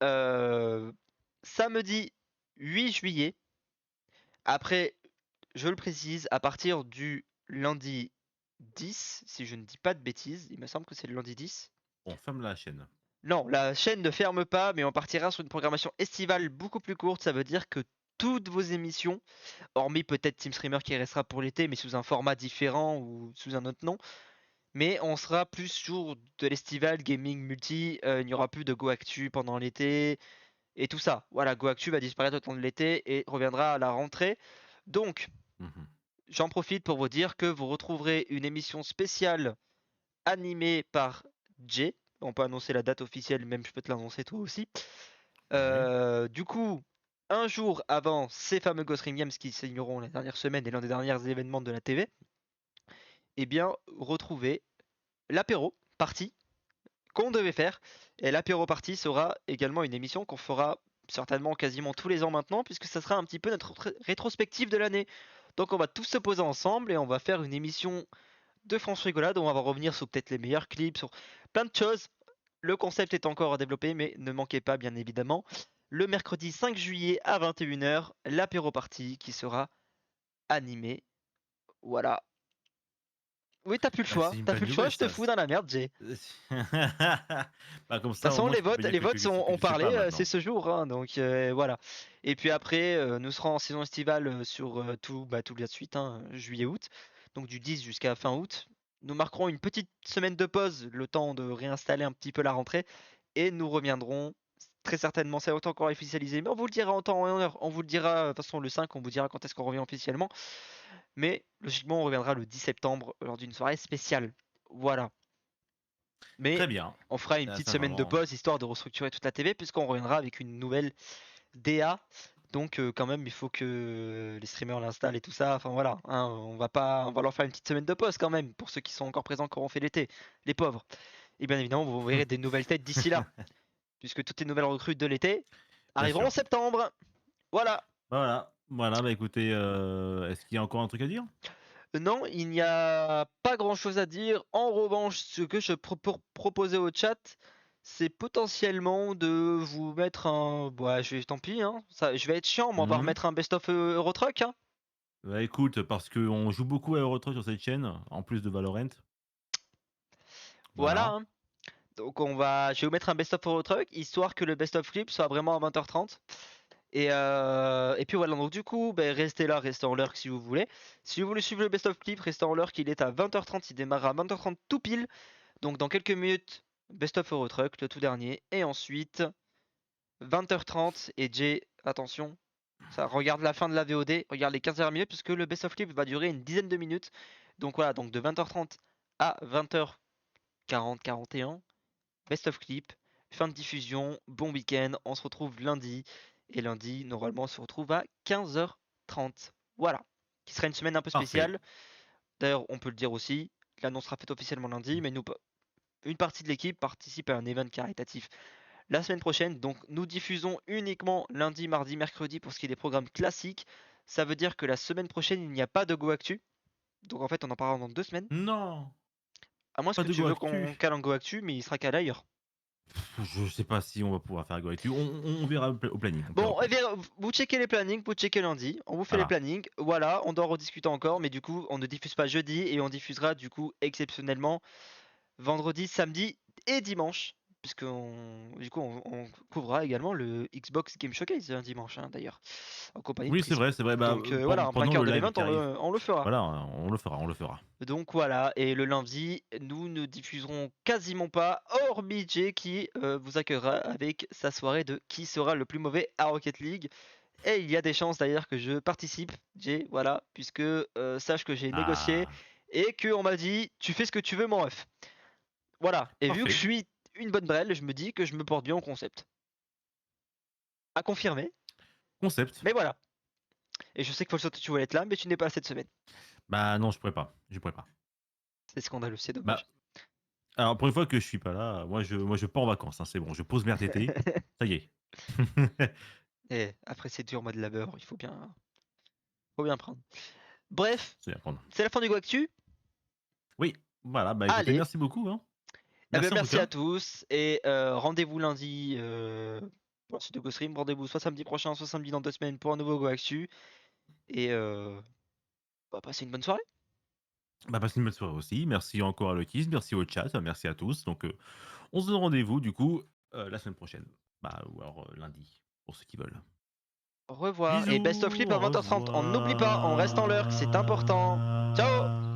euh, samedi 8 juillet. Après, je le précise, à partir du lundi 10, si je ne dis pas de bêtises, il me semble que c'est le lundi 10. On ferme la chaîne. Non, la chaîne ne ferme pas, mais on partira sur une programmation estivale beaucoup plus courte. Ça veut dire que toutes vos émissions, hormis peut-être Team Streamer qui restera pour l'été, mais sous un format différent ou sous un autre nom, mais on sera plus sur de l'estival gaming multi. Il n'y aura plus de Go Actu pendant l'été et tout ça. Voilà, Go Actu va disparaître au temps de l'été et reviendra à la rentrée. Donc, Mhm. j'en profite pour vous dire que vous retrouverez une émission spéciale animée par Jay. On peut annoncer la date officielle, même je peux te l'annoncer toi aussi. Ouais. Du coup, un jour avant ces fameux Ghost Ring Games qui signeront la dernière semaine et l'un des derniers événements de la TV, eh bien, retrouvez l'apéro party qu'on devait faire. Et l'apéro party sera également une émission qu'on fera certainement quasiment tous les ans maintenant, puisque ça sera un petit peu notre rétrospective de l'année. Donc on va tous se poser ensemble et on va faire une émission de France Rigolade où on va revenir sur peut-être les meilleurs clips, sur plein de choses. Le concept est encore à développer, mais ne manquez pas bien évidemment. Le mercredi 5 juillet à 21h, l'apéro party qui sera animé. Voilà. Oui, t'as plus le Bah, choix. c'est une T'as bonne plus le choix, nouvelle, je te ça. fous dans la merde, Jay. Bah, comme De toute ça, au façon, moins, je peux pas les dire votes que ont tu sais parlé, pas c'est maintenant. ce jour, hein, donc voilà. Et puis après, nous serons en saison estivale sur toute la suite, hein, juillet-août, donc du 10 jusqu'à fin août. Nous marquerons une petite semaine de pause, le temps de réinstaller un petit peu la rentrée, et nous reviendrons très certainement, c'est autant encore officialisé, mais on vous le dira en temps et en heure. On vous le dira, de toute façon, le 5, on vous dira quand est-ce qu'on revient officiellement, mais logiquement, on reviendra le 10 septembre lors d'une soirée spéciale. Voilà. Très Mais bien. on fera une Ah, petite ça, semaine de vraiment. pause histoire de restructurer toute la TV puisqu'on reviendra avec une nouvelle DA. Donc quand même il faut que les streamers l'installent et tout ça. Enfin voilà, hein, on va leur faire une petite semaine de pause quand même pour ceux qui sont encore présents quand on fait l'été, les pauvres. Et bien évidemment vous verrez des nouvelles têtes d'ici là, puisque toutes les nouvelles recrues de l'été Bien arriveront en sûr. septembre. Voilà. Voilà. Voilà, bah écoutez, est-ce qu'il y a encore un truc à dire? Non, il n'y a pas grand-chose à dire. En revanche, ce que je proposais au chat, c'est potentiellement de vous mettre un... Bah, tant pis, hein. Ça, je vais être chiant, mais on va Mhm. remettre un best-of Eurotruck, hein. Bah écoute, parce qu'on joue beaucoup à Euro Truck sur cette chaîne, en plus de Valorant. Voilà, Voilà. hein. Donc je vais vous mettre un best-of Eurotruck, histoire que le best-of clip soit vraiment à 20h30. Et puis voilà, donc du coup, ben, restez là, restez en l'heure si vous voulez. Si vous voulez suivre le best-of clip, restez en l'heure qu'il est à 20h30, il démarre à 20h30 tout pile. Donc dans quelques minutes, Best of Eurotruck, le tout dernier. Et ensuite, 20h30. Et Jay, attention, ça regarde la fin de la VOD, regarde les 15 dernières minutes, puisque le Best of Clip va durer une dizaine de minutes. Donc voilà, donc de 20h30 à 20h40, 41, Best of Clip, fin de diffusion, bon week-end, on se retrouve lundi. Et lundi, normalement, on se retrouve à 15h30. Voilà, qui sera une semaine un peu Parfait. spéciale. D'ailleurs, on peut le dire aussi, l'annonce sera faite officiellement lundi, mais nous, une partie de l'équipe participe à un event caritatif la semaine prochaine. Donc nous diffusons uniquement lundi, mardi, mercredi pour ce qui est des programmes classiques. Ça veut dire que la semaine prochaine, il n'y a pas de Go Actu. Donc en fait, on en parlera dans 2 semaines. Non, À moins pas que de tu Go veux qu'on Actu. cale un Go Actu, mais il sera calé ailleurs. Je sais pas si on va pouvoir faire Go Actu. On verra au planning. On verra au Bon, eh planning. bien, vous checkez les plannings, vous checkez lundi, on vous fait les Voilà. plannings, voilà, on doit rediscuter encore, mais du coup, on ne diffuse pas jeudi et on diffusera du coup exceptionnellement vendredi, samedi et dimanche, puisque du coup on couvrira également le Xbox Game Showcase un dimanche, hein, d'ailleurs, en compagnie de Oui, c'est Prism. vrai, c'est vrai. Bah, Donc voilà, en plein pendant cœur le de live l'event, qui arrive. on le fera. Voilà, on le fera, on le fera. Donc voilà, et le lundi, nous ne diffuserons quasiment pas, hormis Jay qui vous accueillera avec sa soirée de qui sera le plus mauvais à Rocket League. Et il y a des chances d'ailleurs que je participe, Jay, voilà, puisque sache que j'ai négocié Ah, et qu'on m'a dit tu fais ce que tu veux, mon ref. Voilà, et vu que je parfait. suis une bonne brelle, je me dis que je me porte bien au concept. À confirmer, Concept. mais voilà. Et je sais que Folso, tu voulais être là, mais tu n'es pas là cette semaine. Bah non, je pourrais pas. Je pourrais pas. C'est scandaleux, c'est Bah, dommage. alors pour une fois que je suis pas là, moi je pars en vacances, hein, c'est bon, je pose mes RTT, ça y est. Et après ces durs mois de labeur, il faut bien prendre. Bref, C'est à prendre. c'est la fin du Goactu. Oui, voilà, bah écoutez, Allez. merci beaucoup, hein. Eh ben, Merci en tout merci cas. à tous et rendez-vous lundi pour la suite de Ghost Stream. Rendez-vous soit samedi prochain, soit samedi dans 2 semaines pour un nouveau Goactu. Et passez une bonne soirée. Bah passez une bonne soirée aussi. Merci encore à Lokis, merci au chat, merci à tous. Donc on se donne rendez-vous du coup la semaine prochaine. Bah ou alors lundi, pour ceux qui veulent. Au revoir et Bisous, best of flip à au 20h30. On n'oublie pas, on reste en lurk, c'est important. Ciao! revoir.